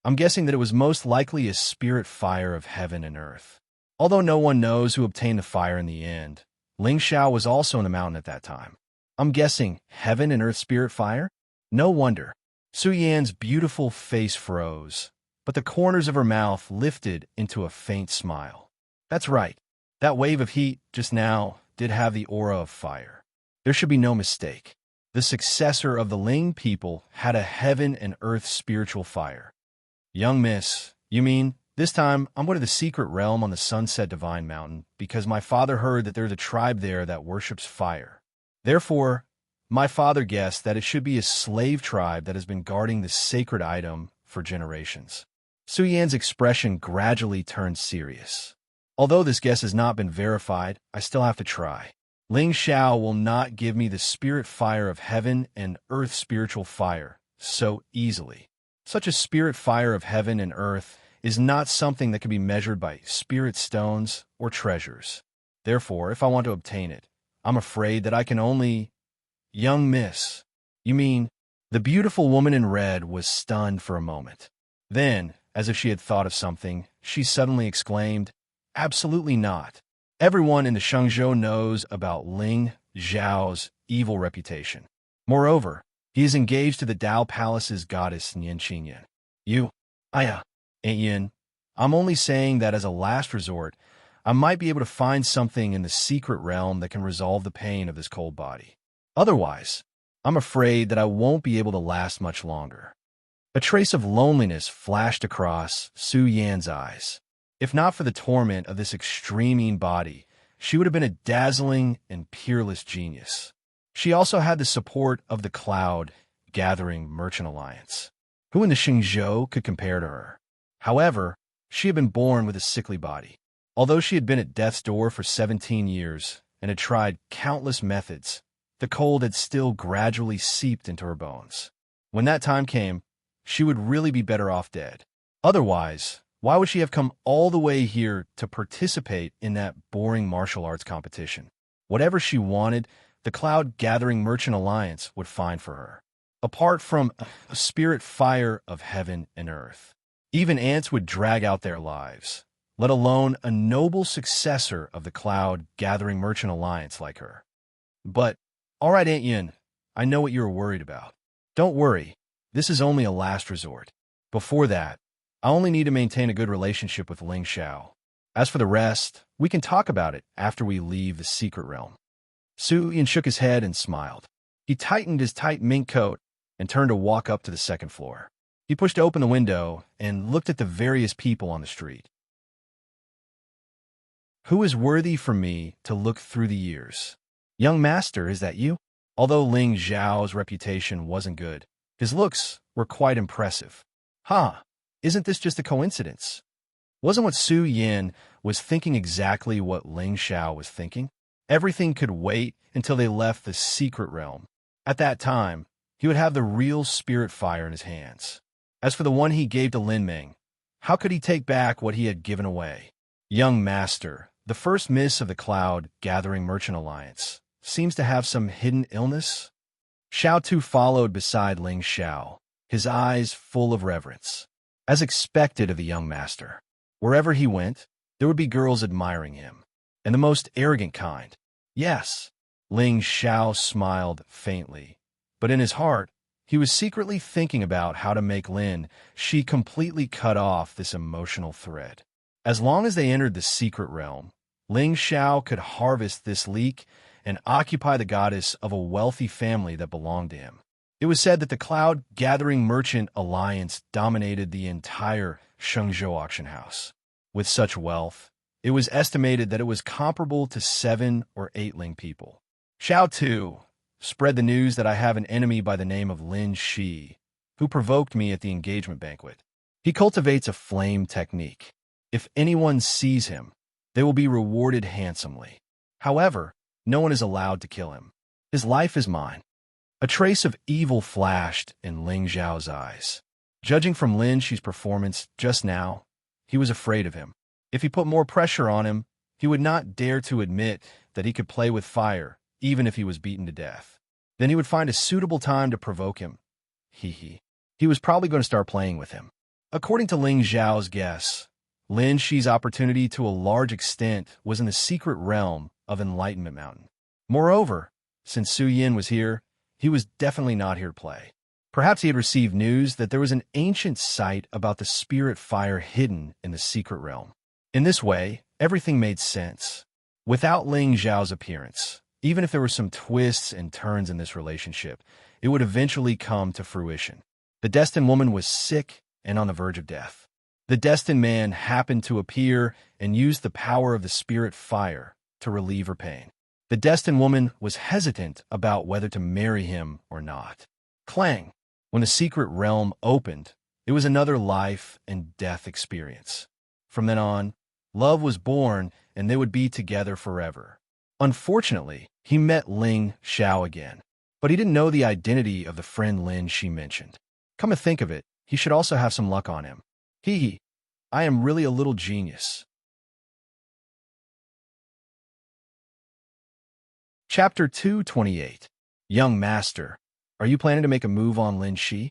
I'm guessing that it was most likely a spirit fire of heaven and earth. Although no one knows who obtained the fire in the end, Ling Xiao was also in the mountain at that time. I'm guessing heaven and earth spirit fire? No wonder. Su Yan's beautiful face froze, but the corners of her mouth lifted into a faint smile. That's right. That wave of heat just now did have the aura of fire. There should be no mistake. The successor of the Ling people had a heaven and earth spiritual fire. Young miss, you mean, this time I'm going to the secret realm on the Sunset Divine Mountain because my father heard that there's a tribe there that worships fire. Therefore, my father guessed that it should be a slave tribe that has been guarding this sacred item for generations. Su Yan's expression gradually turned serious. Although this guess has not been verified, I still have to try. Ling Xiao will not give me the spirit fire of heaven and earth spiritual fire so easily. Such a spirit fire of heaven and earth is not something that can be measured by spirit stones or treasures. Therefore, if I want to obtain it, I'm afraid that I can only... Young miss, you mean... The beautiful woman in red was stunned for a moment. Then, as if she had thought of something, she suddenly exclaimed, Absolutely not. Everyone in the Shengzhou knows about Ling Xiao's evil reputation. Moreover, he is engaged to the Dao Palace's goddess Nianqingyan. Aunt Yin, I'm only saying that as a last resort, I might be able to find something in the secret realm that can resolve the pain of this cold body. Otherwise, I'm afraid that I won't be able to last much longer. A trace of loneliness flashed across Su Yan's eyes. If not for the torment of this extreme body, she would have been a dazzling and peerless genius. She also had the support of the Cloud Gathering Merchant Alliance. Who in the Shengzhou could compare to her? However, she had been born with a sickly body. Although she had been at death's door for 17 years and had tried countless methods, the cold had still gradually seeped into her bones. When that time came, she would really be better off dead. Otherwise, why would she have come all the way here to participate in that boring martial arts competition? Whatever she wanted, the Cloud Gathering Merchant Alliance would find for her. Apart from a spirit fire of heaven and earth, even ants would drag out their lives, let alone a noble successor of the Cloud Gathering Merchant Alliance like her. But, all right, Aunt Yin, I know what you're worried about. Don't worry, this is only a last resort. Before that, I only need to maintain a good relationship with Ling Xiao. As for the rest, we can talk about it after we leave the secret realm. Su Yin shook his head and smiled. He tightened his tight mink coat and turned to walk up to the second floor. He pushed open the window and looked at the various people on the street. Who is worthy for me to look through the years? Young master, is that you? Although Ling Xiao's reputation wasn't good, his looks were quite impressive. Isn't this just a coincidence? Wasn't what Su Yin was thinking exactly what Ling Xiao was thinking? Everything could wait until they left the secret realm. At that time, he would have the real spirit fire in his hands. As for the one he gave to Lin Ming, How could he take back what he had given away? Young master, the first miss of the cloud-gathering merchant alliance, seems to have some hidden illness? Xiao Tu followed beside Ling Xiao, his eyes full of reverence. As expected of the young master, wherever he went, there would be girls admiring him, and the most arrogant kind. Yes, Ling Xiao smiled faintly, but in his heart, he was secretly thinking about how to make Lin Shi completely cut off this emotional thread. As long as they entered the secret realm, Ling Xiao could harvest this leek and occupy the goddess of a wealthy family that belonged to him. It was said that the cloud-gathering merchant alliance dominated the entire Shengzhou auction house. With such wealth, it was estimated that it was comparable to 7 or 8 Ling people. Xiao Tu, spread the news that I have an enemy by the name of Lin Shi, who provoked me at the engagement banquet. He cultivates a flame technique. If anyone sees him, they will be rewarded handsomely. However, no one is allowed to kill him. His life is mine. A trace of evil flashed in Ling Xiao's eyes. Judging from Lin Shi's performance just now, he was afraid of him. If he put more pressure on him, he would not dare to admit that he could play with fire, even if he was beaten to death. Then he would find a suitable time to provoke him. He was probably going to start playing with him. According to Ling Xiao's guess, Lin Shi's opportunity to a large extent was in the secret realm of Enlightenment Mountain. Moreover, since Su Yin was here, he was definitely not here to play. Perhaps he had received news that there was an ancient site about the spirit fire hidden in the secret realm. In this way, everything made sense. Without Ling Xiao's appearance, even if there were some twists and turns in this relationship, it would eventually come to fruition. The destined woman was sick and on the verge of death. The destined man happened to appear and used the power of the spirit fire to relieve her pain. The destined woman was hesitant about whether to marry him or not. Clang! When the secret realm opened, it was another life and death experience. From then on, love was born and they would be together forever. Unfortunately, he met Ling Xiao again, but he didn't know the identity of the friend Lin she mentioned. Come to think of it, he should also have some luck on him. I am really a little genius. Chapter 228. Young Master, are you planning to make a move on Lin Shi?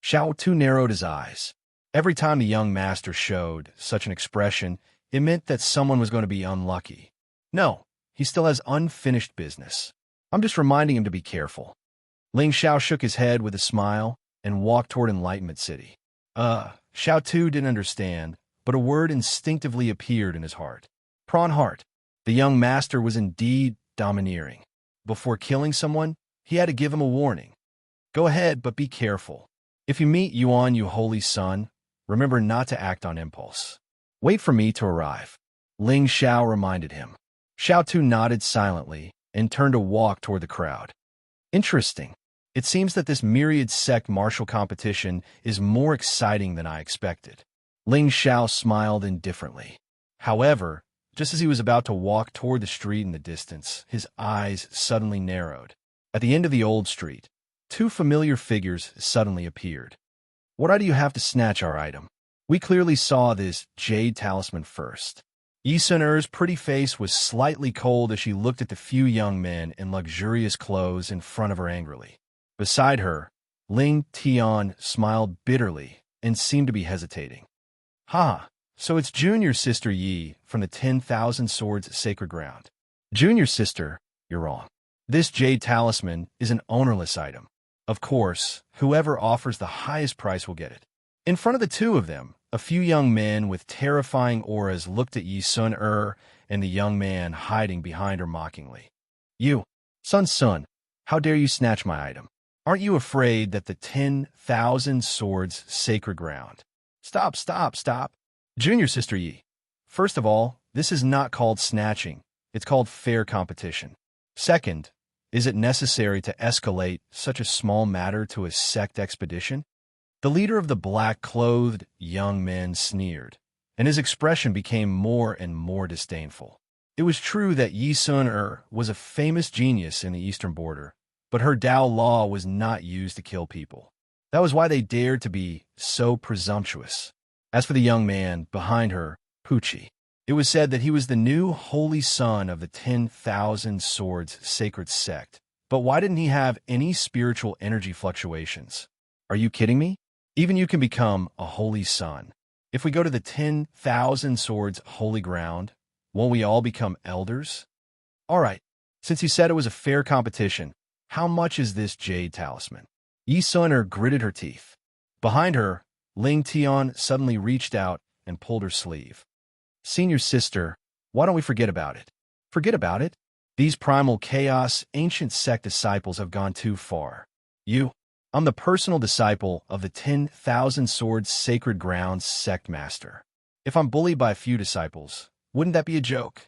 Xiao Tu narrowed his eyes. Every time the young master showed such an expression, it meant that someone was going to be unlucky. No, he still has unfinished business. I'm just reminding him to be careful. Ling Xiao shook his head with a smile and walked toward Enlightenment City. Xiao Tu didn't understand, but a word instinctively appeared in his heart. Prawn heart. The young master was indeed domineering. Before killing someone, he had to give him a warning. Go ahead, but be careful. If you meet Yuan Yu Holy Son, remember not to act on impulse. Wait for me to arrive. Ling Xiao reminded him. Xiao Tu nodded silently and turned to walk toward the crowd. Interesting. It seems that this myriad sect martial competition is more exciting than I expected. Ling Xiao smiled indifferently. However, just as he was about to walk toward the street in the distance, his eyes suddenly narrowed. At the end of the old street, 2 familiar figures suddenly appeared. What do you have to snatch our item? We clearly saw this jade talisman first. Yi Sun-er's pretty face was slightly cold as she looked at the few young men in luxurious clothes in front of her angrily. Beside her, Ling Tian smiled bitterly and seemed to be hesitating. So it's Junior Sister Yi from the 10,000 Swords Sacred Ground. Junior Sister, you're wrong. This jade talisman is an ownerless item. Of course, whoever offers the highest price will get it. In front of the 2 of them, a few young men with terrifying auras looked at Yi Sun-er and the young man hiding behind her mockingly. You, Sun, how dare you snatch my item? Aren't you afraid that the 10,000 Swords Sacred Ground? Stop. Junior Sister Yi. First of all, this is not called snatching. It's called fair competition. Second, is it necessary to escalate such a small matter to a sect expedition? The leader of the black-clothed young men sneered, and his expression became more and more disdainful. It was true that Yi Sun-er was a famous genius in the eastern border, but her Tao law was not used to kill people. That was why they dared to be so presumptuous. As for the young man behind her, Pucci, it was said that he was the new holy son of the 10,000 Swords sacred sect. But why didn't he have any spiritual energy fluctuations? Are you kidding me? Even you can become a holy son. If we go to the 10,000 Swords holy ground, won't we all become elders? All right, since you said it was a fair competition, how much is this jade talisman? Yi Sun gritted her teeth. Behind her, Ling Tian suddenly reached out and pulled her sleeve. Senior sister, why don't we forget about it? Forget about it? These primal chaos ancient sect disciples have gone too far. I'm the personal disciple of the 10,000 Swords sacred grounds sect master. If I'm bullied by a few disciples, wouldn't that be a joke?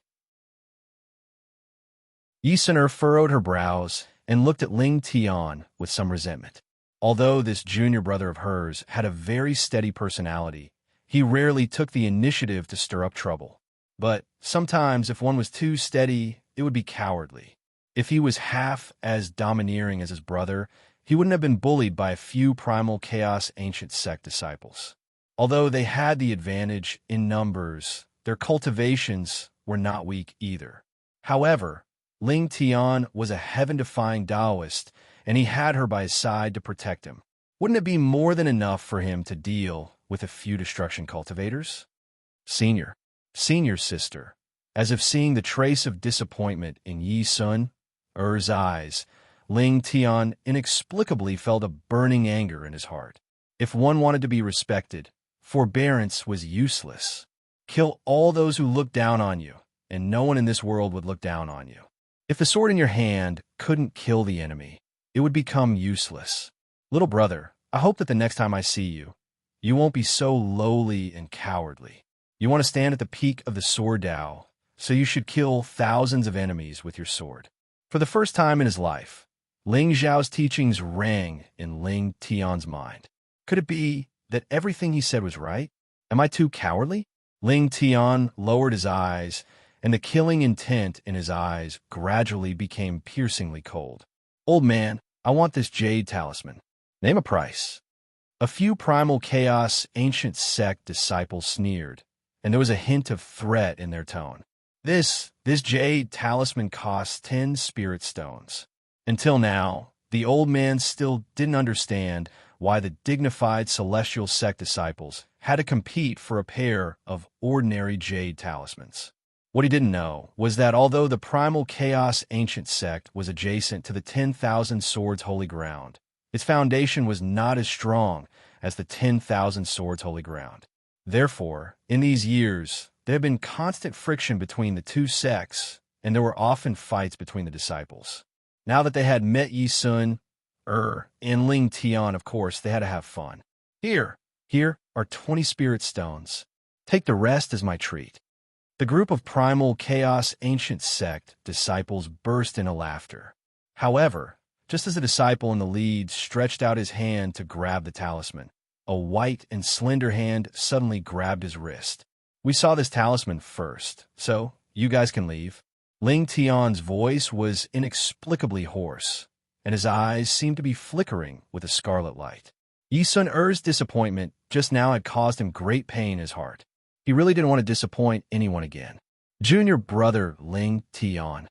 Yi Sun furrowed her brows and looked at Ling Tian with some resentment. Although this junior brother of hers had a very steady personality, he rarely took the initiative to stir up trouble. But sometimes if one was too steady, it would be cowardly. If he was half as domineering as his brother, he wouldn't have been bullied by a few primal chaos ancient sect disciples. Although they had the advantage in numbers, their cultivations were not weak either. However, Ling Tian was a heaven-defying Taoist, and he had her by his side to protect him. Wouldn't it be more than enough for him to deal with a few destruction cultivators? Senior sister, as if seeing the trace of disappointment in Yi Sun's eyes, Ling Tian inexplicably felt a burning anger in his heart. If one wanted to be respected, forbearance was useless. Kill all those who look down on you, and no one in this world would look down on you. If the sword in your hand couldn't kill the enemy, it would become useless. Little brother, I hope that the next time I see you, you won't be so lowly and cowardly. You want to stand at the peak of the sword Tao, so you should kill thousands of enemies with your sword. For the first time in his life, Ling Zhao's teachings rang in Ling Tian's mind. Could it be that everything he said was right? Am I too cowardly? Ling Tian lowered his eyes, and the killing intent in his eyes gradually became piercingly cold. Old man, I want this jade talisman. Name a price. A few primal chaos ancient sect disciples sneered, and there was a hint of threat in their tone. This jade talisman costs 10 spirit stones. Until now, the old man still didn't understand why the dignified celestial sect disciples had to compete for a pair of ordinary jade talismans. What he didn't know was that although the primal chaos ancient sect was adjacent to the 10,000 Swords holy ground, its foundation was not as strong as the 10,000 Swords holy ground. Therefore, in these years, there had been constant friction between the two sects, and there were often fights between the disciples. Now that they had met Yi Sun, and Ling Tian, of course, they had to have fun. Here are 20 spirit stones. Take the rest as my treat. The group of primal chaos ancient sect disciples burst into laughter. However, just as the disciple in the lead stretched out his hand to grab the talisman, a white and slender hand suddenly grabbed his wrist. We saw this talisman first, so you guys can leave. Ling Tian's voice was inexplicably hoarse, and his eyes seemed to be flickering with a scarlet light. Yi Sun's disappointment just now had caused him great pain in his heart. He really didn't want to disappoint anyone again. Junior brother Ling Tian.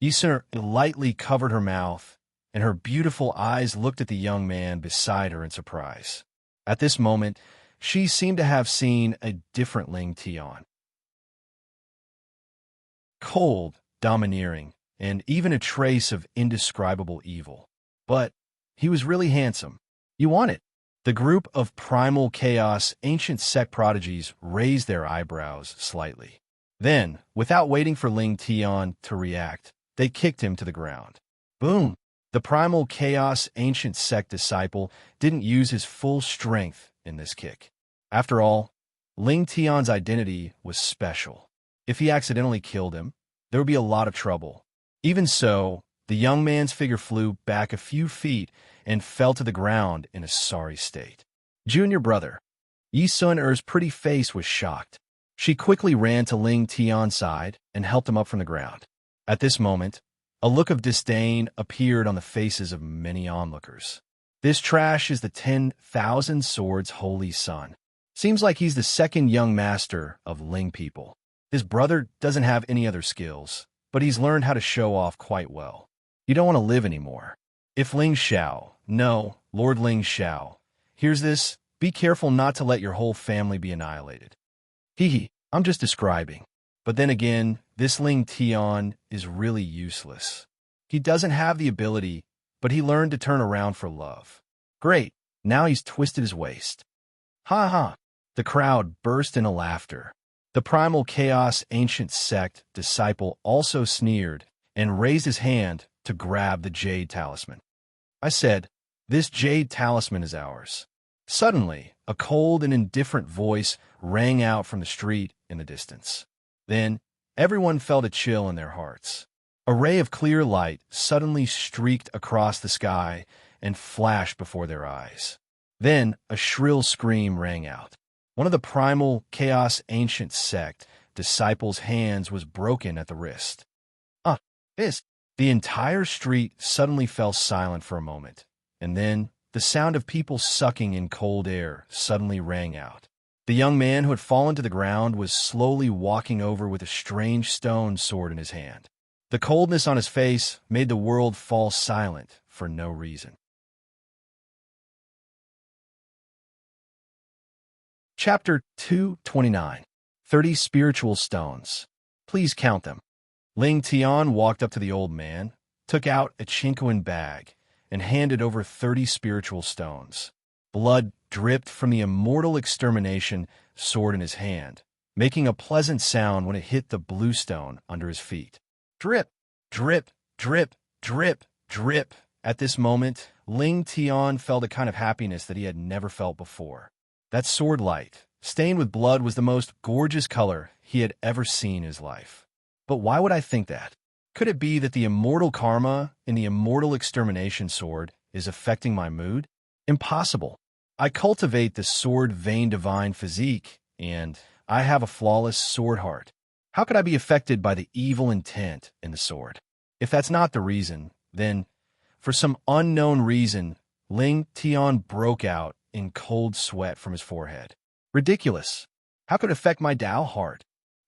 Yi Sun lightly covered her mouth, and her beautiful eyes looked at the young man beside her in surprise. At this moment, she seemed to have seen a different Ling Tian. Cold, domineering, and even a trace of indescribable evil. But he was really handsome. You want it? The group of primal chaos ancient sect prodigies raised their eyebrows slightly. Then, without waiting for Ling Tian to react, they kicked him to the ground. Boom! The primal chaos ancient sect disciple didn't use his full strength in this kick. After all, Ling Tian's identity was special. If he accidentally killed him, there would be a lot of trouble. Even so, the young man's figure flew back a few feet and fell to the ground in a sorry state. Junior brother. Yi Sun's pretty face was shocked. She quickly ran to Ling Tian's side and helped him up from the ground. At this moment, a look of disdain appeared on the faces of many onlookers. This trash is the 10,000 Swords holy son. Seems like he's the second young master of Ling people. His brother doesn't have any other skills, but he's learned how to show off quite well. You don't want to live anymore. If Ling Xiao, no, Lord Ling Xiao, hears this, be careful not to let your whole family be annihilated. Hee, I'm just describing. But then again, this Ling Tian is really useless. He doesn't have the ability, but he learned to turn around for love. Great, now he's twisted his waist. Ha ha! The crowd burst into laughter. The primal chaos ancient sect disciple also sneered and raised his hand to grab the jade talisman. I said, this jade talisman is ours. Suddenly, a cold and indifferent voice rang out from the street in the distance. Then, everyone felt a chill in their hearts. A ray of clear light suddenly streaked across the sky and flashed before their eyes. Then, a shrill scream rang out. One of the primal chaos ancient sect disciples' hands was broken at the wrist. This. The entire street suddenly fell silent for a moment, and then the sound of people sucking in cold air suddenly rang out. The young man who had fallen to the ground was slowly walking over with a strange stone sword in his hand. The coldness on his face made the world fall silent for no reason. Chapter 229. 30 Spiritual Stones. Please count them. Ling Tian walked up to the old man, took out a chinquin bag, and handed over 30 spiritual stones. Blood dripped from the immortal extermination sword in his hand, making a pleasant sound when it hit the blue stone under his feet. Drip, drip, drip, drip, drip. At this moment, Ling Tian felt a kind of happiness that he had never felt before. That sword light, stained with blood, was the most gorgeous color he had ever seen in his life. But why would I think that? Could it be that the immortal karma in the immortal extermination sword is affecting my mood? Impossible. I cultivate the sword vein divine physique, and I have a flawless sword heart. How could I be affected by the evil intent in the sword? If that's not the reason, then, for some unknown reason, Ling Tian broke out in cold sweat from his forehead. Ridiculous. How could it affect my Tao heart?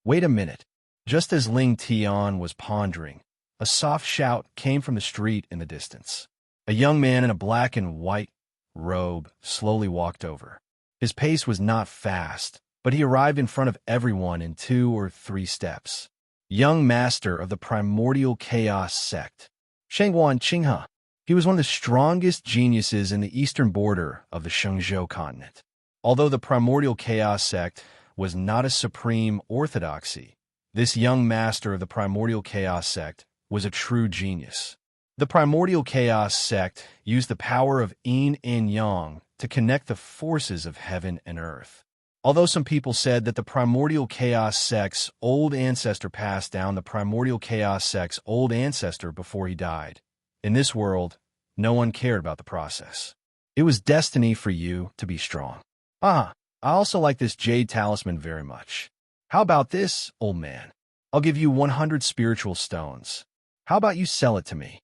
Wait a minute. Just as Ling Tian was pondering, a soft shout came from the street in the distance. A young man in a black and white robe slowly walked over. His pace was not fast, but he arrived in front of everyone in 2 or 3 steps. Young master of the primordial chaos sect, Shangguan Qinghe. He was one of the strongest geniuses in the eastern border of the Shenzhou continent. Although the primordial chaos sect was not a supreme orthodoxy, this young master of the primordial chaos sect was a true genius. The primordial chaos sect used the power of yin and yang to connect the forces of heaven and earth. Although some people said that the primordial chaos sect's old ancestor passed down the primordial chaos sect's old ancestor before he died, in this world, no one cared about the process. It was destiny for you to be strong. I also like this jade talisman very much. How about this, old man? I'll give you 100 spiritual stones. How about you sell it to me?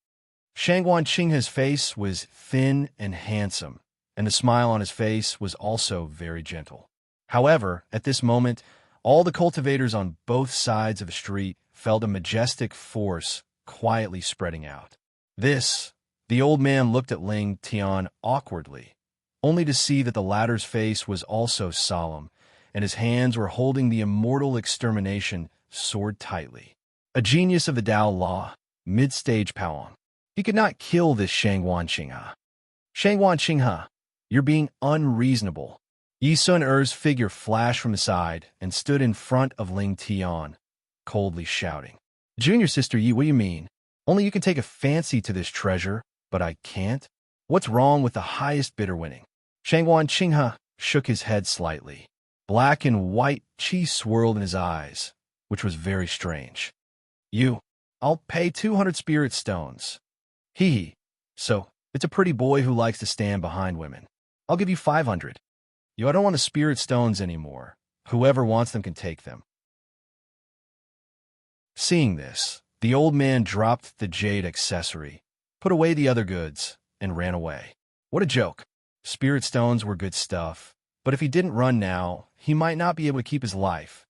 Shangguan Qinghe's face was thin and handsome, and the smile on his face was also very gentle. However, at this moment, all the cultivators on both sides of the street felt a majestic force quietly spreading out. The old man looked at Ling Tian awkwardly, only to see that the latter's face was also solemn, and his hands were holding the immortal extermination sword tightly. A genius of the Tao Law, mid-stage poem. He could not kill this Shangguan Qinghe. Shangguan Qinghe, you're being unreasonable. Yi Sun Er's figure flashed from the side and stood in front of Ling Tian, coldly shouting. Junior sister Yi, what do you mean? Only you can take a fancy to this treasure, but I can't? What's wrong with the highest bidder winning? Shangguan Qinghe shook his head slightly. Black and white chi swirled in his eyes, which was very strange. I'll pay 200 spirit stones. So, it's a pretty boy who likes to stand behind women. I'll give you 500. I don't want the spirit stones anymore. Whoever wants them can take them. Seeing this, the old man dropped the jade accessory, put away the other goods, and ran away. What a joke. Spirit stones were good stuff, But if he didn't run now, he might not be able to keep his life.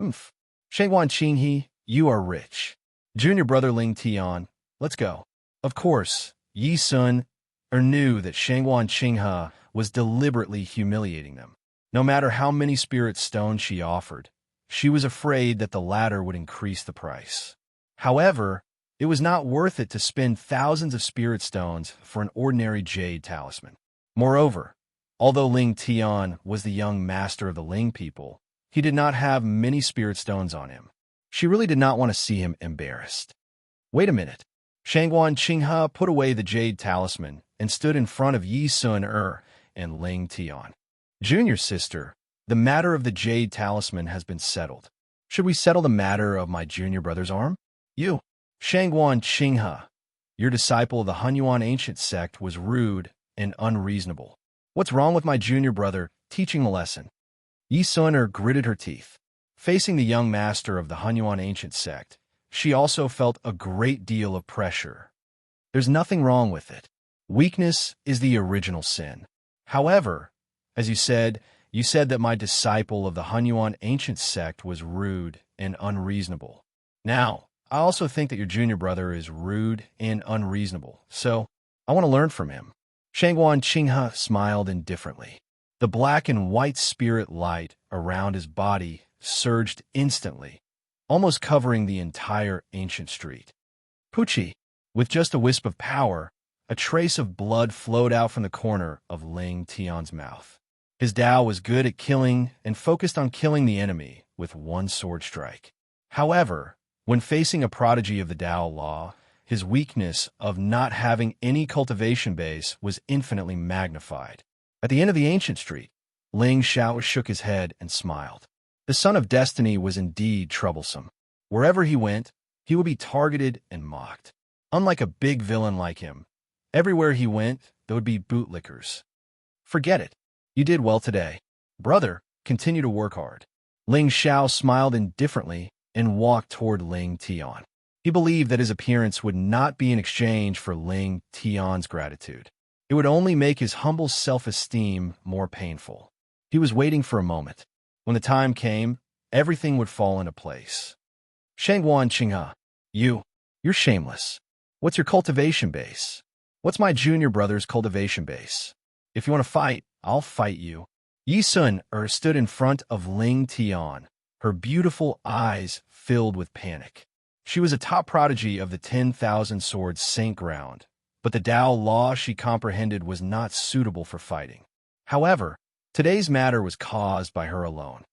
Oomph. Shangguan Qinghe, you are rich. Junior brother Ling Tian, let's go. Of course, Yi Sun knew that Shangguan Qinghe was deliberately humiliating them. No matter how many spirit stones she offered, she was afraid that the latter would increase the price. However, it was not worth it to spend thousands of spirit stones for an ordinary jade talisman. Moreover, although Ling Tian was the young master of the Ling people, he did not have many spirit stones on him. She really did not want to see him embarrassed. Wait a minute. Shangguan Qinghe put away the jade talisman and stood in front of Yi Sun and Ling Tian. Junior sister, the matter of the jade talisman has been settled. Should we settle the matter of my junior brother's arm? You, Shangguan Qinghe, your disciple of the Hunyuan ancient sect, was rude and unreasonable. What's wrong with my junior brother teaching the lesson? Yi Sun gritted her teeth. Facing the young master of the Hunyuan ancient sect, she also felt a great deal of pressure. There's nothing wrong with it. Weakness is the original sin. However, as you said that my disciple of the Hunyuan ancient sect was rude and unreasonable. Now, I also think that your junior brother is rude and unreasonable, so I want to learn from him. Shangguan Qinghe smiled indifferently. The black and white spirit light around his body surged instantly, almost covering the entire ancient street. Pucci, with just a wisp of power, a trace of blood flowed out from the corner of Ling Tian's mouth. His Tao was good at killing and focused on killing the enemy with one sword strike. However, when facing a prodigy of the Tao law, his weakness of not having any cultivation base was infinitely magnified. At the end of the ancient street, Ling Xiao shook his head and smiled. The son of destiny was indeed troublesome. Wherever he went, he would be targeted and mocked. Unlike a big villain like him, everywhere he went, there would be bootlickers. Forget it. You did well today. Brother, continue to work hard. Ling Xiao smiled indifferently and walked toward Ling Tian. He believed that his appearance would not be in exchange for Ling Tian's gratitude. It would only make his humble self-esteem more painful. He was waiting for a moment. When the time came, everything would fall into place. Shangguan Qinghe, you're shameless. What's your cultivation base? What's my junior brother's cultivation base? If you want to fight, I'll fight you. Yi Sun stood in front of Ling Tian, her beautiful eyes filled with panic. She was a top prodigy of the 10,000 Swords Saint ground, but the Tao law she comprehended was not suitable for fighting. However, today's matter was caused by her alone.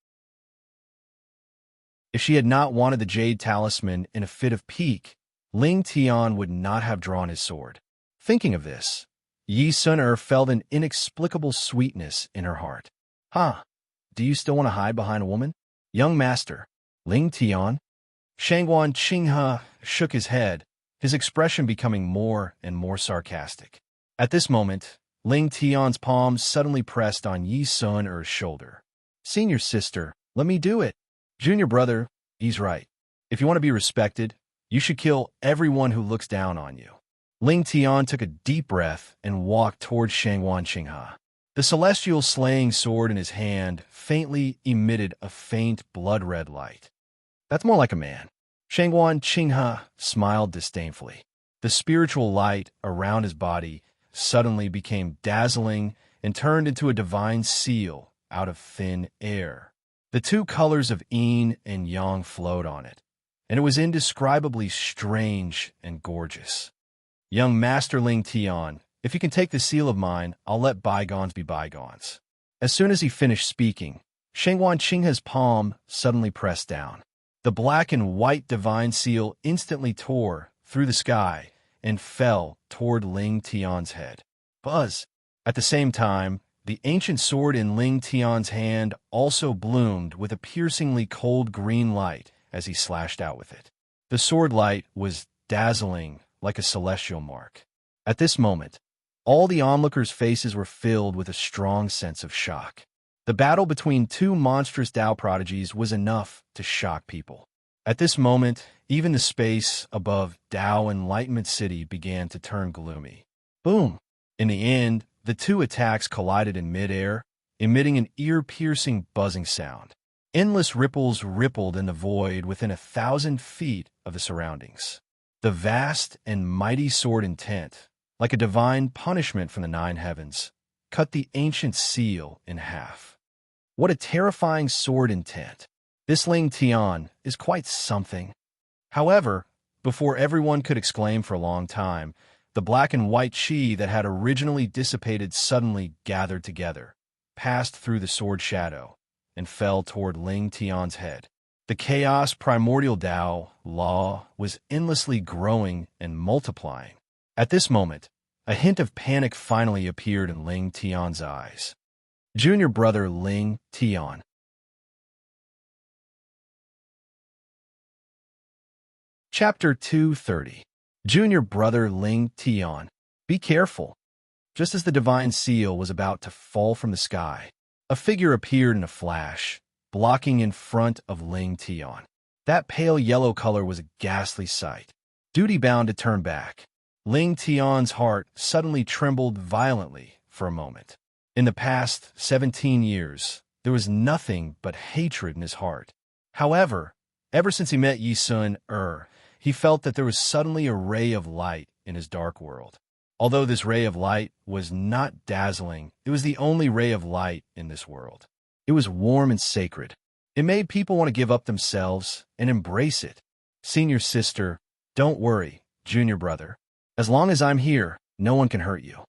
If she had not wanted the jade talisman in a fit of pique, Ling Tian would not have drawn his sword. Thinking of this, Yi Sun felt an inexplicable sweetness in her heart. Do you still want to hide behind a woman? Young master, Ling Tian? Shangguan Qinghe shook his head, his expression becoming more and more sarcastic. At this moment, Ling Tian's palm suddenly pressed on Yi Sun's shoulder. Senior sister, let me do it. Junior brother, he's right. If you want to be respected, you should kill everyone who looks down on you. Ling Tian took a deep breath and walked toward Shangguan Qinghe. The celestial slaying sword in his hand faintly emitted a faint blood-red light. That's more like a man. Shangguan Qinghe smiled disdainfully. The spiritual light around his body suddenly became dazzling and turned into a divine seal out of thin air. The two colors of yin and yang flowed on it, and it was indescribably strange and gorgeous. Young Master Ling Tian, if you can take the seal of mine, I'll let bygones be bygones. As soon as he finished speaking, Shangguan Qinghe's palm suddenly pressed down. The black and white divine seal instantly tore through the sky and fell toward Ling Tian's head. Buzz! At the same time, the ancient sword in Ling Tian's hand also bloomed with a piercingly cold green light as he slashed out with it. The sword light was dazzling like a celestial mark. At this moment, all the onlookers' faces were filled with a strong sense of shock. The battle between two monstrous Tao prodigies was enough to shock people. At this moment, even the space above Tao Enlightenment City began to turn gloomy. Boom! In the end, the two attacks collided in midair, emitting an ear-piercing buzzing sound. Endless ripples rippled in the void within 1,000 feet of the surroundings. The vast and mighty sword intent, like a divine punishment from the nine heavens, cut the ancient seal in half. What a terrifying sword intent! This Ling Tian is quite something. However, before everyone could exclaim for a long time, the black and white chi that had originally dissipated suddenly gathered together, passed through the sword shadow, and fell toward Ling Tian's head. The chaos primordial Tao, law, was endlessly growing and multiplying. At this moment, a hint of panic finally appeared in Ling Tian's eyes. Junior brother Ling Tian. Chapter 230. Junior brother Ling Tian. Be careful. Just as the divine seal was about to fall from the sky, a figure appeared in a flash, blocking in front of Ling Tian. That pale yellow color was a ghastly sight. Duty-bound to turn back, Ling Tian's heart suddenly trembled violently for a moment. In the past 17 years, there was nothing but hatred in his heart. However, ever since he met Yi Sun he felt that there was suddenly a ray of light in his dark world. Although this ray of light was not dazzling, it was the only ray of light in this world. It was warm and sacred. It made people want to give up themselves and embrace it. Senior sister, don't worry, junior brother. As long as I'm here, no one can hurt you.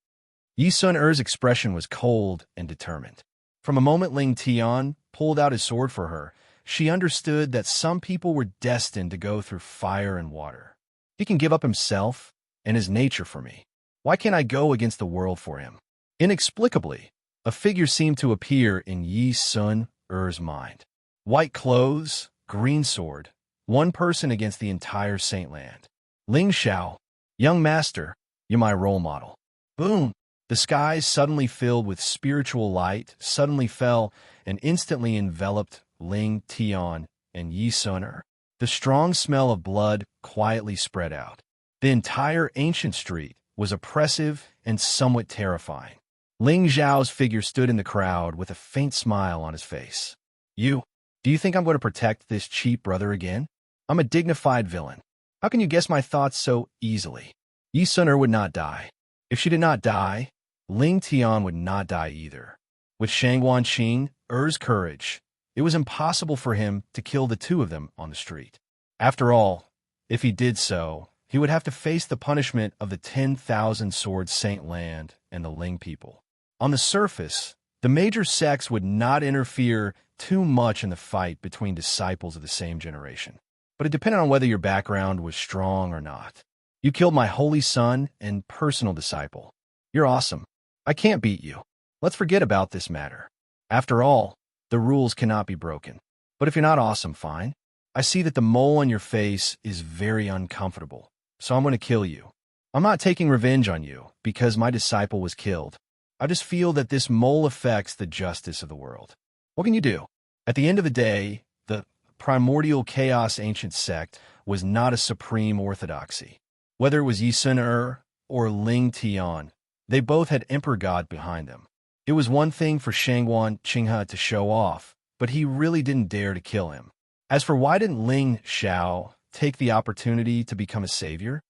Yi Sun-er's expression was cold and determined. From a moment Ling Tian pulled out his sword for her, she understood that some people were destined to go through fire and water. He can give up himself and his nature for me. Why can't I go against the world for him? Inexplicably, a figure seemed to appear in Yi Sun-er's mind. White clothes, green sword, one person against the entire Saintland. Ling Xiao, young master, you're my role model. Boom! The skies suddenly filled with spiritual light, suddenly fell and instantly enveloped Ling Tian and Yi Sun-er. The strong smell of blood quietly spread out. The entire ancient street was oppressive and somewhat terrifying. Ling Xiao's figure stood in the crowd with a faint smile on his face. Do you think I'm going to protect this cheap brother again? I'm a dignified villain. How can you guess my thoughts so easily? Yi Sun-er would not die. If she did not die, Ling Tian would not die either. With Shangguan Qing's courage, it was impossible for him to kill the two of them on the street. After all, if he did so, he would have to face the punishment of the 10,000 Sword Saint land and the Ling people. On the surface, the major sects would not interfere too much in the fight between disciples of the same generation. But it depended on whether your background was strong or not. You killed my holy son and personal disciple. You're awesome. I can't beat you. Let's forget about this matter. After all, the rules cannot be broken. But if you're not awesome, fine. I see that the mole on your face is very uncomfortable, so I'm going to kill you. I'm not taking revenge on you because my disciple was killed. I just feel that this mole affects the justice of the world. What can you do? At the end of the day, the primordial chaos ancient sect was not a supreme orthodoxy. Whether it was Yi Sun-er or Ling Tian, they both had Emperor God behind them. It was one thing for Shangguan Qinghe to show off, but he really didn't dare to kill him. As for why didn't Ling Xiao take the opportunity to become a savior?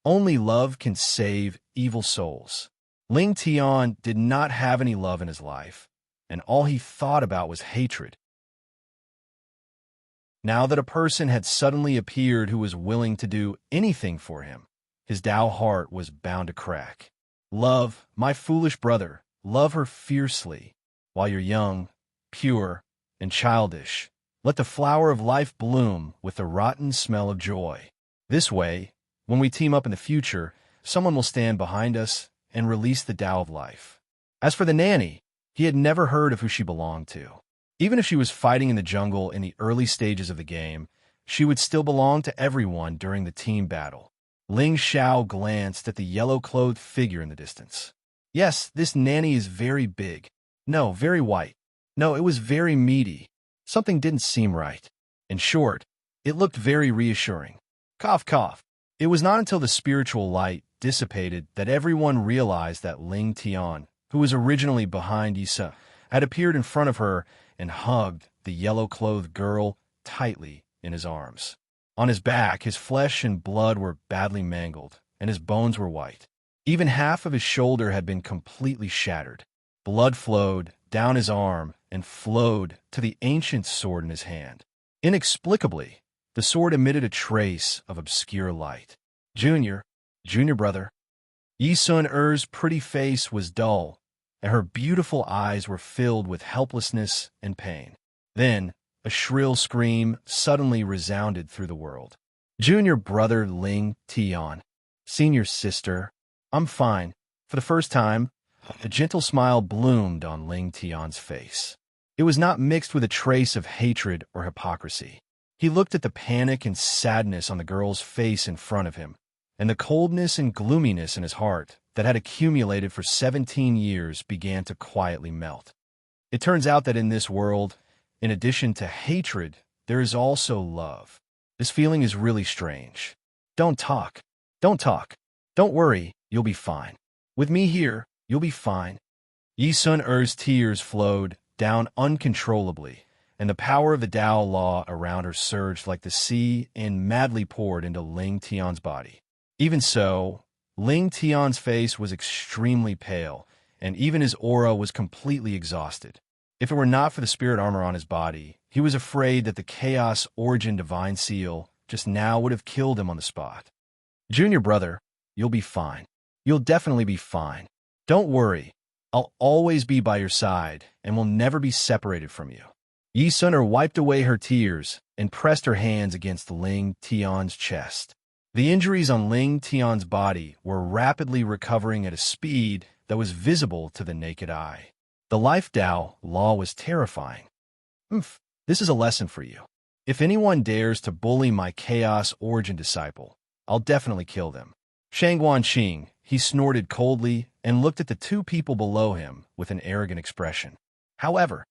Only love can save evil souls. Ling Tian did not have any love in his life, and all he thought about was hatred. Now that a person had suddenly appeared who was willing to do anything for him, his Tao heart was bound to crack. Love, my foolish brother, love her fiercely. While you're young, pure, and childish, let the flower of life bloom with the rotten smell of joy. This way, when we team up in the future, someone will stand behind us and release the Tao of life. As for the nanny, he had never heard of who she belonged to. Even if she was fighting in the jungle in the early stages of the game, she would still belong to everyone during the team battle. Ling Xiao glanced at the yellow-clothed figure in the distance. Yes, this nanny is very big. No, very white. No, it was very meaty. Something didn't seem right. In short, it looked very reassuring. Cough, cough. It was not until the spiritual light dissipated that everyone realized that Ling Tian who was originally behind Isa, had appeared in front of her and hugged the yellow-clothed girl tightly in his arms. On his back, his flesh and blood were badly mangled, and his bones were white. Even half of his shoulder had been completely shattered. Blood flowed down his arm and flowed to the ancient sword in his hand. Inexplicably, the sword emitted a trace of obscure light. Junior brother. Yi-sun-er's pretty face was dull, and her beautiful eyes were filled with helplessness and pain. Then, a shrill scream suddenly resounded through the world. Junior brother Ling Tian. Senior sister. I'm fine. For the first time, a gentle smile bloomed on Ling Tian's face. It was not mixed with a trace of hatred or hypocrisy. He looked at the panic and sadness on the girl's face in front of him, and the coldness and gloominess in his heart that had accumulated for 17 years began to quietly melt. It turns out that in this world, in addition to hatred, there is also love. This feeling is really strange. Don't talk. Don't talk. Don't worry, you'll be fine. With me here, you'll be fine. Yi-sun-er's tears flowed down uncontrollably, and the power of the Tao law around her surged like the sea and madly poured into Ling Tian's body. Even so, Ling Tian's face was extremely pale, and even his aura was completely exhausted. If it were not for the spirit armor on his body, he was afraid that the Chaos Origin Divine Seal just now would have killed him on the spot. Junior brother, you'll be fine. You'll definitely be fine. Don't worry. I'll always be by your side and will never be separated from you. Yi-sun-er wiped away her tears and pressed her hands against Ling Tian's chest. The injuries on Ling Tian's body were rapidly recovering at a speed that was visible to the naked eye. The Life Tao law was terrifying. This is a lesson for you. If anyone dares to bully my Chaos Origin disciple, I'll definitely kill them. Shangguan Qing, he snorted coldly and looked at the two people below him with an arrogant expression. However,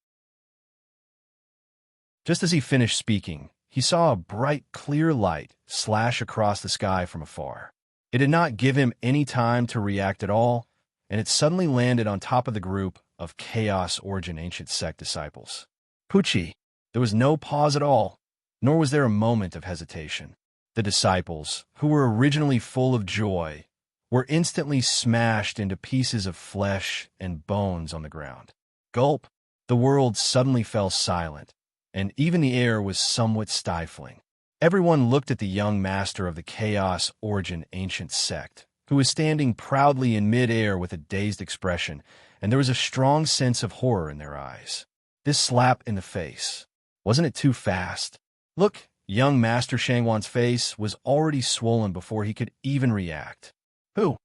just as he finished speaking, he saw a bright, clear light slash across the sky from afar. It did not give him any time to react at all, and it suddenly landed on top of the group of Chaos Origin Ancient Sect disciples. Pucci, there was no pause at all, nor was there a moment of hesitation. The disciples, who were originally full of joy, were instantly smashed into pieces of flesh and bones on the ground. Gulp! The world suddenly fell silent, and even the air was somewhat stifling. Everyone looked at the young master of the Chaos Origin Ancient Sect, who was standing proudly in mid-air with a dazed expression, and there was a strong sense of horror in their eyes. This slap in the face. Wasn't it too fast? Look, young Master Shangguan's face was already swollen before he could even react. Who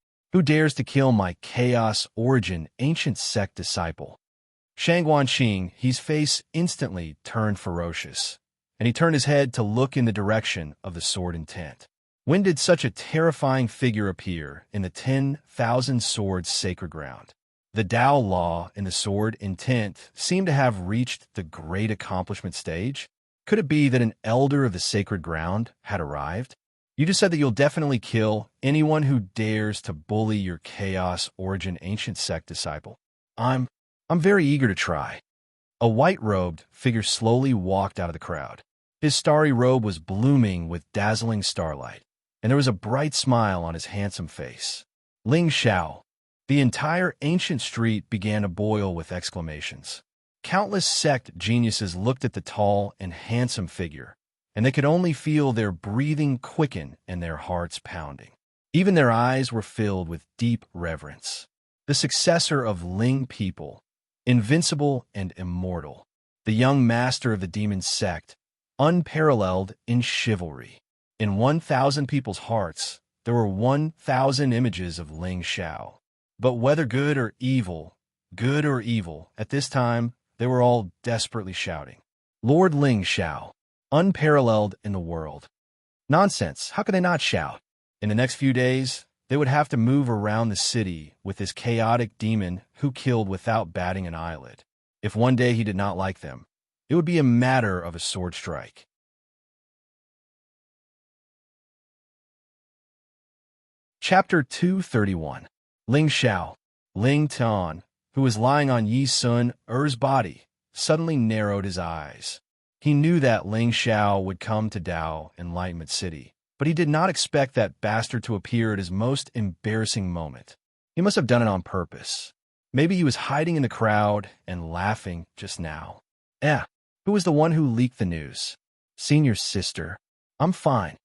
dares to kill my Chaos Origin Ancient Sect disciple? Shangguan Qing, his face instantly turned ferocious, and he turned his head to look in the direction of the sword intent. When did such a terrifying figure appear in the 10,000 swords sacred ground? The Tao law in the sword intent seemed to have reached the great accomplishment stage. Could it be that an elder of the sacred ground had arrived? You just said that you'll definitely kill anyone who dares to bully your Chaos Origin Ancient Sect disciple. I'm very eager to try. A white-robed figure slowly walked out of the crowd. His starry robe was blooming with dazzling starlight, and there was a bright smile on his handsome face. Ling Xiao. The entire ancient street began to boil with exclamations. Countless sect geniuses looked at the tall and handsome figure, and they could only feel their breathing quicken and their hearts pounding. Even their eyes were filled with deep reverence. The successor of Ling people, invincible and immortal, the young master of the demon sect, unparalleled in chivalry. In 1,000 people's hearts, there were 1,000 images of Ling Xiao. But whether good or evil, at this time, they were all desperately shouting, Lord Ling Xiao, unparalleled in the world. Nonsense, how could they not shout? In the next few days, they would have to move around the city with this chaotic demon who killed without batting an eyelid. If one day he did not like them, it would be a matter of a sword strike. Chapter 231. Ling Xiao, Ling Tian, who was lying on Yi Sun Er's body, suddenly narrowed his eyes. He knew that Ling Xiao would come to Dao Enlightenment City, but he did not expect that bastard to appear at his most embarrassing moment. He must have done it on purpose. Maybe he was hiding in the crowd and laughing just now. Who was the one who leaked the news? Senior's sister. I'm fine.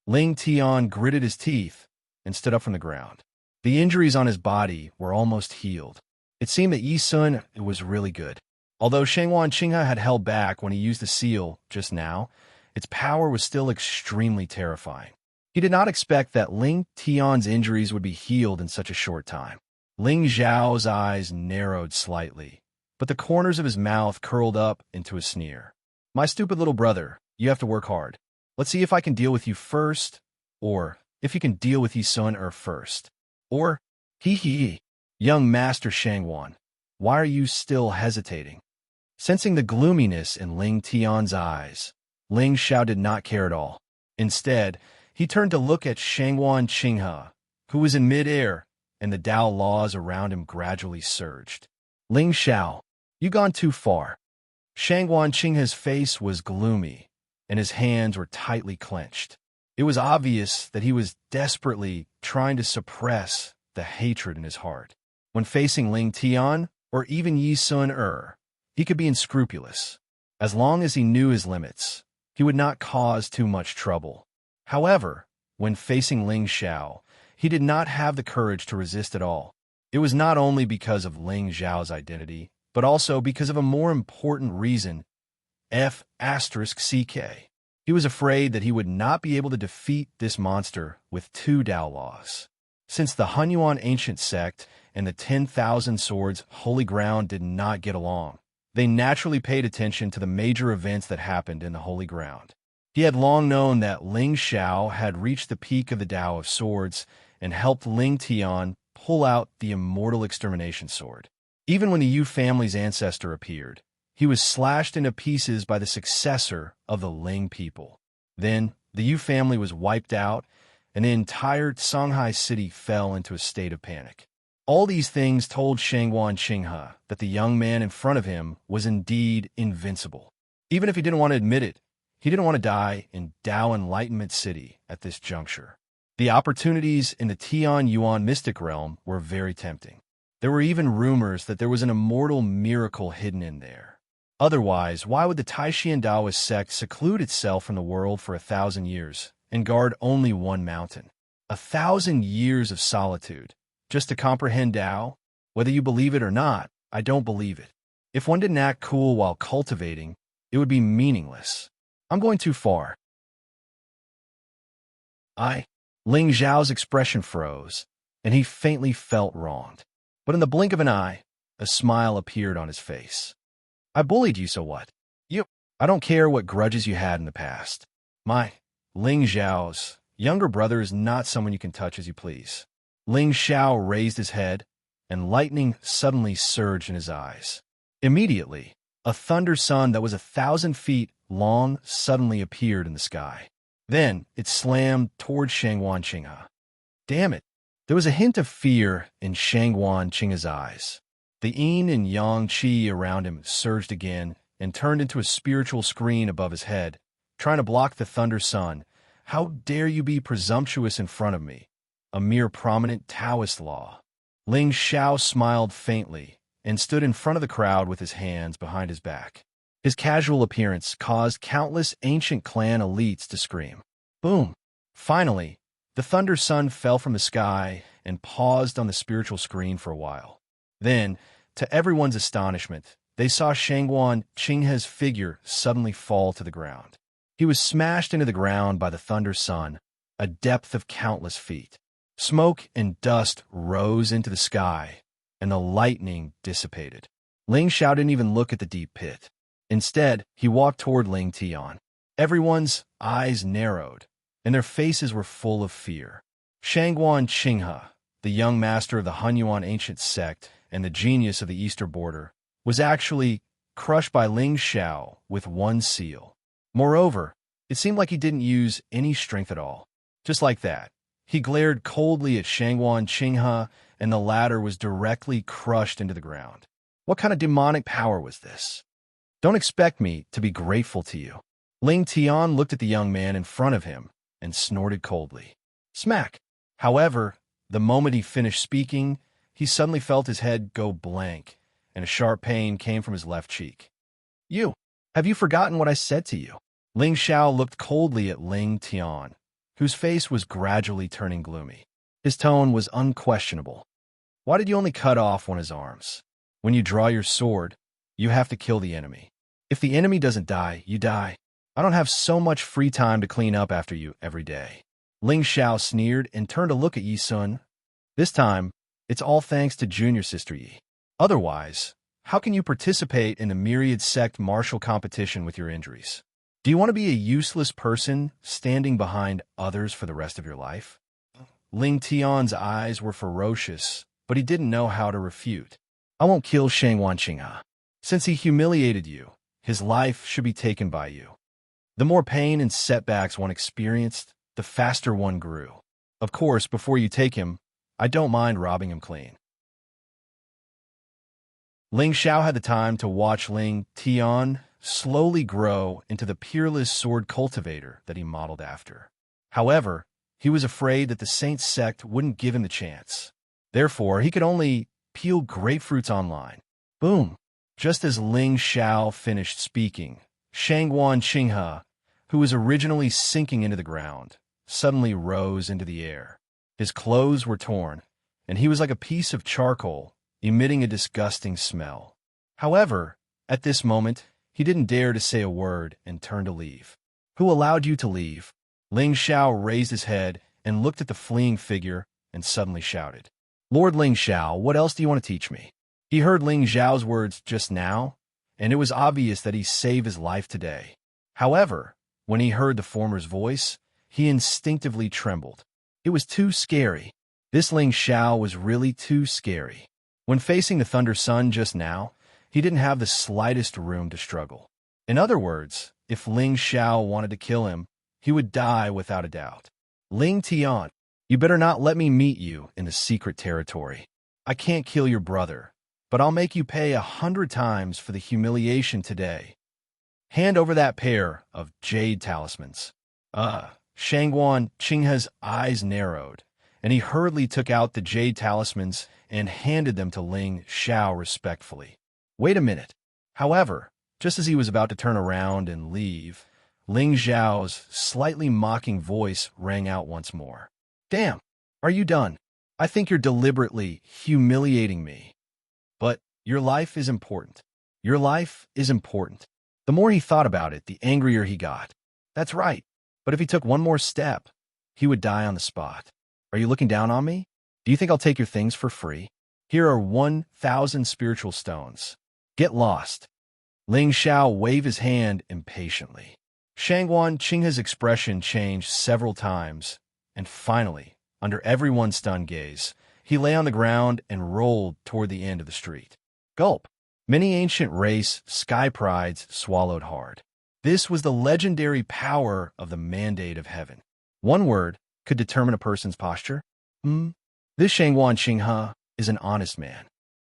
Ling Tian gritted his teeth and stood up from the ground. The injuries on his body were almost healed. It seemed that Yi Sun was really good. Although Shangwan Qinghe had held back when he used the seal just now, its power was still extremely terrifying. He did not expect that Ling Tian's injuries would be healed in such a short time. Ling Zhao's eyes narrowed slightly, but the corners of his mouth curled up into a sneer. My stupid little brother, you have to work hard. Let's see if I can deal with you first, or if you can deal with Yi Sun first. Or, hee. Young Master Shangwan, why are you still hesitating? Sensing the gloominess in Ling Tian's eyes, Ling Xiao did not care at all. Instead, he turned to look at Shangwan Qinghe, who was in midair, and the Dao laws around him gradually surged. Ling Xiao, you gone too far. Shangwan Qinghe's face was gloomy, and his hands were tightly clenched. It was obvious that he was desperately trying to suppress the hatred in his heart. When facing Ling Tian, or even Yi Sun he could be unscrupulous. As long as he knew his limits, he would not cause too much trouble. However, when facing Ling Xiao, he did not have the courage to resist at all. It was not only because of Ling Xiao's identity, but also because of a more important reason, F***CK. He was afraid that he would not be able to defeat this monster with 2 Dao laws. Since the Hunyuan ancient sect and the 10,000 Swords Holy Ground did not get along, they naturally paid attention to the major events that happened in the Holy Ground. He had long known that Ling Xiao had reached the peak of the Dao of Swords and helped Ling Tian pull out the immortal extermination sword. Even when the Yu family's ancestor appeared, he was slashed into pieces by the successor of the Ling people. Then, the Yu family was wiped out, and the entire Songhai city fell into a state of panic. All these things told Shangwan Qinghe that the young man in front of him was indeed invincible. Even if he didn't want to admit it, he didn't want to die in Dao Enlightenment City at this juncture. The opportunities in the Tian Yuan mystic realm were very tempting. There were even rumors that there was an immortal miracle hidden in there. Otherwise, why would the Taishan Daoist sect seclude itself from the world for 1,000 years and guard only one mountain? 1,000 years of solitude, just to comprehend Dao? Whether you believe it or not, I don't believe it. If one didn't act cool while cultivating, it would be meaningless. I'm going too far. Ling Zhao's expression froze, and he faintly felt wronged. But in the blink of an eye, a smile appeared on his face. I bullied you, so what? I don't care what grudges you had in the past. Ling Zhao's younger brother is not someone you can touch as you please. Ling Xiao raised his head, and lightning suddenly surged in his eyes. Immediately, a thunder sun that was 1,000 feet long suddenly appeared in the sky. Then it slammed toward Shangwan Qinghe. Damn it! There was a hint of fear in Shangwan Qinghe's eyes. The yin and yang qi around him surged again and turned into a spiritual screen above his head, trying to block the thunder sun. How dare you be presumptuous in front of me? A mere prominent Taoist law. Ling Xiao smiled faintly and stood in front of the crowd with his hands behind his back. His casual appearance caused countless ancient clan elites to scream. Boom! Finally, the thunder sun fell from the sky and paused on the spiritual screen for a while. Then, to everyone's astonishment, they saw Shangwan Qinghe's figure suddenly fall to the ground. He was smashed into the ground by the thunder sun, a depth of countless feet. Smoke and dust rose into the sky, and the lightning dissipated. Ling Xiao didn't even look at the deep pit. Instead, he walked toward Ling Tian. Everyone's eyes narrowed, and their faces were full of fear. Shangwan Qinghe, the young master of the Hunyuan ancient sect and the genius of the eastern border, was actually crushed by Ling Xiao with one seal. Moreover, it seemed like he didn't use any strength at all. Just like that, He glared coldly at Shangguan Qinghe, and the latter was directly crushed into the ground. What kind of demonic power was this? Don't expect me to be grateful to you. Ling Tian looked at the young man in front of him and snorted coldly. Smack! However, the moment he finished speaking, he suddenly felt his head go blank, and a sharp pain came from his left cheek. Have you forgotten what I said to you? Ling Xiao looked coldly at Ling Tian, whose face was gradually turning gloomy. His tone was unquestionable. Why did you only cut off one of his arms? When you draw your sword, you have to kill the enemy. If the enemy doesn't die, you die. I don't have so much free time to clean up after you every day. Ling Xiao sneered and turned to look at Yi Sun. This time, it's all thanks to junior sister Yi. Otherwise, how can you participate in a myriad sect martial competition with your injuries? Do you want to be a useless person standing behind others for the rest of your life? Ling Tian's eyes were ferocious, but he didn't know how to refute. I won't kill Shangguan Qinghe. Since he humiliated you, his life should be taken by you. The more pain and setbacks one experienced, the faster one grew. Of course, before you take him, I don't mind robbing him clean. Ling Xiao had the time to watch Ling Tian slowly grow into the peerless sword cultivator that he modeled after. However, he was afraid that the Saint sect wouldn't give him the chance. Therefore, he could only peel grapefruits online. Boom! Just as Ling Xiao finished speaking, Shangguan Qinghe, who was originally sinking into the ground, suddenly rose into the air. His clothes were torn, and he was like a piece of charcoal, emitting a disgusting smell. However, at this moment, he didn't dare to say a word and turned to leave. Who allowed you to leave? Ling Xiao raised his head and looked at the fleeing figure and suddenly shouted. Lord Ling Xiao, what else do you want to teach me? He heard Ling Xiao's words just now, and it was obvious that he saved his life today. However, when he heard the former's voice, he instinctively trembled. It was too scary. This Ling Xiao was really too scary. When facing the Thunder Sun just now, he didn't have the slightest room to struggle. In other words, if Ling Xiao wanted to kill him, he would die without a doubt. Ling Tian, you better not let me meet you in the secret territory. I can't kill your brother, but I'll make you pay 100 times for the humiliation today. Hand over that pair of jade talismans. Shangguan Qinghe's eyes narrowed, and he hurriedly took out the jade talismans and handed them to Ling Xiao respectfully. Wait a minute. However, just as he was about to turn around and leave, Ling Xiao's slightly mocking voice rang out once more. Damn, are you done? I think you're deliberately humiliating me. But your life is important. Your life is important. The more he thought about it, the angrier he got. That's right. But if he took one more step, he would die on the spot. Are you looking down on me? Do you think I'll take your things for free? Here are 1,000 spiritual stones. Get lost. Ling Xiao waved his hand impatiently. Shangguan Qinghe's expression changed several times, and finally, under everyone's stunned gaze, he lay on the ground and rolled toward the end of the street. Gulp! Many ancient race sky prides swallowed hard. This was the legendary power of the mandate of heaven. One word could determine a person's posture. This Shangguan Qinghe is an honest man.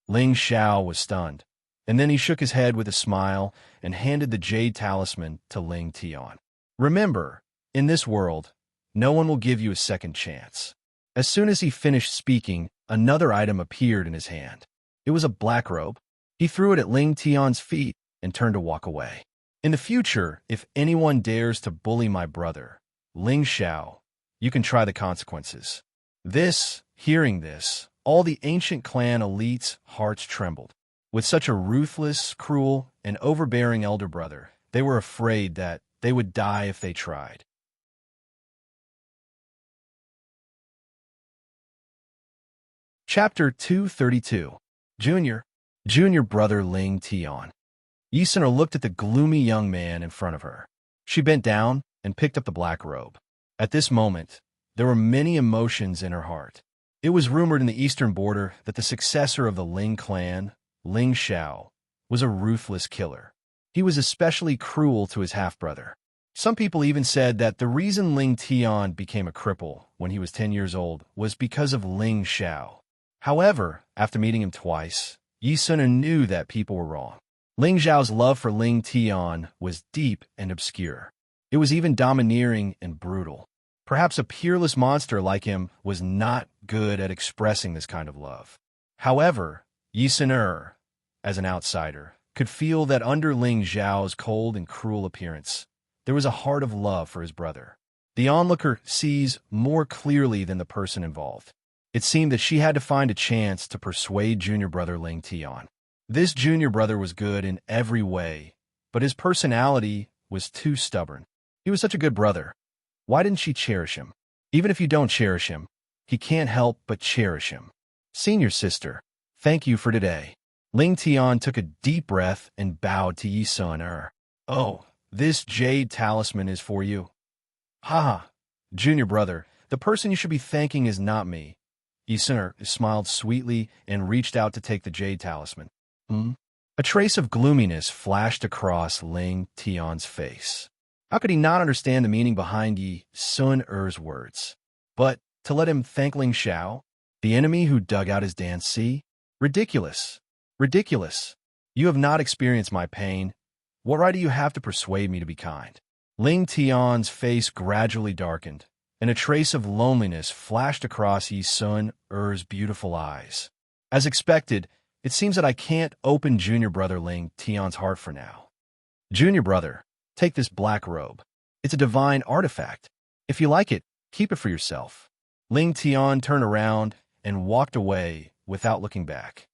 Ling Xiao was stunned, and then he shook his head with a smile and handed the jade talisman to Ling Tian. Remember, in this world, no one will give you a second chance. As soon as he finished speaking, another item appeared in his hand. It was a black robe. He threw it at Ling Tian's feet and turned to walk away. In the future, if anyone dares to bully my brother, Ling Xiao, you can try the consequences. Hearing this, all the ancient clan elites' hearts trembled. With such a ruthless, cruel, and overbearing elder brother, they were afraid that they would die if they tried. Chapter 232. Junior brother Ling Tian. Yi Sun looked at the gloomy young man in front of her. She bent down and picked up the black robe. At this moment, there were many emotions in her heart. It was rumored in the eastern border that the successor of the Ling clan, Ling Xiao, was a ruthless killer. He was especially cruel to his half-brother. Some people even said that the reason Ling Tian became a cripple when he was 10 years old was because of Ling Xiao. However, after meeting him twice, Yi Sun knew that people were wrong. Ling Xiao's love for Ling Tian was deep and obscure. It was even domineering and brutal. Perhaps a peerless monster like him was not good at expressing this kind of love. However, Yi Sun, as an outsider, could feel that under Ling Xiao's cold and cruel appearance, there was a heart of love for his brother. The onlooker sees more clearly than the person involved. It seemed that she had to find a chance to persuade junior brother Ling Tian. This junior brother was good in every way, but his personality was too stubborn. He was such a good brother. Why didn't she cherish him? Even if you don't cherish him, he can't help but cherish him. Senior sister, thank you for today. Ling Tian took a deep breath and bowed to Yi Sun. Oh, this jade talisman is for you. Haha, junior brother, the person you should be thanking is not me. Yi Sun smiled sweetly and reached out to take the jade talisman. A trace of gloominess flashed across Ling Tian's face. How could he not understand the meaning behind Yi Sun-er's words? But to let him thank Ling Xiao, the enemy who dug out his dance sea? Ridiculous. Ridiculous. You have not experienced my pain. What right do you have to persuade me to be kind? Ling Tian's face gradually darkened, and a trace of loneliness flashed across Yi Sun-er's beautiful eyes. As expected, it seems that I can't open junior brother Ling Tian's heart for now. Junior brother, take this black robe. It's a divine artifact. If you like it, keep it for yourself. Ling Tian turned around and walked away without looking back.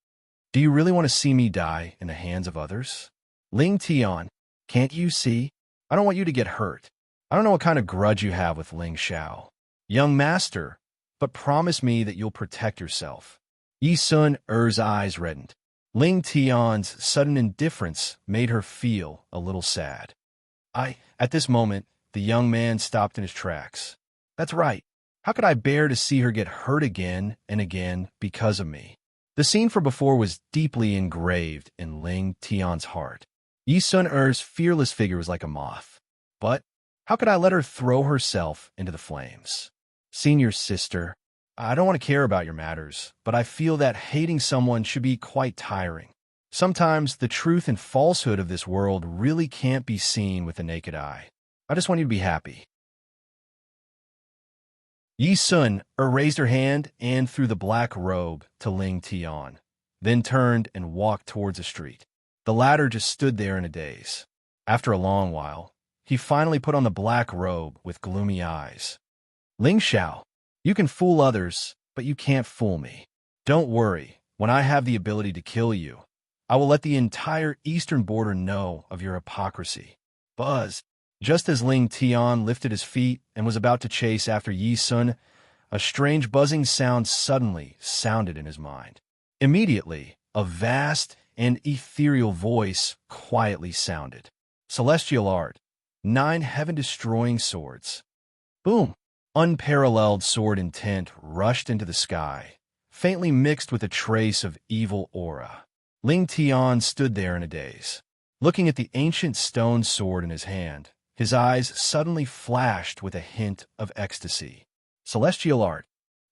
Do you really want to see me die in the hands of others? Ling Tian, can't you see? I don't want you to get hurt. I don't know what kind of grudge you have with Ling Xiao. Young master, but promise me that you'll protect yourself. Yi Sun-er's eyes reddened. Ling Tian's sudden indifference made her feel a little sad. At this moment, the young man stopped in his tracks. That's right. How could I bear to see her get hurt again and again because of me? The scene from before was deeply engraved in Ling Tian's heart. Yi Sun-er's fearless figure was like a moth. But how could I let her throw herself into the flames? Senior sister, I don't want to care about your matters, but I feel that hating someone should be quite tiring. Sometimes the truth and falsehood of this world really can't be seen with the naked eye. I just want you to be happy. Yi Sun-er raised her hand and threw the black robe to Ling Tian, then turned and walked towards the street. The latter just stood there in a daze. After a long while, he finally put on the black robe with gloomy eyes. Ling Xiao, you can fool others, but you can't fool me. Don't worry, when I have the ability to kill you, I will let the entire eastern border know of your hypocrisy. Buzz. Just as Ling Tian lifted his feet and was about to chase after Yi Sun, a strange buzzing sound suddenly sounded in his mind. Immediately, a vast and ethereal voice quietly sounded. Celestial art, 9 heaven-destroying swords. Boom! Unparalleled sword intent rushed into the sky, faintly mixed with a trace of evil aura. Ling Tian stood there in a daze. Looking at the ancient stone sword in his hand, his eyes suddenly flashed with a hint of ecstasy. Celestial art.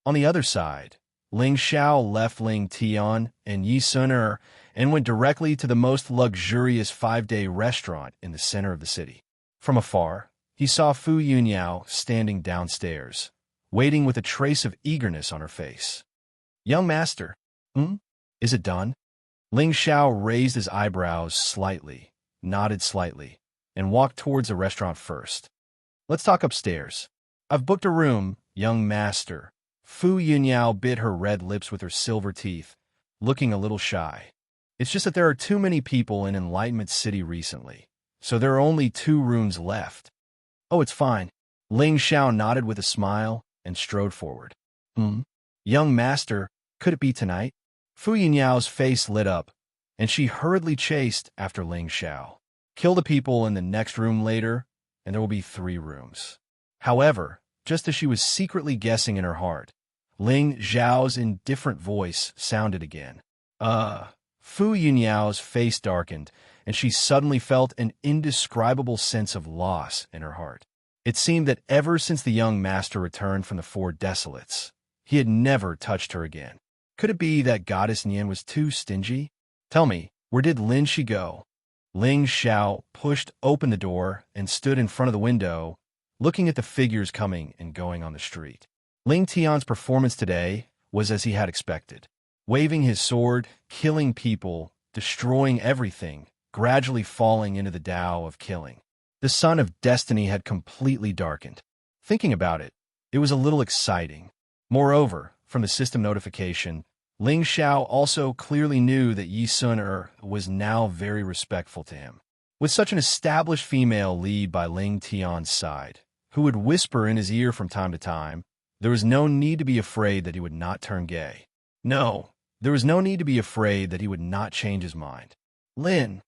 On the other side, Ling Xiao left Ling Tian and Yi Sun and went directly to the most luxurious 5-day restaurant in the center of the city. From afar, he saw Fu Yunyao standing downstairs, waiting with a trace of eagerness on her face. Young master, is it done? Ling Xiao raised his eyebrows slightly, nodded slightly, and walked towards the restaurant first. Let's talk upstairs. I've booked a room, young master. Fu Yunyao bit her red lips with her silver teeth, looking a little shy. It's just that there are too many people in Enlightenment City recently, so there are only 2 rooms left. Oh, it's fine. Ling Xiao nodded with a smile and strode forward. Young master, could it be tonight? Fu Yunyao's face lit up, and she hurriedly chased after Ling Xiao. Kill the people in the next room later, and there will be 3 rooms. However, just as she was secretly guessing in her heart, Ling Xiao's indifferent voice sounded again. Fu Yunyao's face darkened, and she suddenly felt an indescribable sense of loss in her heart. It seemed that ever since the young master returned from the Four Desolates, he had never touched her again. Could it be that Goddess Nian was too stingy? Tell me, where did Lin Shi go? Ling Xiao pushed open the door and stood in front of the window, looking at the figures coming and going on the street. Ling Tian's performance today was as he had expected. Waving his sword, killing people, destroying everything, gradually falling into the Tao of killing. The sun of destiny had completely darkened. Thinking about it, it was a little exciting. Moreover, from the system notification, Ling Xiao also clearly knew that Yi Sun was now very respectful to him. With such an established female lead by Ling Tian's side, who would whisper in his ear from time to time, there was no need to be afraid that he would not turn gay. No, there was no need to be afraid that he would not change his mind. Lin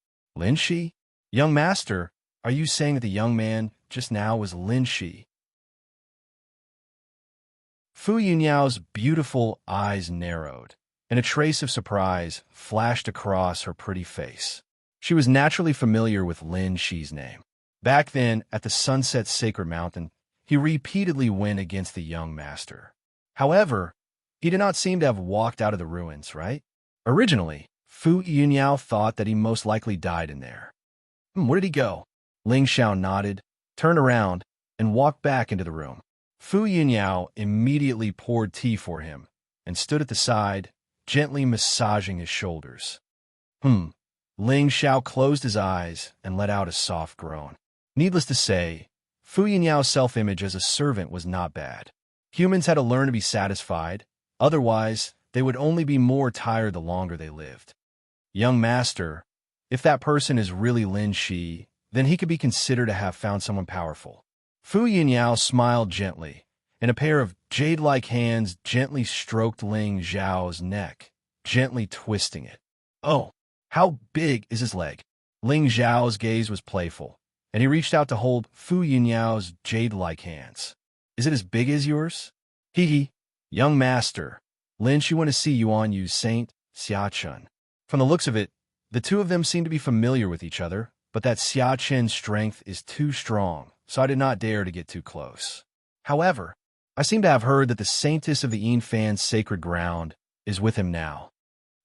Shi? Young master, are you saying that the young man just now was Lin Shi? Fu Yunyao's beautiful eyes narrowed, and a trace of surprise flashed across her pretty face. She was naturally familiar with Lin Shi's name. Back then, at the Sunset Sacred Mountain, he repeatedly went against the young master. However, he did not seem to have walked out of the ruins, right? Originally, Fu Yunyao thought that he most likely died in there. Where did he go? Ling Xiao nodded, turned around, and walked back into the room. Fu Yunyao immediately poured tea for him and stood at the side, gently massaging his shoulders. Ling Xiao closed his eyes and let out a soft groan. Needless to say, Fu Yunyao's self-image as a servant was not bad. Humans had to learn to be satisfied, otherwise they would only be more tired the longer they lived. Young master, if that person is really Lin Shi, then he could be considered to have found someone powerful. Fu Yunyao smiled gently, and a pair of jade-like hands gently stroked Ling Xiao's neck, gently twisting it. Oh, how big is his leg? Ling Xiao's gaze was playful, and he reached out to hold Fu Yunyao's jade-like hands. Is it as big as yours? Hee. Young master, Lin Shi want to see Yuan Yu's saint, Xia. From the looks of it, the two of them seem to be familiar with each other, but that Xia Chen's strength is too strong, so I did not dare to get too close. However, I seem to have heard that the saintess of the Yinfan's sacred ground is with him now.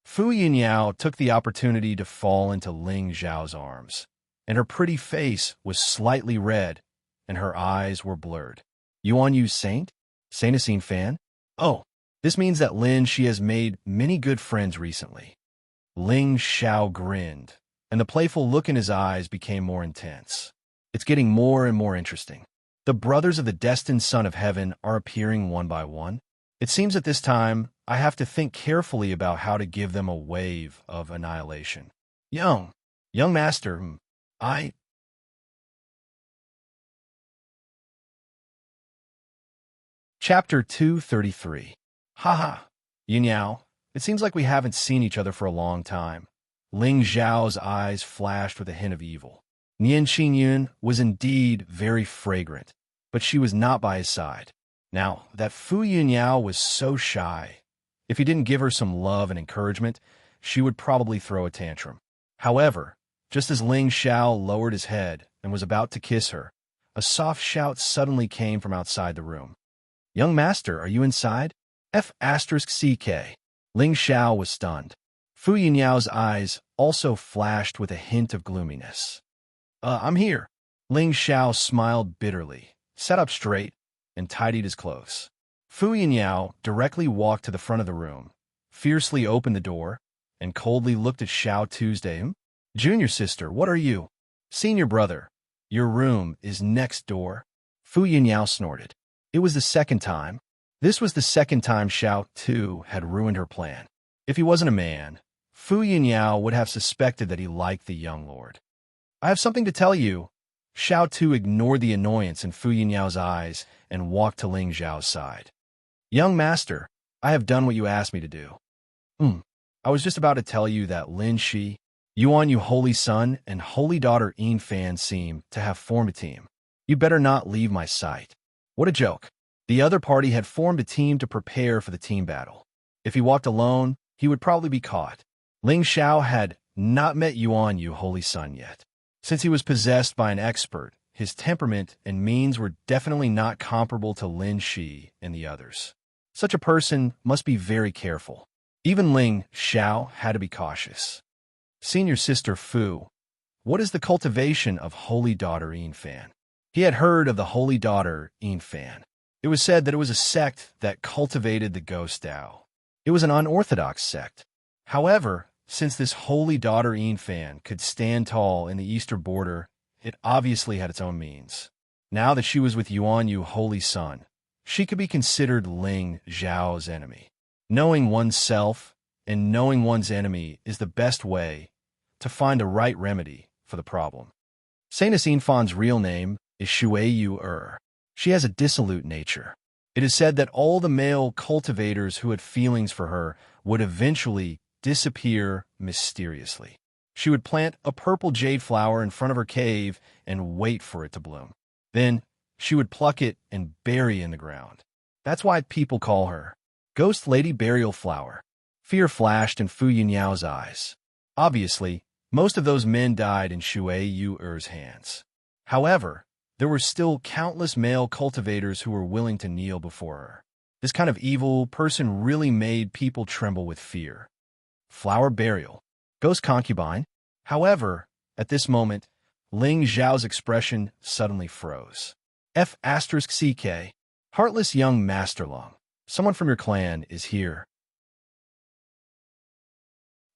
Fu Yunyao took the opportunity to fall into Ling Xiao's arms, and her pretty face was slightly red, and her eyes were blurred. Yuan Yu's saint? Saintess Yinfan? Oh, this means that Lin Shi has made many good friends recently. Ling Xiao grinned, and the playful look in his eyes became more intense. It's getting more and more interesting. The brothers of the destined Son of Heaven are appearing one by one. It seems at this time I have to think carefully about how to give them a wave of annihilation. Young master, Chapter 233. Haha, Yunyao, it seems like we haven't seen each other for a long time. Ling Xiao's eyes flashed with a hint of evil. Nian Xingyun was indeed very fragrant, but she was not by his side. Now, that Fu Yunyao was so shy. If he didn't give her some love and encouragement, she would probably throw a tantrum. However, just as Ling Xiao lowered his head and was about to kiss her, a soft shout suddenly came from outside the room. Young master, are you inside? F***CK. Ling Xiao was stunned. Fu Yunyao's eyes also flashed with a hint of gloominess. I'm here. Ling Xiao smiled bitterly, sat up straight, and tidied his clothes. Fu Yunyao directly walked to the front of the room, fiercely opened the door, and coldly looked at Xiao Tuesday. Junior sister, what are you? Senior brother, your room is next door. Fu Yunyao snorted. It was the second time. This was the second time Xiao Tu had ruined her plan. If he wasn't a man, Fu Yunyao would have suspected that he liked the young lord. I have something to tell you. Xiao Tu ignored the annoyance in Fu Yunyao's eyes and walked to Ling Xiao's side. Young master, I have done what you asked me to do. I was just about to tell you that Lin Shi, Yuan Yu holy son, and holy daughter Yinfan seem to have formed a team. You better not leave my sight. What a joke. The other party had formed a team to prepare for the team battle. If he walked alone, he would probably be caught. Ling Xiao had not met Yuan Yu Holy Sun yet. Since he was possessed by an expert, his temperament and means were definitely not comparable to Lin Shi and the others. Such a person must be very careful. Even Ling Xiao had to be cautious. Senior Sister Fu, what is the cultivation of Holy Daughter Yinfan? He had heard of the Holy Daughter Yinfan. It was said that it was a sect that cultivated the ghost Tao. It was an unorthodox sect. However, since this Holy Daughter Yinfan could stand tall in the eastern border, it obviously had its own means. Now that she was with Yuan Yu Holy Sun, she could be considered Ling Zhao's enemy. Knowing oneself and knowing one's enemy is the best way to find a right remedy for the problem. Saintess Yinfan's real name is Shui Yu She has a dissolute nature. It is said that all the male cultivators who had feelings for her would eventually disappear mysteriously. She would plant a purple jade flower in front of her cave and wait for it to bloom. Then she would pluck it and bury it in the ground. That's why people call her Ghost Lady Burial Flower. Fear flashed in Fu Yunyao's eyes. Obviously, most of those men died in Shui Yu hands. However, there were still countless male cultivators who were willing to kneel before her. This kind of evil person really made people tremble with fear. Flower burial. Ghost concubine. However, at this moment, Ling Zhao's expression suddenly froze. F***CK. Heartless young Master Long. Someone from your clan is here.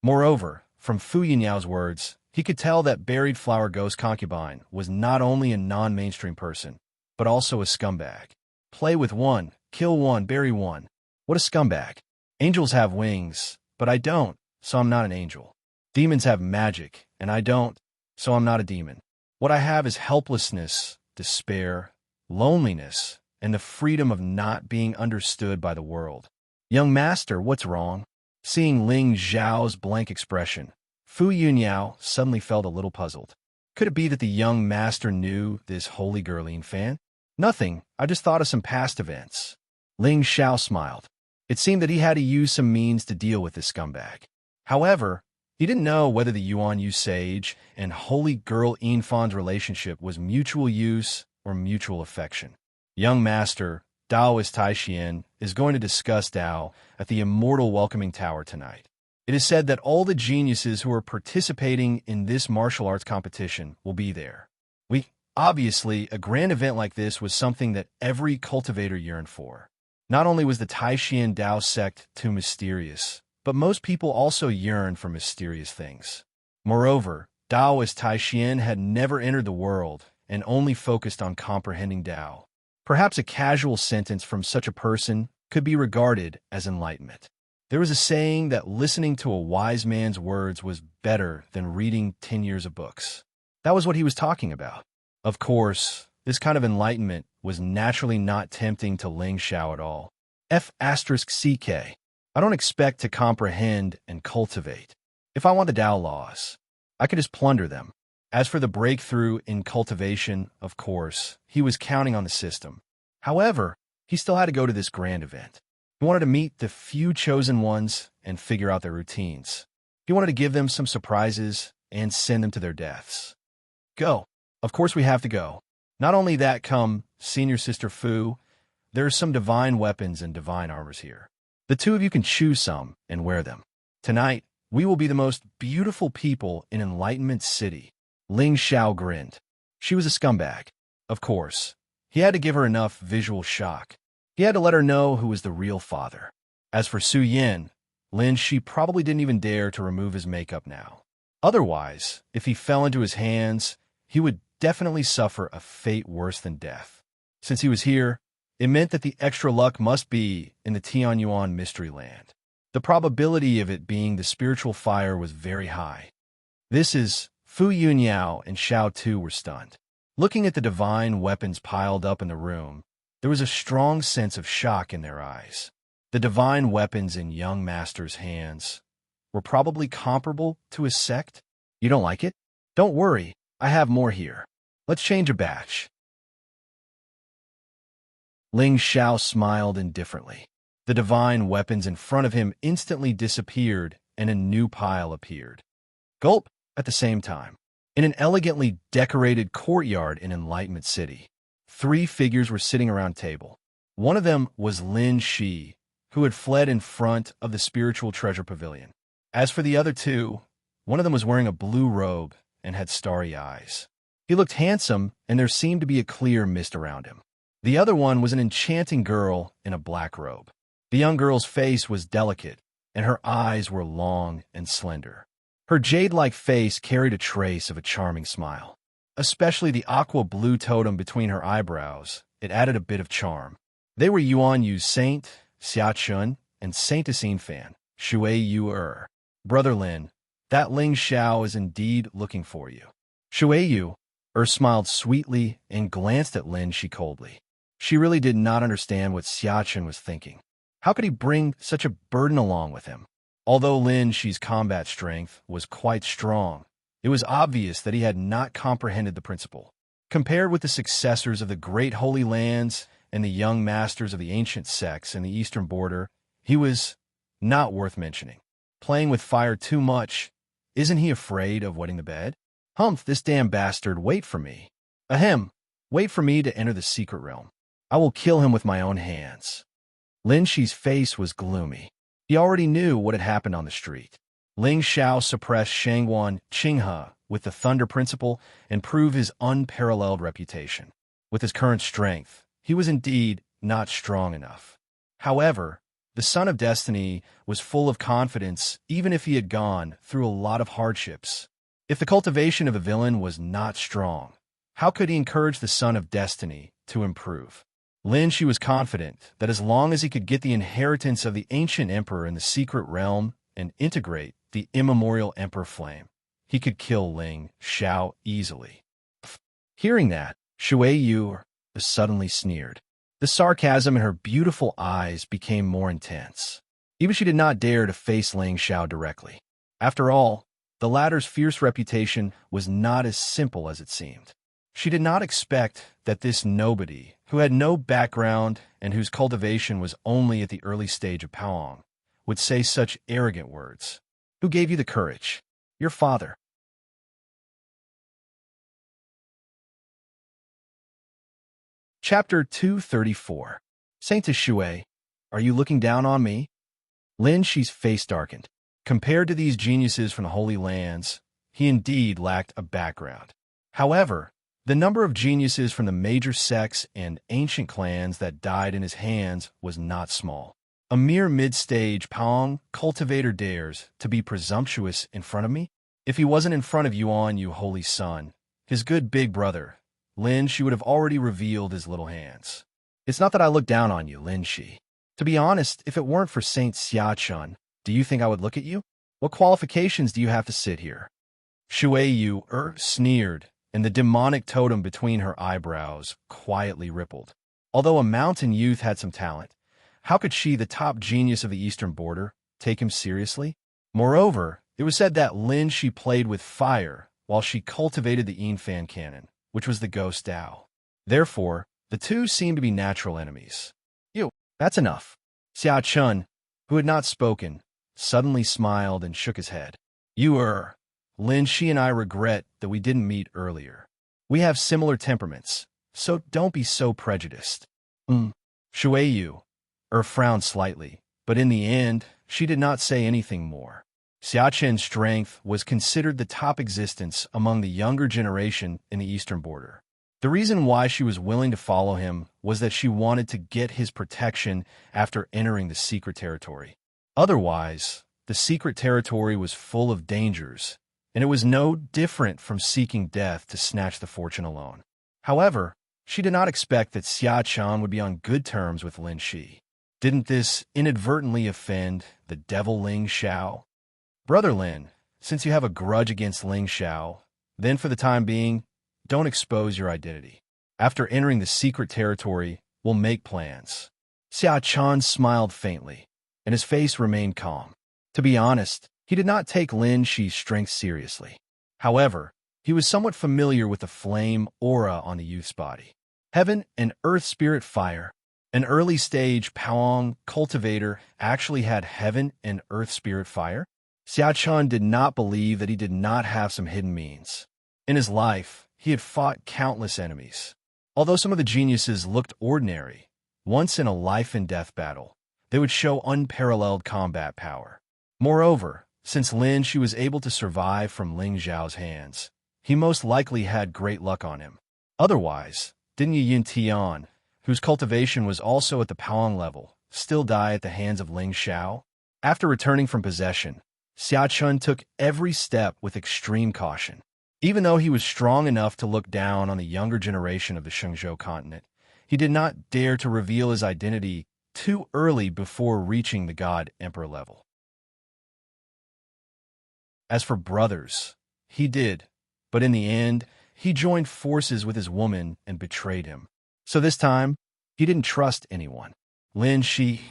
Moreover, from Fu Yunyao's words, he could tell that buried flower ghost concubine was not only a non-mainstream person, but also a scumbag. Play with one, kill one, bury one. What a scumbag. Angels have wings, but I don't, so I'm not an angel. Demons have magic, and I don't, so I'm not a demon. What I have is helplessness, despair, loneliness, and the freedom of not being understood by the world. Young master, what's wrong? Seeing Ling Zhao's blank expression, Fu Yunyao suddenly felt a little puzzled. Could it be that the young master knew this holy girl Yinfan? Nothing, I just thought of some past events. Ling Xiao smiled. It seemed that he had to use some means to deal with this scumbag. However, he didn't know whether the Yuan Yu sage and holy girl Yinfan's relationship was mutual use or mutual affection. Young master, Taoist Taishian, is going to discuss Tao at the Immortal Welcoming Tower tonight. It is said that all the geniuses who are participating in this martial arts competition will be there. Obviously, a grand event like this was something that every cultivator yearned for. Not only was the Taishian Tao sect too mysterious, but most people also yearned for mysterious things. Moreover, Taoist Taishian had never entered the world and only focused on comprehending Tao. Perhaps a casual sentence from such a person could be regarded as enlightenment. There was a saying that listening to a wise man's words was better than reading 10 years of books. That was what he was talking about. Of course, this kind of enlightenment was naturally not tempting to Ling Xiao at all. F***CK. I don't expect to comprehend and cultivate. If I want the Tao laws, I could just plunder them. As for the breakthrough in cultivation, of course, he was counting on the system. However, he still had to go to this grand event. He wanted to meet the few chosen ones and figure out their routines. He wanted to give them some surprises and send them to their deaths. Go. Of course we have to go. Not only that, come, Senior Sister Fu, there are some divine weapons and divine armors here. The two of you can choose some and wear them. Tonight, we will be the most beautiful people in Enlightenment City. Ling Xiao grinned. She was a scumbag. Of course, he had to give her enough visual shock. He had to let her know who was the real father. As for Su Yin, Lin Shi probably didn't even dare to remove his makeup now. Otherwise, if he fell into his hands, he would definitely suffer a fate worse than death. Since he was here, it meant that the extra luck must be in the Tianyuan Mystery Land. The probability of it being the spiritual fire was very high. This is Fu Yunyao and Xiao Tu were stunned. Looking at the divine weapons piled up in the room, there was a strong sense of shock in their eyes. The divine weapons in young master's hands were probably comparable to his sect. You don't like it? Don't worry, I have more here. Let's change a batch. Ling Xiao smiled indifferently. The divine weapons in front of him instantly disappeared and a new pile appeared. Gulp at the same time. In an elegantly decorated courtyard in Enlightenment City, 3 figures were sitting around a table. One of them was Lin Shi, who had fled in front of the spiritual treasure pavilion. As for the other 2, one of them was wearing a blue robe and had starry eyes. He looked handsome, and there seemed to be a clear mist around him. The other one was an enchanting girl in a black robe. The young girl's face was delicate, and her eyes were long and slender. Her jade-like face carried a trace of a charming smile. Especially the aqua-blue totem between her eyebrows, it added a bit of charm. They were Yuan Yu's saint, Xia Chun, and Saint Essene Fan, Shui Yu. Brother Lin, that Ling Xiao is indeed looking for you. Shui Yu smiled sweetly and glanced at Lin Shi coldly. She really did not understand what Xia Chun was thinking. How could he bring such a burden along with him? Although Lin Shi's combat strength was quite strong, it was obvious that he had not comprehended the principle. Compared with the successors of the great holy lands and the young masters of the ancient sects in the eastern border, he was not worth mentioning. Playing with fire too much, isn't he afraid of wetting the bed? Humph, this damn bastard, wait for me. Ahem, wait for me to enter the secret realm. I will kill him with my own hands. Lin Shi's face was gloomy. He already knew what had happened on the street. Ling Xiao suppressed Shangwan Qinghe with the Thunder Principle and proved his unparalleled reputation. With his current strength, he was indeed not strong enough. However, the Son of Destiny was full of confidence even if he had gone through a lot of hardships. If the cultivation of a villain was not strong, how could he encourage the Son of Destiny to improve? Lin Shi was confident that as long as he could get the inheritance of the ancient emperor in the secret realm and integrate the immemorial emperor flame, he could kill Ling Xiao easily. Hearing that, Shui Yu suddenly sneered. The sarcasm in her beautiful eyes became more intense. Even she did not dare to face Ling Xiao directly. After all, the latter's fierce reputation was not as simple as it seemed. She did not expect that this nobody, who had no background and whose cultivation was only at the early stage of Paong, would say such arrogant words. Who gave you the courage? Your father. Chapter 234. Saint Shui, are you looking down on me? Lin Shi's face darkened. Compared to these geniuses from the Holy Lands, he indeed lacked a background. However, the number of geniuses from the major sects and ancient clans that died in his hands was not small. A mere mid-stage Paong cultivator dares to be presumptuous in front of me? If he wasn't in front of Yuan Yu Holy Son, his good big brother, Lin Shi would have already revealed his little hands. It's not that I look down on you, Lin Shi. To be honest, if it weren't for Saint Xia Chun, do you think I would look at you? What qualifications do you have to sit here? Shui Yu sneered, and the demonic totem between her eyebrows quietly rippled. Although a mountain youth had some talent, how could she, the top genius of the eastern border, take him seriously? Moreover, it was said that Lin Shi played with fire while she cultivated the Enfan cannon, which was the ghost Dao. Therefore, the two seemed to be natural enemies. That's enough. Xia Chun, who had not spoken, suddenly smiled and shook his head. Lin Shi and I regret that we didn't meet earlier. We have similar temperaments, so don't be so prejudiced. Shui Yu frowned slightly, but in the end, she did not say anything more. Xia Chen's strength was considered the top existence among the younger generation in the eastern border. The reason why she was willing to follow him was that she wanted to get his protection after entering the secret territory. Otherwise, the secret territory was full of dangers, and it was no different from seeking death to snatch the fortune alone. However, she did not expect that Xia Chan would be on good terms with Lin Shi. Didn't this inadvertently offend the devil Ling Xiao? Brother Lin, since you have a grudge against Ling Xiao, then for the time being, don't expose your identity. After entering the secret territory, we'll make plans. Xia Chan smiled faintly, and his face remained calm. To be honest, he did not take Lin Shi's strength seriously. However, he was somewhat familiar with the flame aura on the youth's body. Heaven and Earth Spirit Fire. An early-stage Paong cultivator actually had Heaven and Earth Spirit Fire? Xia Chun did not believe that he did not have some hidden means. In his life, he had fought countless enemies. Although some of the geniuses looked ordinary, once in a life-and-death battle, they would show unparalleled combat power. Moreover, since Lin Shi was able to survive from Ling Zhao's hands, he most likely had great luck on him. Otherwise, didn't Yin Tian, whose cultivation was also at the Paong level, still die at the hands of Ling Xiao? After returning from possession, Xia Chun took every step with extreme caution. Even though he was strong enough to look down on the younger generation of the Shenzhou continent, he did not dare to reveal his identity too early before reaching the God-Emperor level. As for brothers, he did, but in the end, he joined forces with his woman and betrayed him. So this time, he didn't trust anyone. Lin Shi,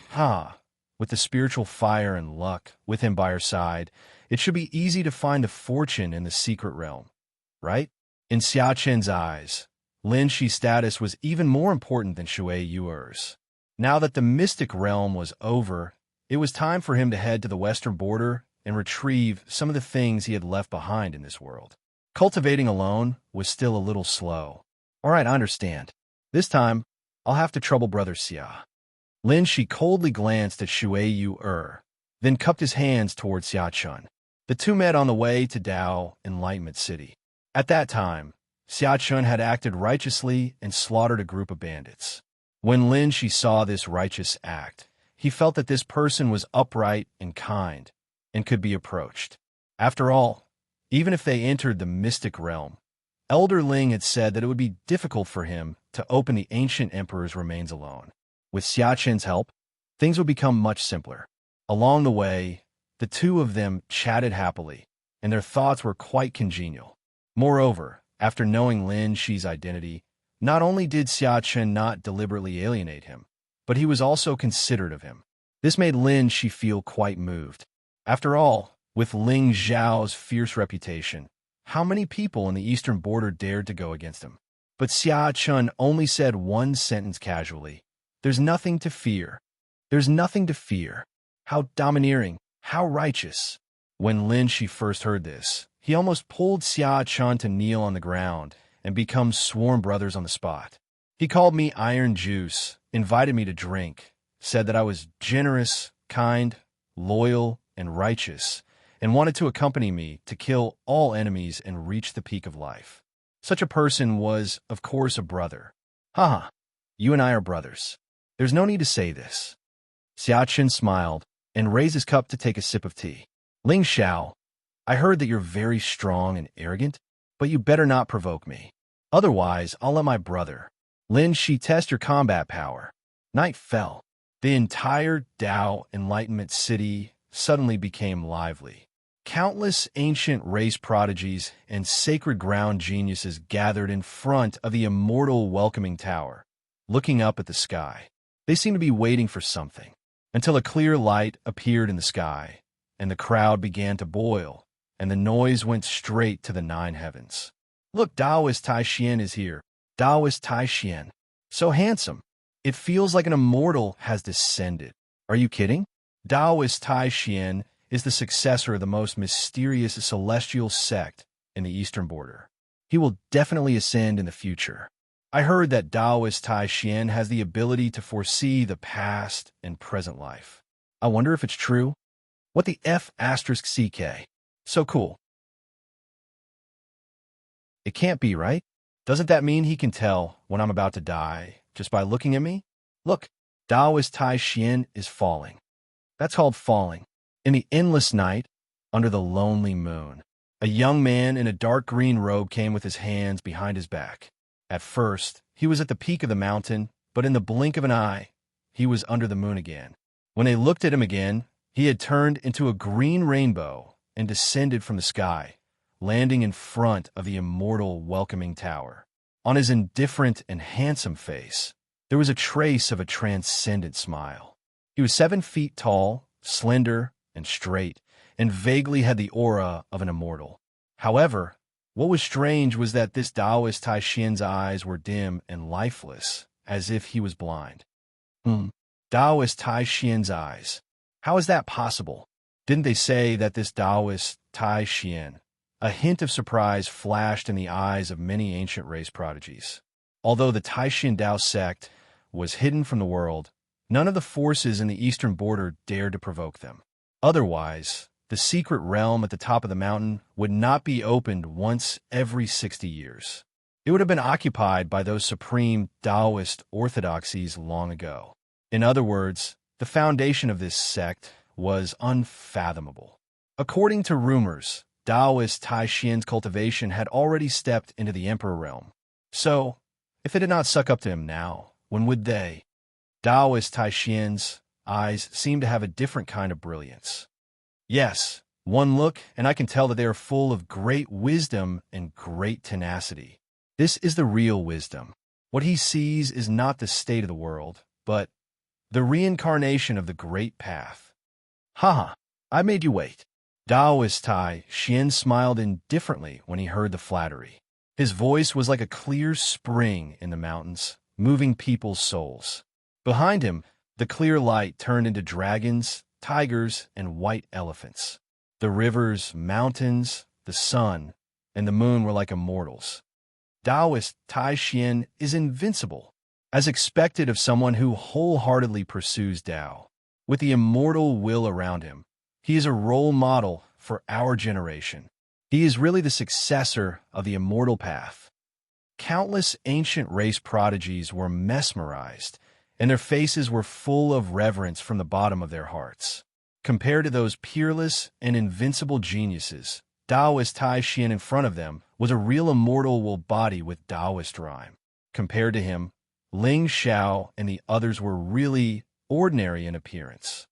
with the spiritual fire and luck with him by her side, it should be easy to find the fortune in the secret realm, right? In Xia Chen's eyes, Lin Shi's status was even more important than Shui Yuer's. Now that the mystic realm was over, it was time for him to head to the western border and retrieve some of the things he had left behind in this world. Cultivating alone was still a little slow. All right, I understand. This time, I'll have to trouble Brother Xia. Lin Shi coldly glanced at Shui Yuer, then cupped his hands toward Xia Chun. The two met on the way to Dao Enlightenment City. At that time, Xia Chun had acted righteously and slaughtered a group of bandits. When Lin Shi saw this righteous act, he felt that this person was upright and kind and could be approached. After all, even if they entered the mystic realm, Elder Ling had said that it would be difficult for him to open the ancient emperor's remains alone. With Xia Chen's help, things would become much simpler. Along the way, the two of them chatted happily, and their thoughts were quite congenial. Moreover, after knowing Lin Shi's identity, not only did Xia Chen not deliberately alienate him, but he was also considerate of him. This made Lin Shi feel quite moved. After all, with Ling Zhao's fierce reputation, how many people in the eastern border dared to go against him? But Xia Chun only said one sentence casually. There's nothing to fear. There's nothing to fear. How domineering, how righteous. When Lin Shi first heard this, he almost pulled Xia Chun to kneel on the ground and become sworn brothers on the spot. He called me iron juice, invited me to drink, said that I was generous, kind, loyal, and righteous, and wanted to accompany me to kill all enemies and reach the peak of life. Such a person was, of course, a brother. Haha, you and I are brothers. There's no need to say this. Xia Chen smiled and raised his cup to take a sip of tea. Ling Xiao, I heard that you're very strong and arrogant, but you better not provoke me. Otherwise, I'll let my brother, Lin Shi, test your combat power. Night fell. The entire Dao Enlightenment City suddenly became lively. Countless ancient race prodigies and sacred ground geniuses gathered in front of the immortal welcoming tower, looking up at the sky. They seemed to be waiting for something, until a clear light appeared in the sky, and the crowd began to boil, and the noise went straight to the 9 heavens. Look, Taoist Tai Xian is here. Taoist Tai Xian. So handsome. It feels like an immortal has descended. Are you kidding? Taoist Tai Xian is the successor of the most mysterious celestial sect in the eastern border. He will definitely ascend in the future. I heard that Taoist Tai Xian has the ability to foresee the past and present life. I wonder if it's true. What the F***CK? So cool. It can't be, right? Doesn't that mean he can tell when I'm about to die just by looking at me? Look, Taoist Tai Xian is falling. That's called falling. In the endless night, under the lonely moon, a young man in a dark green robe came with his hands behind his back. At first, he was at the peak of the mountain, but in the blink of an eye, he was under the moon again. When they looked at him again, he had turned into a green rainbow and descended from the sky, landing in front of the immortal welcoming tower. On his indifferent and handsome face, there was a trace of a transcendent smile. He was 7 feet tall, slender, and straight, and vaguely had the aura of an immortal. However, what was strange was that this Taoist Tai Xian's eyes were dim and lifeless, as if he was blind. Taoist Tai Xian's eyes. How is that possible? Didn't they say that this Taoist Tai Xian? A hint of surprise flashed in the eyes of many ancient race prodigies. Although the Taishan Dao sect was hidden from the world, none of the forces in the eastern border dared to provoke them. Otherwise, the secret realm at the top of the mountain would not be opened once every 60 years. It would have been occupied by those supreme Taoist orthodoxies long ago. In other words, the foundation of this sect was unfathomable. According to rumors, Taoist Taishan's cultivation had already stepped into the emperor realm. So, if they did not suck up to him now, when would they? Taoist Taishan's eyes seemed to have a different kind of brilliance. Yes, one look, and I can tell that they are full of great wisdom and great tenacity. This is the real wisdom. What he sees is not the state of the world, but the reincarnation of the great path. Haha, I made you wait. Taoist Tai Xian smiled indifferently when he heard the flattery. His voice was like a clear spring in the mountains, moving people's souls. Behind him, the clear light turned into dragons, tigers, and white elephants. The rivers, mountains, the sun, and the moon were like immortals. Taoist Tai Xian is invincible, as expected of someone who wholeheartedly pursues Tao. With the immortal will around him, he is a role model for our generation. He is really the successor of the immortal path. Countless ancient race prodigies were mesmerized, and their faces were full of reverence from the bottom of their hearts. Compared to those peerless and invincible geniuses, Taoist Tai Xian in front of them was a real immortal body with Taoist rhyme. Compared to him, Ling Xiao and the others were really ordinary in appearance.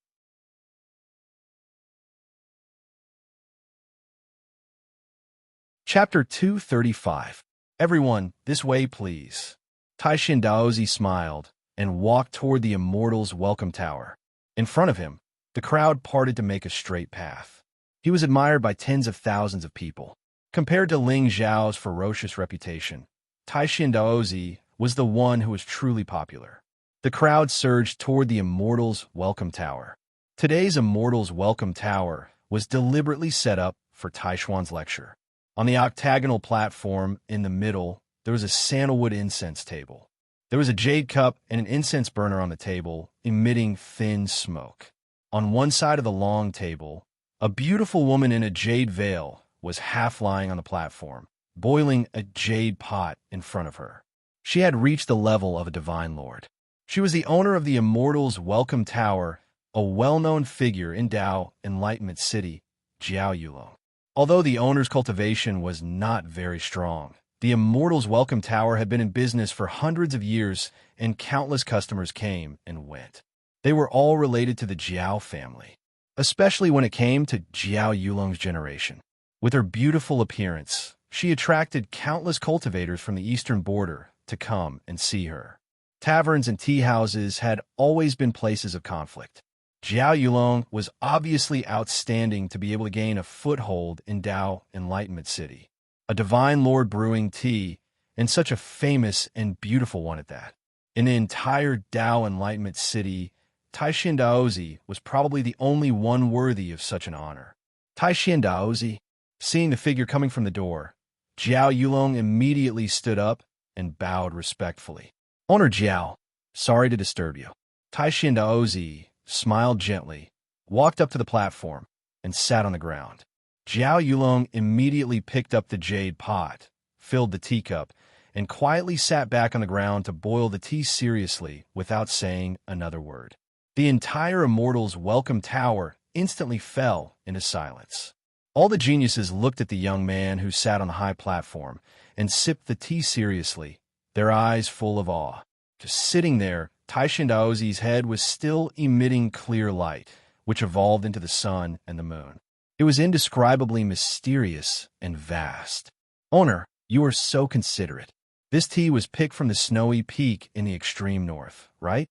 Chapter 235. Everyone, this way, please. Taishan Daozi smiled and walked toward the immortal's welcome tower. In front of him, the crowd parted to make a straight path. He was admired by tens of thousands of people. Compared to Ling Zhao's ferocious reputation, Taishan Daozi was the one who was truly popular. The crowd surged toward the immortal's welcome tower. Today's immortal's welcome tower was deliberately set up for Taishuan's lecture. On the octagonal platform in the middle, there was a sandalwood incense table. There was a jade cup and an incense burner on the table, emitting thin smoke. On one side of the long table, a beautiful woman in a jade veil was half lying on the platform, boiling a jade pot in front of her. She had reached the level of a divine lord. She was the owner of the immortal's welcome tower, a well-known figure in Tao Enlightenment City, Jiao Yulong. Although the owner's cultivation was not very strong, the immortal's welcome tower had been in business for hundreds of years, and countless customers came and went. They were all related to the Jiao family, especially when it came to Jiao Yulong's generation. With her beautiful appearance, she attracted countless cultivators from the eastern border to come and see her. Taverns and tea houses had always been places of conflict. Jiao Yulong was obviously outstanding to be able to gain a foothold in Tao Enlightenment City. A divine lord brewing tea, and such a famous and beautiful one at that. In the entire Tao Enlightenment City, Taishan Daozi was probably the only one worthy of such an honor. Taishan Daozi, seeing the figure coming from the door, Jiao Yulong immediately stood up and bowed respectfully. Owner Jiao, sorry to disturb you. Taishan Daozi smiled gently, walked up to the platform, and sat on the ground. Jiao Yulong immediately picked up the jade pot, filled the teacup, and quietly sat back on the ground to boil the tea seriously without saying another word. The entire immortal's welcome tower instantly fell into silence. All the geniuses looked at the young man who sat on the high platform and sipped the tea seriously, their eyes full of awe. Just sitting there, Taishan Daozi's head was still emitting clear light, which evolved into the sun and the moon. It was indescribably mysterious and vast. Owner, you are so considerate. This tea was picked from the snowy peak in the extreme north, right?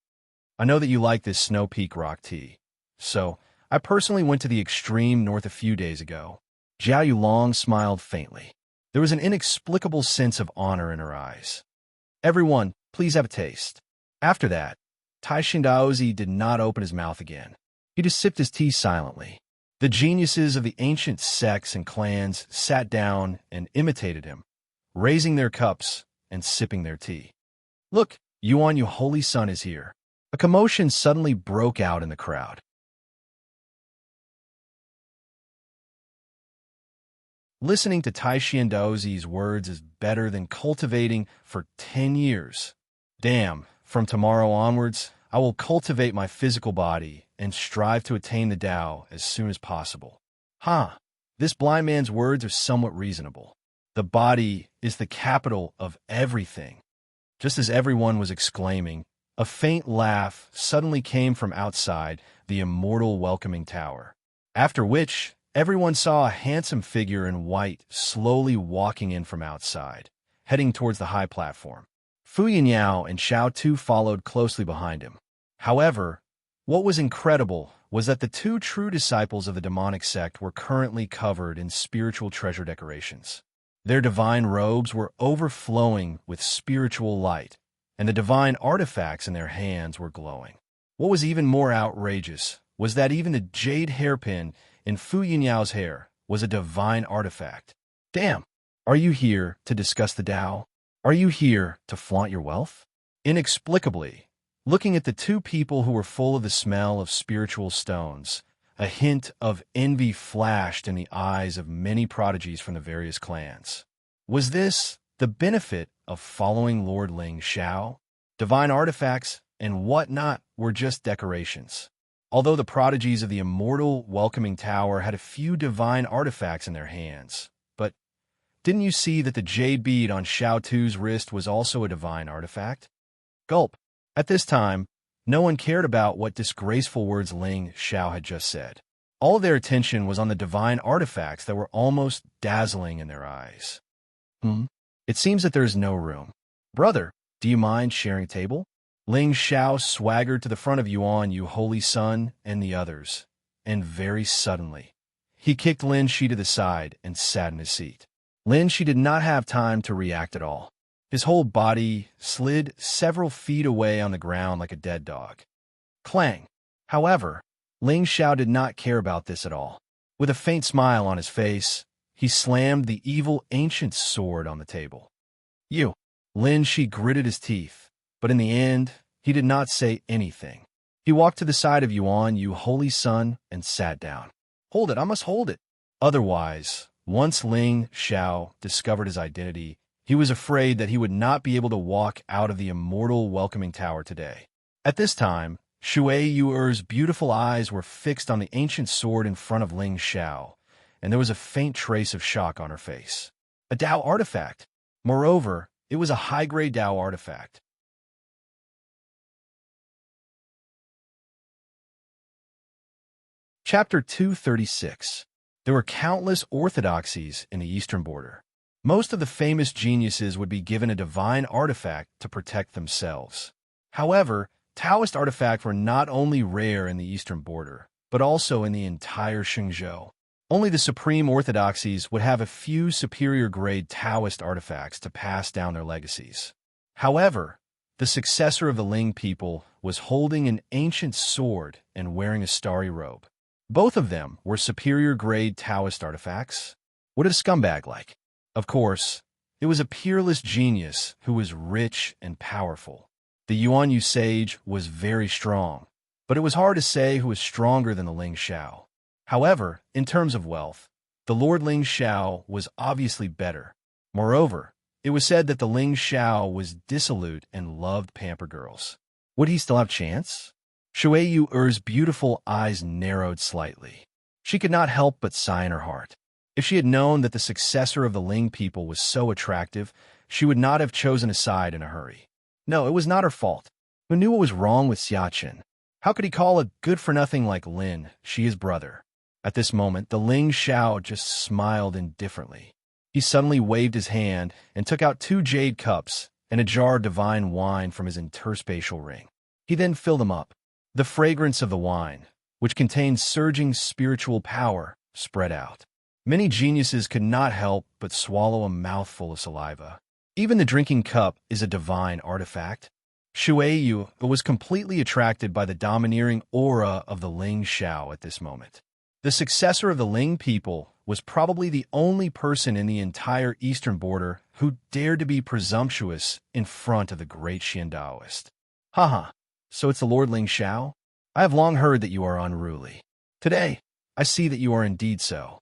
I know that you like this snow peak rock tea. So, I personally went to the extreme north a few days ago. Jiao Yulong smiled faintly. There was an inexplicable sense of honor in her eyes. Everyone, please have a taste. After that, Taishan Daozi did not open his mouth again. He just sipped his tea silently. The geniuses of the ancient sects and clans sat down and imitated him, raising their cups and sipping their tea. "Look, Yuan, your holy son is here." A commotion suddenly broke out in the crowd. Listening to Tai Xiandozi's words is better than cultivating for 10 years. Damn, from tomorrow onwards, I will cultivate my physical body and strive to attain the Tao as soon as possible. This blind man's words are somewhat reasonable. The body is the capital of everything. Just as everyone was exclaiming, a faint laugh suddenly came from outside the immortal welcoming tower, after which everyone saw a handsome figure in white slowly walking in from outside, heading towards the high platform. Fu Yinyao and Xiao Tu followed closely behind him. However, what was incredible was that the two true disciples of the demonic sect were currently covered in spiritual treasure decorations. Their divine robes were overflowing with spiritual light, and the divine artifacts in their hands were glowing. What was even more outrageous was that even the jade hairpin in Fu Yinyao's hair was a divine artifact. Damn! Are you here to discuss the Tao? Are you here to flaunt your wealth? Inexplicably, looking at the two people who were full of the smell of spiritual stones, a hint of envy flashed in the eyes of many prodigies from the various clans. Was this the benefit of following Lord Ling Xiao? Divine artifacts and whatnot were just decorations. Although the prodigies of the immortal welcoming tower had a few divine artifacts in their hands, but didn't you see that the jade bead on Xiao Tu's wrist was also a divine artifact? Gulp. At this time, no one cared about what disgraceful words Ling Xiao had just said. All of their attention was on the divine artifacts that were almost dazzling in their eyes. It seems that there is no room. Brother, do you mind sharing a table? Ling Xiao swaggered to the front of Yuan, you holy son, and the others, and very suddenly, he kicked Lin Shi to the side and sat in his seat. Lin Shi did not have time to react at all. His whole body slid several feet away on the ground like a dead dog. Clang! However, Ling Xiao did not care about this at all. With a faint smile on his face, he slammed the evil ancient sword on the table. You! Lin Shi gritted his teeth, but in the end, he did not say anything. He walked to the side of Yuan, you holy son, and sat down. Hold it, I must hold it. Otherwise, once Ling Xiao discovered his identity, he was afraid that he would not be able to walk out of the immortal welcoming tower today. At this time, Shui Yuer's beautiful eyes were fixed on the ancient sword in front of Ling Xiao, and there was a faint trace of shock on her face. A Tao artifact. Moreover, it was a high-grade Tao artifact. Chapter 236. There were countless orthodoxies in the eastern border. Most of the famous geniuses would be given a divine artifact to protect themselves. However, Taoist artifacts were not only rare in the eastern border, but also in the entire Xingzhou. Only the supreme orthodoxies would have a few superior-grade Taoist artifacts to pass down their legacies. However, the successor of the Ling people was holding an ancient sword and wearing a starry robe. Both of them were superior-grade Taoist artifacts. What a scumbag like! Of course, it was a peerless genius who was rich and powerful. The Yuan sage was very strong, but it was hard to say who was stronger than the Ling Xiao. However, in terms of wealth, the Lord Ling Xiao was obviously better. Moreover, it was said that the Ling Xiao was dissolute and loved pamper girls. Would he still have chance? Shui Yuer's beautiful eyes narrowed slightly. She could not help but sigh in her heart. If she had known that the successor of the Ling people was so attractive, she would not have chosen a side in a hurry. No, it was not her fault. Who knew what was wrong with Xiaqin? How could he call a good-for-nothing like Lin Shi his brother? At this moment, the Ling Xiao just smiled indifferently. He suddenly waved his hand and took out 2 jade cups and a jar of divine wine from his interspatial ring. He then filled them up. The fragrance of the wine, which contained surging spiritual power, spread out. Many geniuses could not help but swallow a mouthful of saliva. Even the drinking cup is a divine artifact. Shui Yu was completely attracted by the domineering aura of the Ling Xiao at this moment. The successor of the Ling people was probably the only person in the entire eastern border who dared to be presumptuous in front of the great Xian Daoist. Haha, so it's the Lord Ling Xiao? I have long heard that you are unruly. Today, I see that you are indeed so.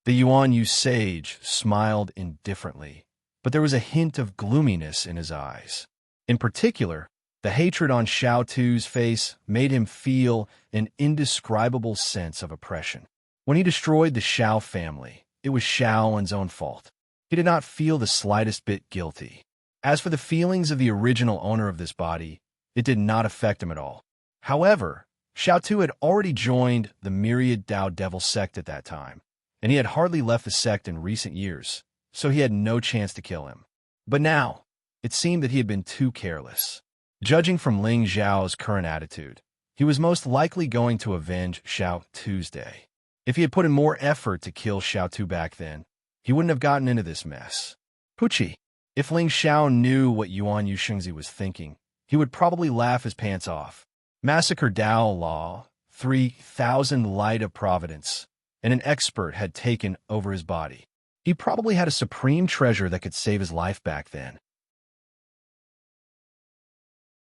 The Yuan Yu sage smiled indifferently, but there was a hint of gloominess in his eyes. In particular, the hatred on Xiao Tu's face made him feel an indescribable sense of oppression. When he destroyed the Xiao family, it was Xiao's own fault. He did not feel the slightest bit guilty. As for the feelings of the original owner of this body, it did not affect him at all. However, Xiao Tu had already joined the Myriad Dao Devil sect at that time, and he had hardly left the sect in recent years, so he had no chance to kill him. But now, it seemed that he had been too careless. Judging from Ling Zhao's current attitude, he was most likely going to avenge Xiao Tu's day. If he had put in more effort to kill Xiao Tu back then, he wouldn't have gotten into this mess. Puchi, if Ling Xiao knew what Yuan Yushengzi was thinking, he would probably laugh his pants off. Massacre Dao Law, 3,000 Light of Providence, and an expert had taken over his body. He probably had a supreme treasure that could save his life back then.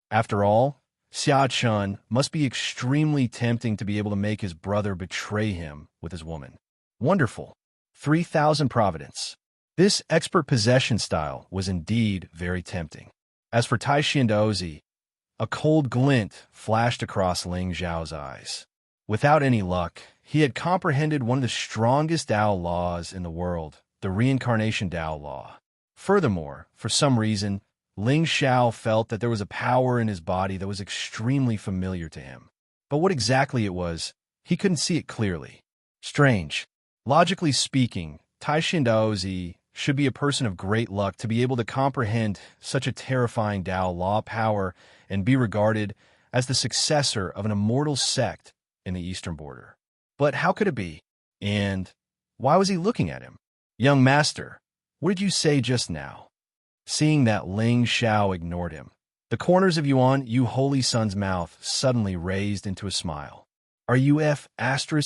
After all, Xia Chun must be extremely tempting to be able to make his brother betray him with his woman. Wonderful. 3,000 Providence. This expert possession style was indeed very tempting. As for Tai Xiandaozi, a cold glint flashed across Ling Zhao's eyes. Without any luck, he had comprehended one of the strongest Dao laws in the world, the reincarnation Dao law. Furthermore, for some reason, Ling Xiao felt that there was a power in his body that was extremely familiar to him. But what exactly it was, he couldn't see it clearly. Strange. Logically speaking, Tai Xiandaozi should be a person of great luck to be able to comprehend such a terrifying Dao law power and be regarded as the successor of an immortal sect in the eastern border. But how could it be? And why was he looking at him? Young master, what did you say just now? Seeing that Ling Xiao ignored him, the corners of Yuan Yu Holy Sun's mouth suddenly raised into a smile. Are you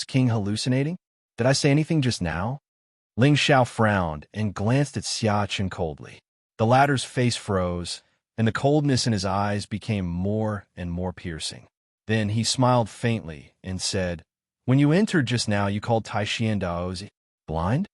King hallucinating? Did I say anything just now? Ling Xiao frowned and glanced at Xia Chen coldly. The latter's face froze, and the coldness in his eyes became more and more piercing. Then he smiled faintly and said, When you entered just now, you called Tai Xiandaozi blind?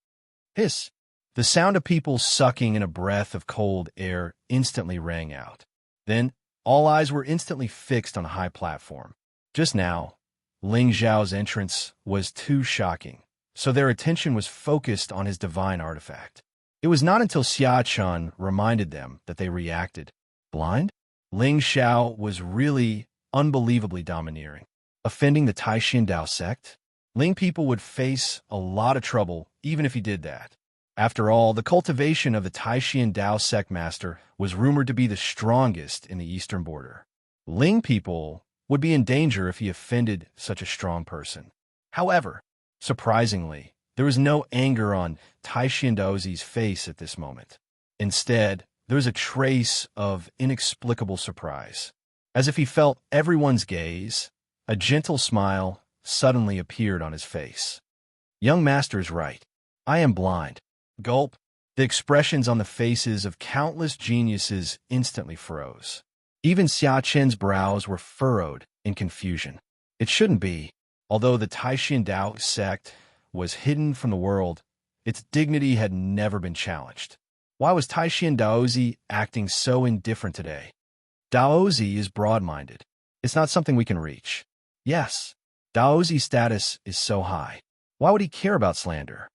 Hiss. The sound of people sucking in a breath of cold air instantly rang out. Then, all eyes were instantly fixed on a high platform. Just now, Ling Zhao's entrance was too shocking, so their attention was focused on his divine artifact. It was not until Xia Chun reminded them that they reacted. Blind? Ling Xiao was really unbelievably domineering. Offending the Tai Xiandao sect? Ling people would face a lot of trouble even if he did that. After all, the cultivation of the Tai Xiandao sect master was rumored to be the strongest in the eastern border. Ling people would be in danger if he offended such a strong person. However, surprisingly, there was no anger on Tai Xiandaozi's face at this moment. Instead, there was a trace of inexplicable surprise. As if he felt everyone's gaze, a gentle smile suddenly appeared on his face. Young master is right. I am blind. Gulp. The expressions on the faces of countless geniuses instantly froze. Even Xia Chen's brows were furrowed in confusion. It shouldn't be. Although the Tai Xiandao sect was hidden from the world, its dignity had never been challenged. Why was Tai Xiandaozi acting so indifferent today? Daozi is broad-minded. It's not something we can reach. Yes, Daozi's status is so high. Why would he care about slander?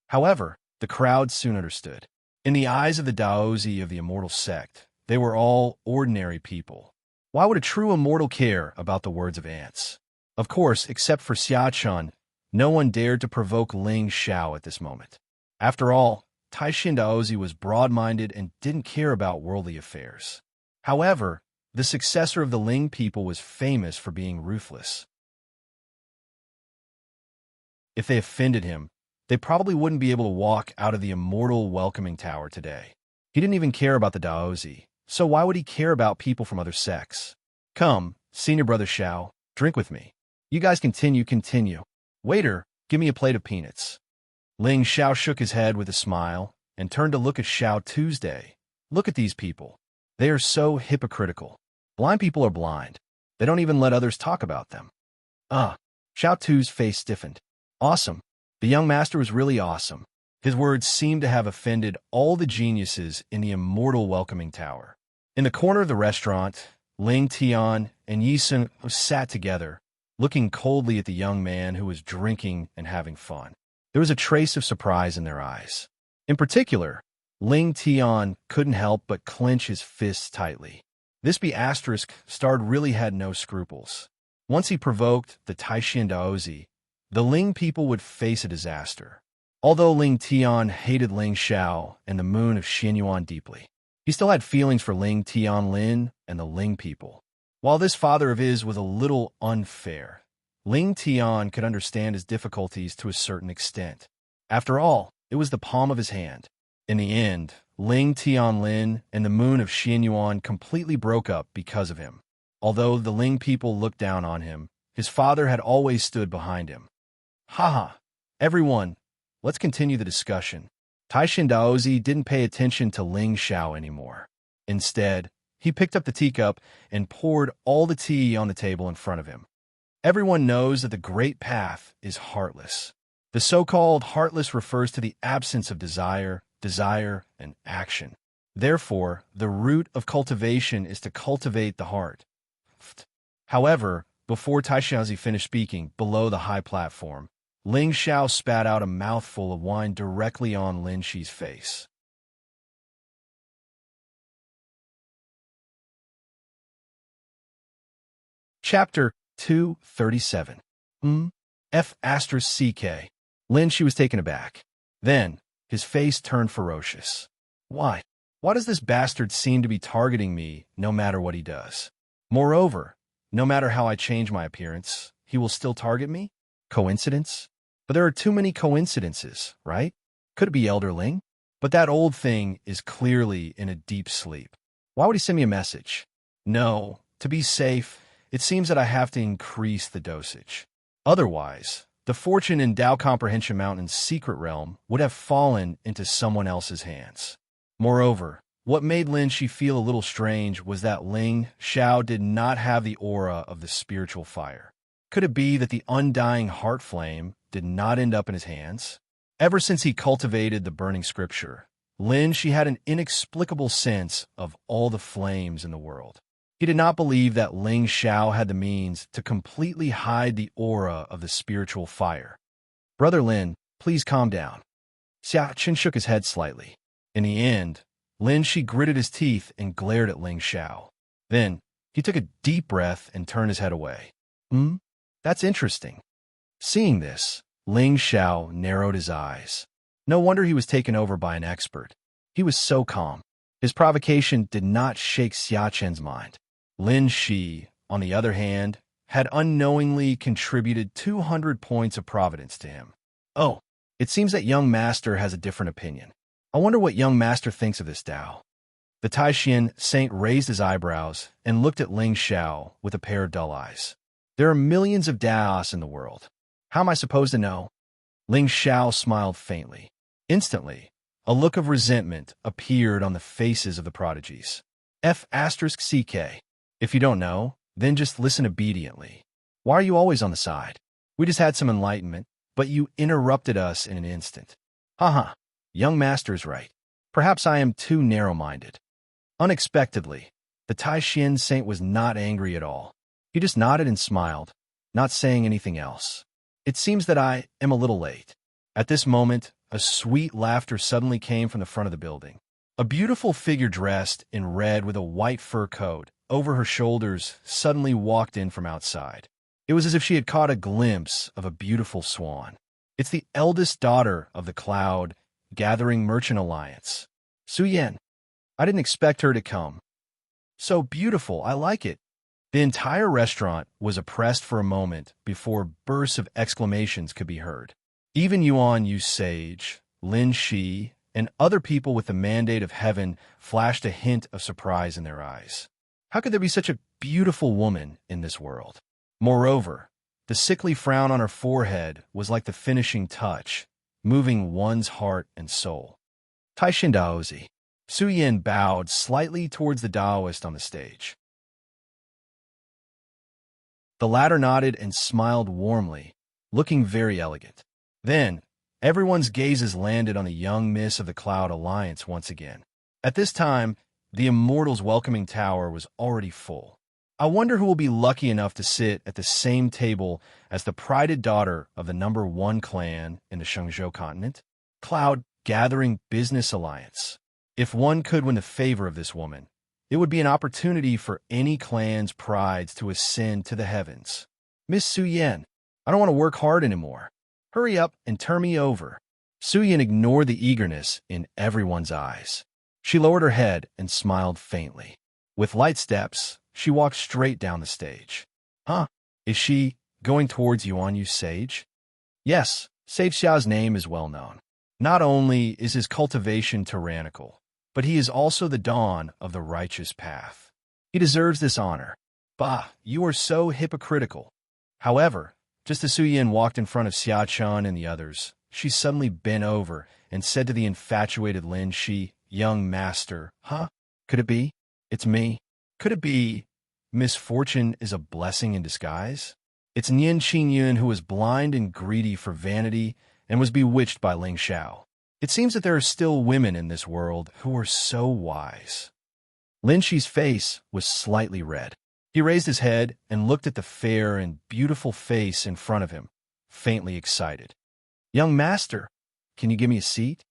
However, the crowd soon understood. In the eyes of the Daozi of the immortal sect, they were all ordinary people. Why would a true immortal care about the words of ants? Of course, except for Xia Chun, no one dared to provoke Ling Xiao at this moment. After all, Tai Xiandaozi was broad-minded and didn't care about worldly affairs. However, the successor of the Ling people was famous for being ruthless. If they offended him, they probably wouldn't be able to walk out of the immortal welcoming tower today. He didn't even care about the Daozi, so why would he care about people from other sects? Come, senior brother Xiao, drink with me. You guys continue. Waiter, Give me a plate of peanuts. Ling Xiao shook his head with a smile and turned to look at Xiao Tuesday. Look at these people. They are so hypocritical. Blind people are blind. They don't even let others talk about them. Xiao Tu's face stiffened. Awesome. The young master was really awesome. His words seemed to have offended all the geniuses in the immortal welcoming tower. In the corner of the restaurant, Ling Tian and Yi Sun sat together, looking coldly at the young man who was drinking and having fun. There was a trace of surprise in their eyes. In particular, Ling Tian couldn't help but clench his fists tightly. This ** really had no scruples. Once he provoked the Taishan Daozi, the Ling people would face a disaster. Although Ling Tian hated Ling Xiao and the moon of Xinyuan deeply, he still had feelings for Ling Tianlin and the Ling people. While this father of his was a little unfair, Ling Tian could understand his difficulties to a certain extent. After all, it was the palm of his hand. In the end, Ling Tianlin and the moon of Xinyuan completely broke up because of him. Although the Ling people looked down on him, his father had always stood behind him. Haha, everyone, let's continue the discussion. Taishan Daozi didn't pay attention to Ling Xiao anymore. Instead, he picked up the teacup and poured all the tea on the table in front of him. Everyone knows that the great path is heartless. The so-called heartless refers to the absence of desire, and action. Therefore, the root of cultivation is to cultivate the heart. However, before Taishaozi finished speaking, below the high platform, Ling Xiao spat out a mouthful of wine directly on Lin Shi's face. Chapter 237. F***CK. Lin Shi was taken aback. Then, his face turned ferocious. Why? Why does this bastard seem to be targeting me no matter what he does? Moreover, no matter how I change my appearance, he will still target me? Coincidence? But there are too many coincidences, right? Could it be Elder Ling? But that old thing is clearly in a deep sleep. Why would he send me a message? No, to be safe, it seems that I have to increase the dosage. Otherwise, the fortune in Dao Comprehension Mountain's secret realm would have fallen into someone else's hands. Moreover, what made Lin Shi feel a little strange was that Ling Xiao did not have the aura of the spiritual fire. Could it be that the undying heart flame did not end up in his hands? Ever since he cultivated the burning scripture, Lin Shi had an inexplicable sense of all the flames in the world. He did not believe that Ling Xiao had the means to completely hide the aura of the spiritual fire. Brother Lin, please calm down. Xia Chen shook his head slightly. In the end, Lin Shi gritted his teeth and glared at Ling Xiao. Then, he took a deep breath and turned his head away. That's interesting. Seeing this, Ling Xiao narrowed his eyes. No wonder he was taken over by an expert. He was so calm. His provocation did not shake Xia Chen's mind. Lin Shi, on the other hand, had unknowingly contributed 200 points of providence to him. Oh, it seems that young master has a different opinion. I wonder what young master thinks of this Dao. The Taishan saint raised his eyebrows and looked at Ling Xiao with a pair of dull eyes. There are millions of Daos in the world. How am I supposed to know? Ling Xiao smiled faintly. Instantly, a look of resentment appeared on the faces of the prodigies. F***CK. If you don't know, then just listen obediently. Why are you always on the side? We just had some enlightenment, but you interrupted us in an instant. Haha, young master's right. Perhaps I am too narrow-minded. Unexpectedly, the Taishan saint was not angry at all. He just nodded and smiled, not saying anything else. It seems that I am a little late. At this moment, a sweet laughter suddenly came from the front of the building. A beautiful figure dressed in red with a white fur coat over her shoulders suddenly walked in from outside. It was as if she had caught a glimpse of a beautiful swan. It's the eldest daughter of the Cloud Gathering Merchant Alliance, Su Yan. I didn't expect her to come. So beautiful, I like it. The entire restaurant was oppressed for a moment before bursts of exclamations could be heard. Even Yuan Yu Sage, Lin Shi, and other people with the mandate of heaven flashed a hint of surprise in their eyes. How could there be such a beautiful woman in this world? Moreover, The sickly frown on her forehead was like the finishing touch, moving one's heart and soul. Taishin Daozi. Su Yin bowed slightly towards the Taoist on the stage. The latter nodded and smiled warmly, looking very elegant. Then, everyone's gazes landed on the young miss of the Cloud Alliance once again. At this time, the Immortals' welcoming tower was already full. I wonder who will be lucky enough to sit at the same table as the prided daughter of the #1 clan in the Shengzhou continent? Cloud Gathering Business Alliance. If one could win the favor of this woman, it would be an opportunity for any clan's prides to ascend to the heavens. Miss Su Yan, I don't want to work hard anymore. Hurry up and turn me over. Su Yan ignored the eagerness in everyone's eyes. She lowered her head and smiled faintly. With light steps, she walked straight down the stage. Huh? Is she going towards Yuanyu Sage? Yes, Sage Xiao's name is well known. Not only is his cultivation tyrannical, but he is also the dawn of the righteous path. He deserves this honor. Bah, you are so hypocritical. However, just as Su Yin walked in front of Xia Chun and the others, she suddenly bent over and said to the infatuated Lin Shi, "Young master, huh? Could it be? It's me. Could it be misfortune is a blessing in disguise? It's Nian Qingyun who was blind and greedy for vanity and was bewitched by Ling Xiao. It seems that there are still women in this world who are so wise." Lin Shi's face was slightly red. He raised his head and looked at the fair and beautiful face in front of him, faintly excited. "Young master, can you give me a seat?"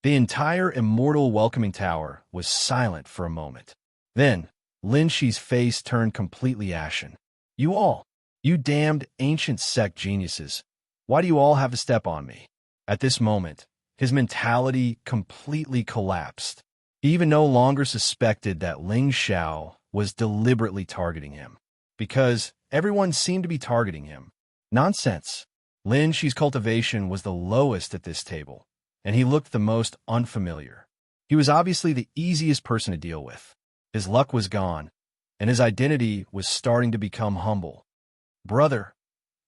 The entire immortal welcoming tower was silent for a moment. Then, Lin Shi's face turned completely ashen. You damned ancient sect geniuses, why do you all have to step on me?" At this moment, his mentality completely collapsed. He even no longer suspected that Ling Xiao was deliberately targeting him, because everyone seemed to be targeting him. Nonsense. Lin Shi's cultivation was the lowest at this table, and he looked the most unfamiliar. He was obviously the easiest person to deal with. His luck was gone, and his identity was starting to become humble. "Brother,"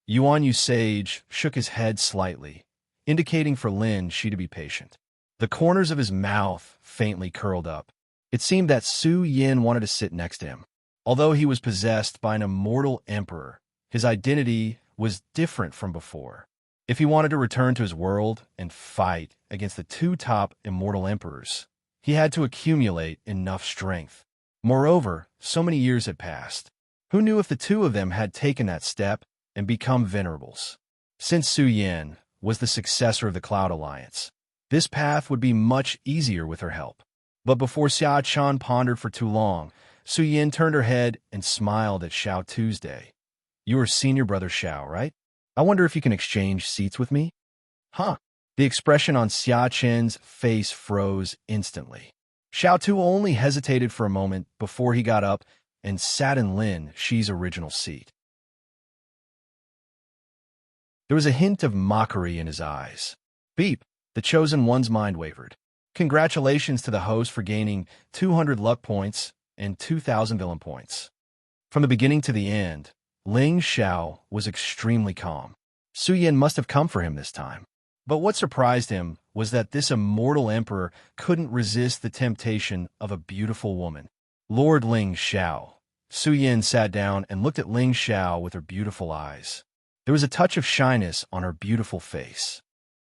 Yuanyu Sage shook his head slightly, indicating for Lin Shi to be patient. The corners of his mouth faintly curled up. It seemed that Su Yin wanted to sit next to him. Although he was possessed by an immortal emperor, his identity was different from before. If he wanted to return to his world and fight against the two top immortal emperors, he had to accumulate enough strength. Moreover, so many years had passed. Who knew if the two of them had taken that step and become venerables? Since Su Yin was the successor of the Cloud Alliance, this path would be much easier with her help. But before Xia Chan pondered for too long, Su Yin turned her head and smiled at Xiao Tuesday. "You are senior brother Xiao, right? I wonder if you can exchange seats with me?" Huh? The expression on Xia Chen's face froze instantly. Xiao Tu only hesitated for a moment before he got up and sat in Lin Shi's original seat. There was a hint of mockery in his eyes. Beep, the chosen one's mind wavered. Congratulations to the host for gaining 200 luck points and 2,000 villain points. From the beginning to the end, Ling Xiao was extremely calm. Su Yin must have come for him this time. But what surprised him was that this immortal emperor couldn't resist the temptation of a beautiful woman. "Lord Ling Xiao." Su Yin sat down and looked at Ling Xiao with her beautiful eyes. There was a touch of shyness on her beautiful face.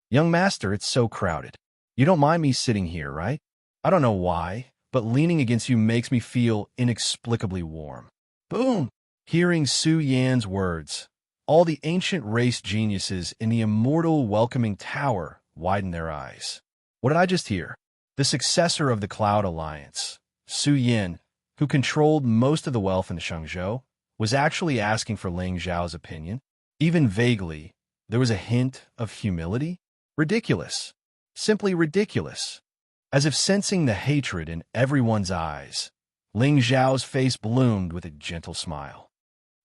"Young master, it's so crowded. You don't mind me sitting here, right? I don't know why, but leaning against you makes me feel inexplicably warm." Boom! Hearing Su Yan's words, all the ancient race geniuses in the immortal welcoming tower widened their eyes. What did I just hear? The successor of the Cloud Alliance, Su Yin, who controlled most of the wealth in the Shengzhou, was actually asking for Ling Xiao's opinion? Even vaguely, there was a hint of humility? Ridiculous. Simply ridiculous. As if sensing the hatred in everyone's eyes, Ling Xiao's face bloomed with a gentle smile.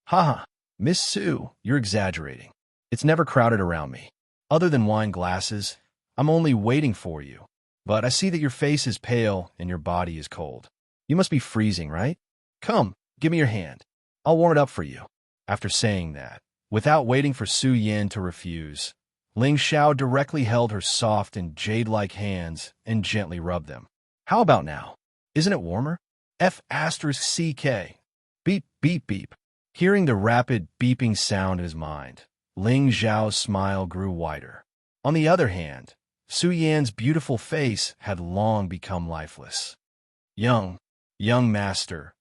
"Haha, Miss Su, you're exaggerating. It's never crowded around me. Other than wine glasses, I'm only waiting for you. But I see that your face is pale and your body is cold. You must be freezing, right? Come, give me your hand. I'll warm it up for you." After saying that, Without waiting for Su Yan to refuse, Ling Xiao directly held her soft and jade-like hands and gently rubbed them. How about now? Isn't it warmer? F***CK. Beep, beep, beep. Hearing the rapid beeping sound in his mind, Ling Xiao's smile grew wider. On the other hand, Su Yan's beautiful face had long become lifeless. Young master.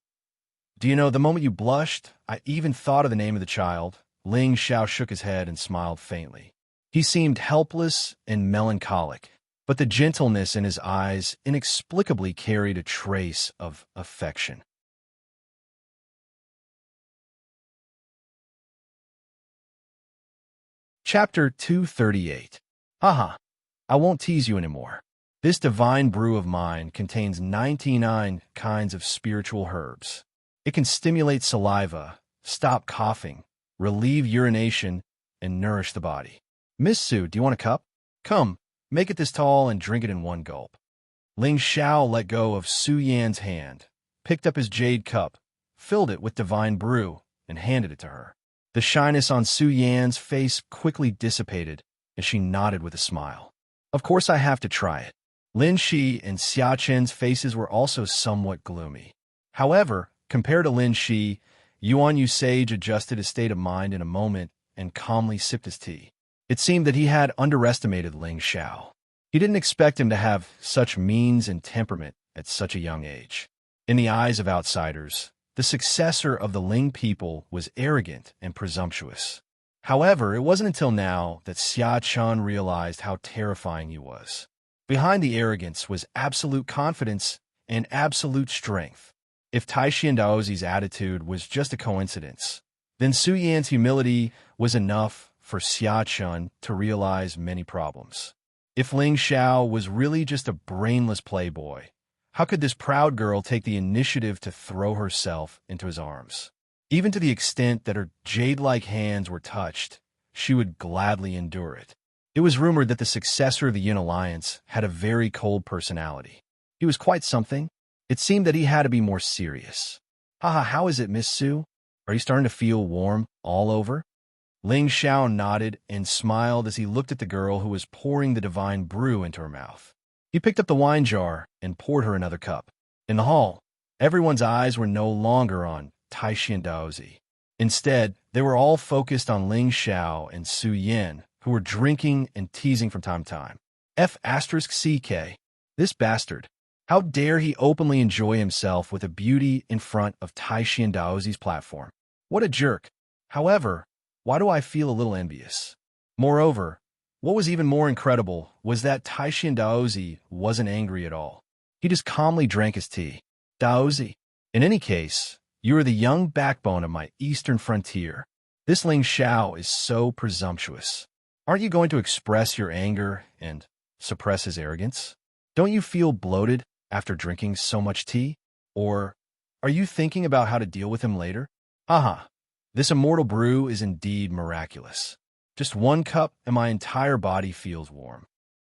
Do you know, the moment you blushed, I even thought of the name of the child. Ling Xiao shook his head and smiled faintly. He seemed helpless and melancholic, but the gentleness in his eyes inexplicably carried a trace of affection. Chapter 238. Haha, I won't tease you anymore. This divine brew of mine contains 99 kinds of spiritual herbs. It can stimulate saliva, stop coughing, relieve urination, and nourish the body. Miss Su, do you want a cup? Come, make it this tall and drink it in one gulp. Ling Xiao let go of Su Yan's hand, picked up his jade cup, filled it with divine brew, and handed it to her. The shyness on Su Yan's face quickly dissipated as she nodded with a smile. Of course I have to try it. Lin Shi and Xia Chen's faces were also somewhat gloomy. However, compared to Lin Shi, Yuan Yu Sage adjusted his state of mind in a moment and calmly sipped his tea. It seemed that he had underestimated Ling Xiao. He didn't expect him to have such means and temperament at such a young age. In the eyes of outsiders, the successor of the Ling people was arrogant and presumptuous. However, it wasn't until now that Xia Chen realized how terrifying he was. Behind the arrogance was absolute confidence and absolute strength. If Taishan Daozi's attitude was just a coincidence, then Su Yan's humility was enough for Xia Chen to realize many problems. If Ling Xiao was really just a brainless playboy, how could this proud girl take the initiative to throw herself into his arms? Even to the extent that her jade-like hands were touched, she would gladly endure it. It was rumored that the successor of the Yin Alliance had a very cold personality. He was quite something. It seemed that he had to be more serious. Haha, how is it, Miss Su? Are you starting to feel warm all over? Ling Xiao nodded and smiled as he looked at the girl who was pouring the divine brew into her mouth. He picked up the wine jar and poured her another cup. In the hall, everyone's eyes were no longer on Taishan Daozi. Instead, they were all focused on Ling Xiao and Su Yan, who were drinking and teasing from time to time. F***CK. This bastard. How dare he openly enjoy himself with a beauty in front of Taishan Daozi's platform? What a jerk. However, why do I feel a little envious? Moreover, what was even more incredible was that Taishan Daozi wasn't angry at all. He just calmly drank his tea. Daozi, in any case, you are the young backbone of my eastern frontier. This Ling Xiao is so presumptuous. Aren't you going to express your anger and suppress his arrogance? Don't you feel bloated after drinking so much tea? Or are you thinking about how to deal with him later? Haha, this immortal brew is indeed miraculous. Just one cup and my entire body feels warm.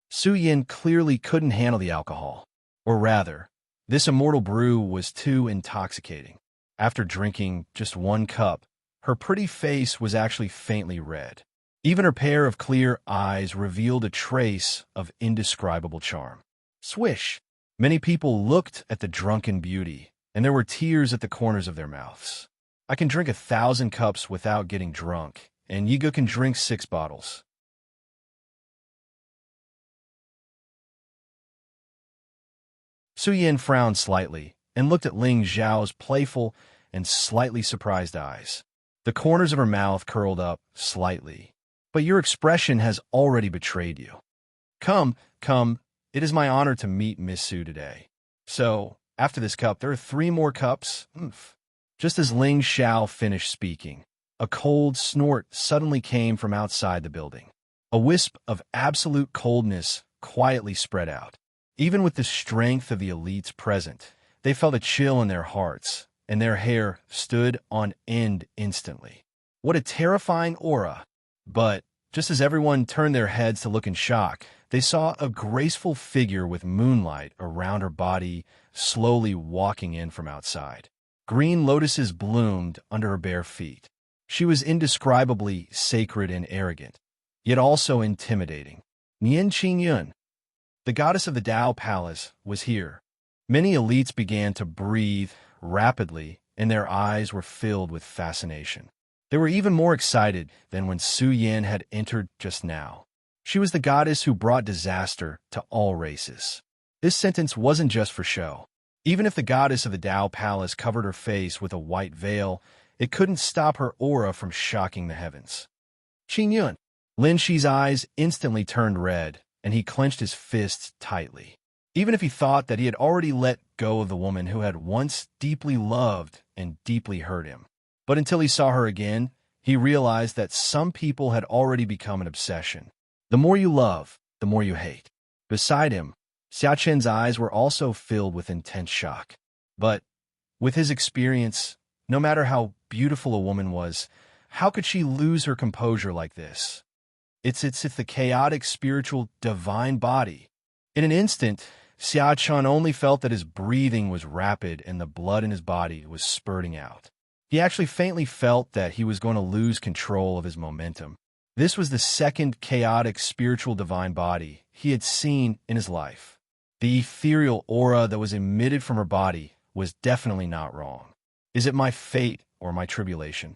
Su Yin clearly couldn't handle the alcohol. Or rather, this immortal brew was too intoxicating. After drinking just one cup, her pretty face was actually faintly red. Even her pair of clear eyes revealed a trace of indescribable charm. Swish! Many people looked at the drunken beauty, and there were tears at the corners of their mouths. I can drink 1,000 cups without getting drunk, and Yiga can drink 6 bottles. Su Yan frowned slightly and looked at Ling Xiao's playful and slightly surprised eyes. The corners of her mouth curled up slightly. But your expression has already betrayed you. Come, it is my honor to meet Miss Su today. So, after this cup, there are 3 more cups. Just as Ling Xiao finished speaking, a cold snort suddenly came from outside the building. A wisp of absolute coldness quietly spread out. Even with the strength of the elites present, they felt a chill in their hearts, and their hair stood on end instantly. What a terrifying aura! But, just as everyone turned their heads to look in shock, they saw a graceful figure with moonlight around her body slowly walking in from outside. Green lotuses bloomed under her bare feet. She was indescribably sacred and arrogant, yet also intimidating. Nian Qingyun, the goddess of the Tao Palace, was here. Many elites began to breathe rapidly, and their eyes were filled with fascination. They were even more excited than when Su Yan had entered just now. She was the goddess who brought disaster to all races. This sentence wasn't just for show. Even if the goddess of the Tao Palace covered her face with a white veil, it couldn't stop her aura from shocking the heavens. Qingyun. Lin Shi's eyes instantly turned red, and he clenched his fists tightly. Even if he thought that he had already let go of the woman who had once deeply loved and deeply hurt him. But until he saw her again, he realized that some people had already become an obsession. The more you love, the more you hate. Beside him, Xia Chen's eyes were also filled with intense shock. But, with his experience, no matter how beautiful a woman was, how could she lose her composure like this? It's the chaotic, spiritual, divine body. In an instant, Xia Chen only felt that his breathing was rapid and the blood in his body was spurting out. He actually faintly felt that he was going to lose control of his momentum. This was the second chaotic, spiritual, divine body he had seen in his life. The ethereal aura that was emitted from her body was definitely not wrong. Is it my fate or my tribulation?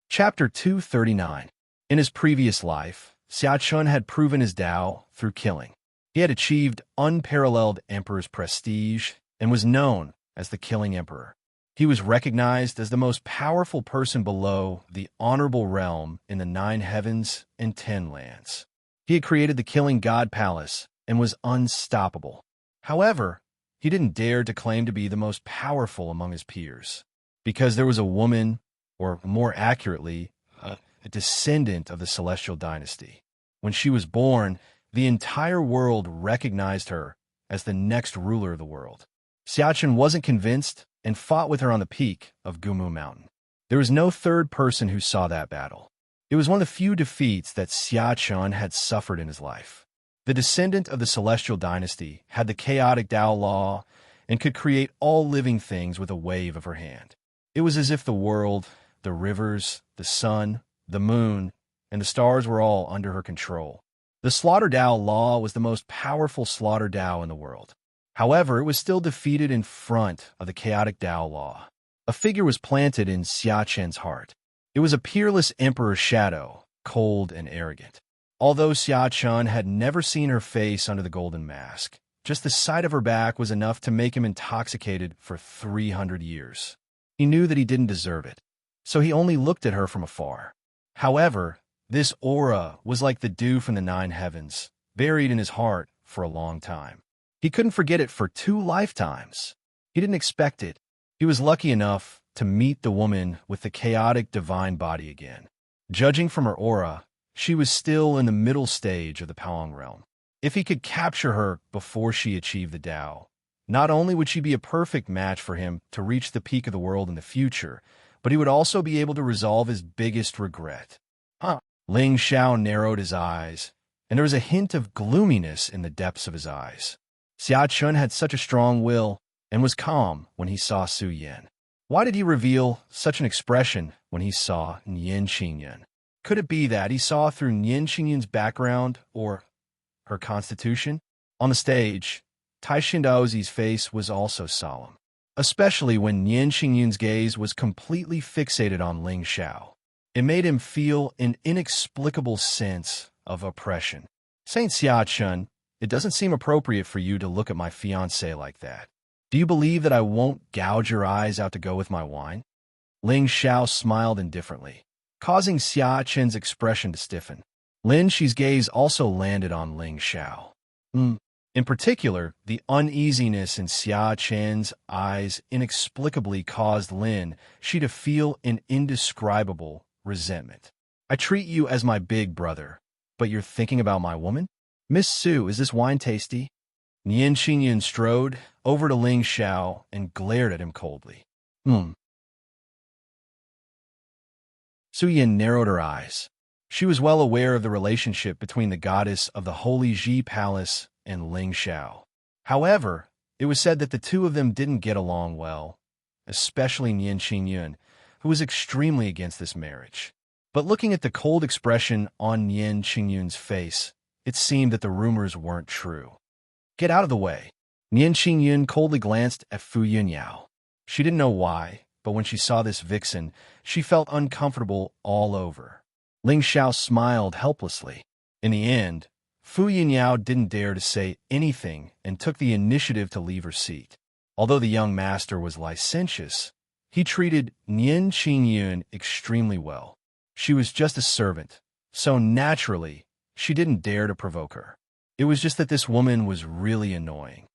Chapter 239. In his previous life, Xia Chun had proven his Tao through killing. He had achieved unparalleled emperor's prestige and was known as the Killing Emperor. He was recognized as the most powerful person below the honorable realm in the 9 heavens and 10 lands. He had created the Killing God Palace and was unstoppable. However, he didn't dare to claim to be the most powerful among his peers, because there was a woman, or more accurately, a descendant of the Celestial Dynasty. When she was born, the entire world recognized her as the next ruler of the world. Xiachen wasn't convinced and fought with her on the peak of Gumu Mountain. There was no third person who saw that battle. It was one of the few defeats that Xiachen had suffered in his life. The descendant of the Celestial Dynasty had the chaotic Tao law and could create all living things with a wave of her hand. It was as if the world, the rivers, the sun, the moon, and the stars were all under her control. The Slaughter Tao law was the most powerful Slaughter Tao in the world. However, it was still defeated in front of the chaotic Tao law. A figure was planted in Xia Chen's heart. It was a peerless emperor's shadow, cold and arrogant. Although Xia Chen had never seen her face under the golden mask, just the sight of her back was enough to make him intoxicated for 300 years. He knew that he didn't deserve it, so he only looked at her from afar. However, this aura was like the dew from the 9 heavens, buried in his heart for a long time. He couldn't forget it for 2 lifetimes. He didn't expect it. He was lucky enough to meet the woman with the chaotic divine body again. Judging from her aura, she was still in the middle stage of the Paong realm. If he could capture her before she achieved the Tao, not only would she be a perfect match for him to reach the peak of the world in the future, but he would also be able to resolve his biggest regret. Ling Xiao narrowed his eyes, and there was a hint of gloominess in the depths of his eyes. Xia Chun had such a strong will and was calm when he saw Su Yan. Why did he reveal such an expression when he saw Nian Qingyun? Could it be that he saw through Nian Qingyun's background or her constitution? On the stage, Tai Xindaozi's face was also solemn, especially when Nian Qingyun's gaze was completely fixated on Ling Xiao. It made him feel an inexplicable sense of oppression. Saint Xia Chun, it doesn't seem appropriate for you to look at my fiancée like that. Do you believe that I won't gouge your eyes out to go with my wine? Ling Xiao smiled indifferently, causing Xia Chen's expression to stiffen. Lin Shi's gaze also landed on Ling Xiao. In particular, the uneasiness in Xia Chen's eyes inexplicably caused Lin Shi to feel an indescribable resentment. I treat you as my big brother, but you're thinking about my woman? Miss Su, is this wine tasty? Nian Xingyun strode over to Ling Xiao and glared at him coldly. Su Yan narrowed her eyes. She was well aware of the relationship between the goddess of the Holy Ji Palace and Ling Xiao. However, It was said that the two of them didn't get along well, especially Nian Qingyun, who was extremely against this marriage. But looking at the cold expression on Nian Qingyun's face, it seemed that the rumors weren't true. Get out of the way. Nian Qingyun coldly glanced at Fu Yunyao. She didn't know why, but when she saw this vixen, she felt uncomfortable all over. Ling Xiao smiled helplessly. In the end, Fu Yunyao didn't dare to say anything and took the initiative to leave her seat. Although the young master was licentious, he treated Nian Qingyun extremely well. She was just a servant, so naturally, she didn't dare to provoke her. It was just that this woman was really annoying.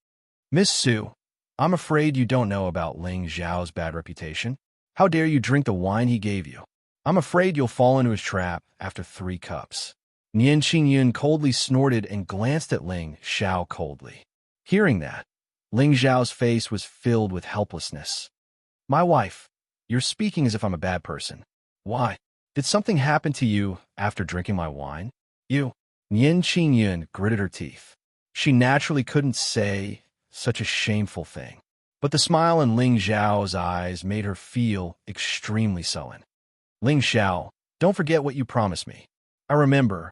Miss Su, I'm afraid you don't know about Ling Xiao's bad reputation. How dare you drink the wine he gave you? I'm afraid you'll fall into his trap after 3 cups. Nian Qingyun coldly snorted and glanced at Ling Xiao coldly. Hearing that, Ling Xiao's face was filled with helplessness. My wife, you're speaking as if I'm a bad person. Why? Did something happen to you after drinking my wine? You. Nian Qingyun gritted her teeth. She naturally couldn't say such a shameful thing. But the smile in Ling Xiao's eyes made her feel extremely sullen. Ling Xiao, don't forget what you promised me. I remember.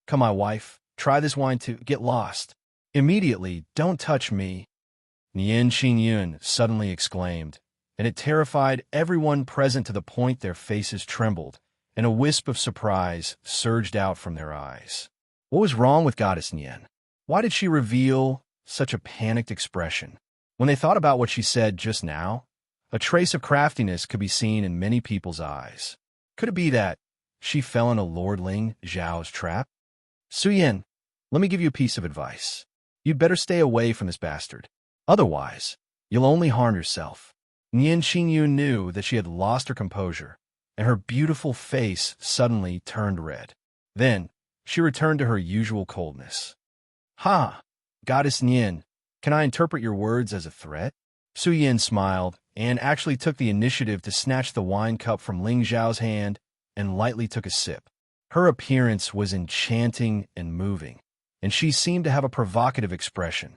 Come, my wife, try this wine too. Get lost. Immediately, don't touch me. Nian Qingyun suddenly exclaimed, and it terrified everyone present to the point their faces trembled, and a wisp of surprise surged out from their eyes. What was wrong with Goddess Nian? Why did she reveal such a panicked expression? When they thought about what she said just now, a trace of craftiness could be seen in many people's eyes. Could it be that she fell into Lord Ling Xiao's trap? Su Yan, let me give you a piece of advice. You'd better stay away from this bastard. Otherwise, you'll only harm yourself. Nian Qingyun knew that she had lost her composure, and her beautiful face suddenly turned red. Then, she returned to her usual coldness. Ha! Goddess Nian, can I interpret your words as a threat? Su Yan smiled and actually took the initiative to snatch the wine cup from Ling Xiao's hand and lightly took a sip. Her appearance was enchanting and moving, and she seemed to have a provocative expression.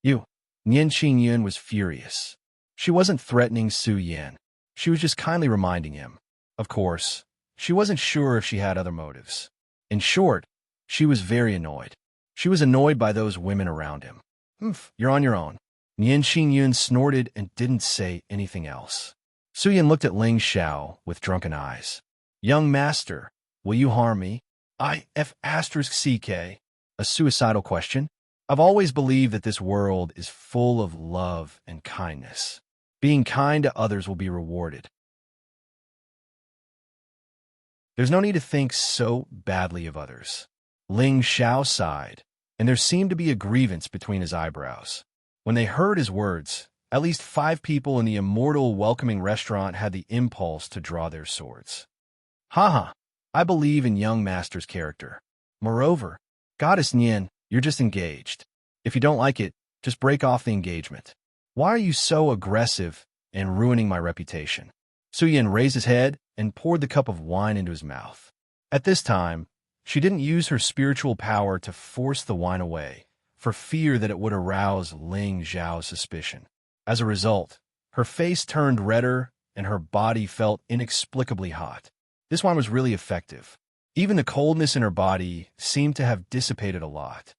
You. Nian Qingyun was furious. She wasn't threatening Su Yan. She was just kindly reminding him. Of course, she wasn't sure if she had other motives. In short, she was very annoyed. She was annoyed by those women around him. You're on your own. Nian Qingyun snorted and didn't say anything else. Su Yan looked at Ling Xiao with drunken eyes. Young master, will you harm me? IF*CK. A suicidal question? I've always believed that this world is full of love and kindness. Being kind to others will be rewarded. There's no need to think so badly of others. Ling Xiao sighed, and there seemed to be a grievance between his eyebrows. When they heard his words, at least 5 people in the immortal welcoming restaurant had the impulse to draw their swords. Haha, I believe in young master's character. Moreover, Goddess Nian, you're just engaged. If you don't like it, just break off the engagement. Why are you so aggressive and ruining my reputation? Su Yan raised his head and poured the cup of wine into his mouth. At this time, she didn't use her spiritual power to force the wine away, for fear that it would arouse Ling Xiao's suspicion. As a result, her face turned redder and her body felt inexplicably hot. This wine was really effective. Even the coldness in her body seemed to have dissipated a lot.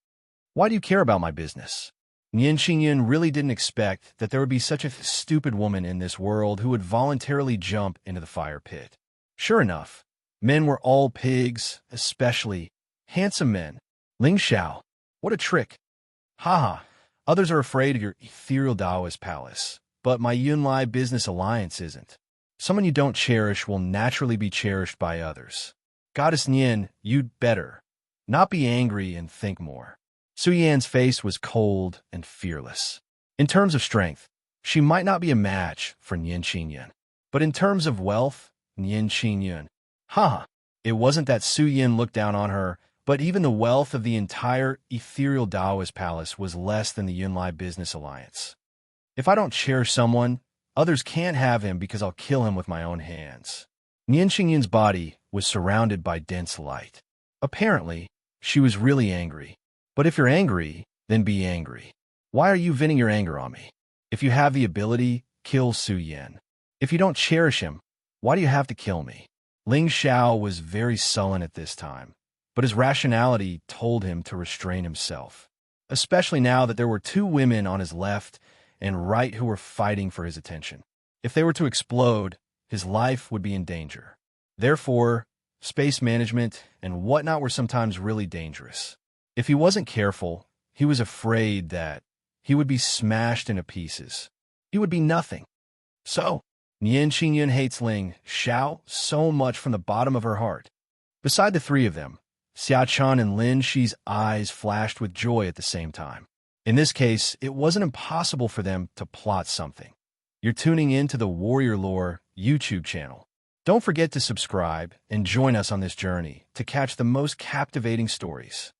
Why do you care about my business? Nian Qingyun really didn't expect that there would be such a stupid woman in this world who would voluntarily jump into the fire pit. Sure enough, men were all pigs, especially handsome men. Ling Xiao, what a trick. Haha, others are afraid of your ethereal Taoist palace, but my Yunlai business alliance isn't. Someone you don't cherish will naturally be cherished by others. Goddess Nian, you'd better not be angry and think more. Su Yan's face was cold and fearless. In terms of strength, she might not be a match for Nian Qingyun. But in terms of wealth, Nian Qingyun. It wasn't that Su Yan looked down on her, but even the wealth of the entire ethereal Taoist palace was less than the Yunlai business alliance. If I don't cherish someone, others can't have him because I'll kill him with my own hands. Nian Qingyun's body was surrounded by dense light. Apparently, she was really angry. But if you're angry, then be angry. Why are you venting your anger on me? If you have the ability, kill Su Yan. If you don't cherish him, why do you have to kill me? Ling Xiao was very sullen at this time, but his rationality told him to restrain himself, especially now that there were two women on his left and right who were fighting for his attention. If they were to explode, his life would be in danger. Therefore, space management and whatnot were sometimes really dangerous. If he wasn't careful, he was afraid that he would be smashed into pieces. He would be nothing. So, Nian Qingyun hates Ling Xiao so much from the bottom of her heart. Beside the three of them, Xia Chan and Lin Shi's eyes flashed with joy at the same time. In this case, it wasn't impossible for them to plot something. You're tuning in to the Warrior Lore YouTube channel. Don't forget to subscribe and join us on this journey to catch the most captivating stories.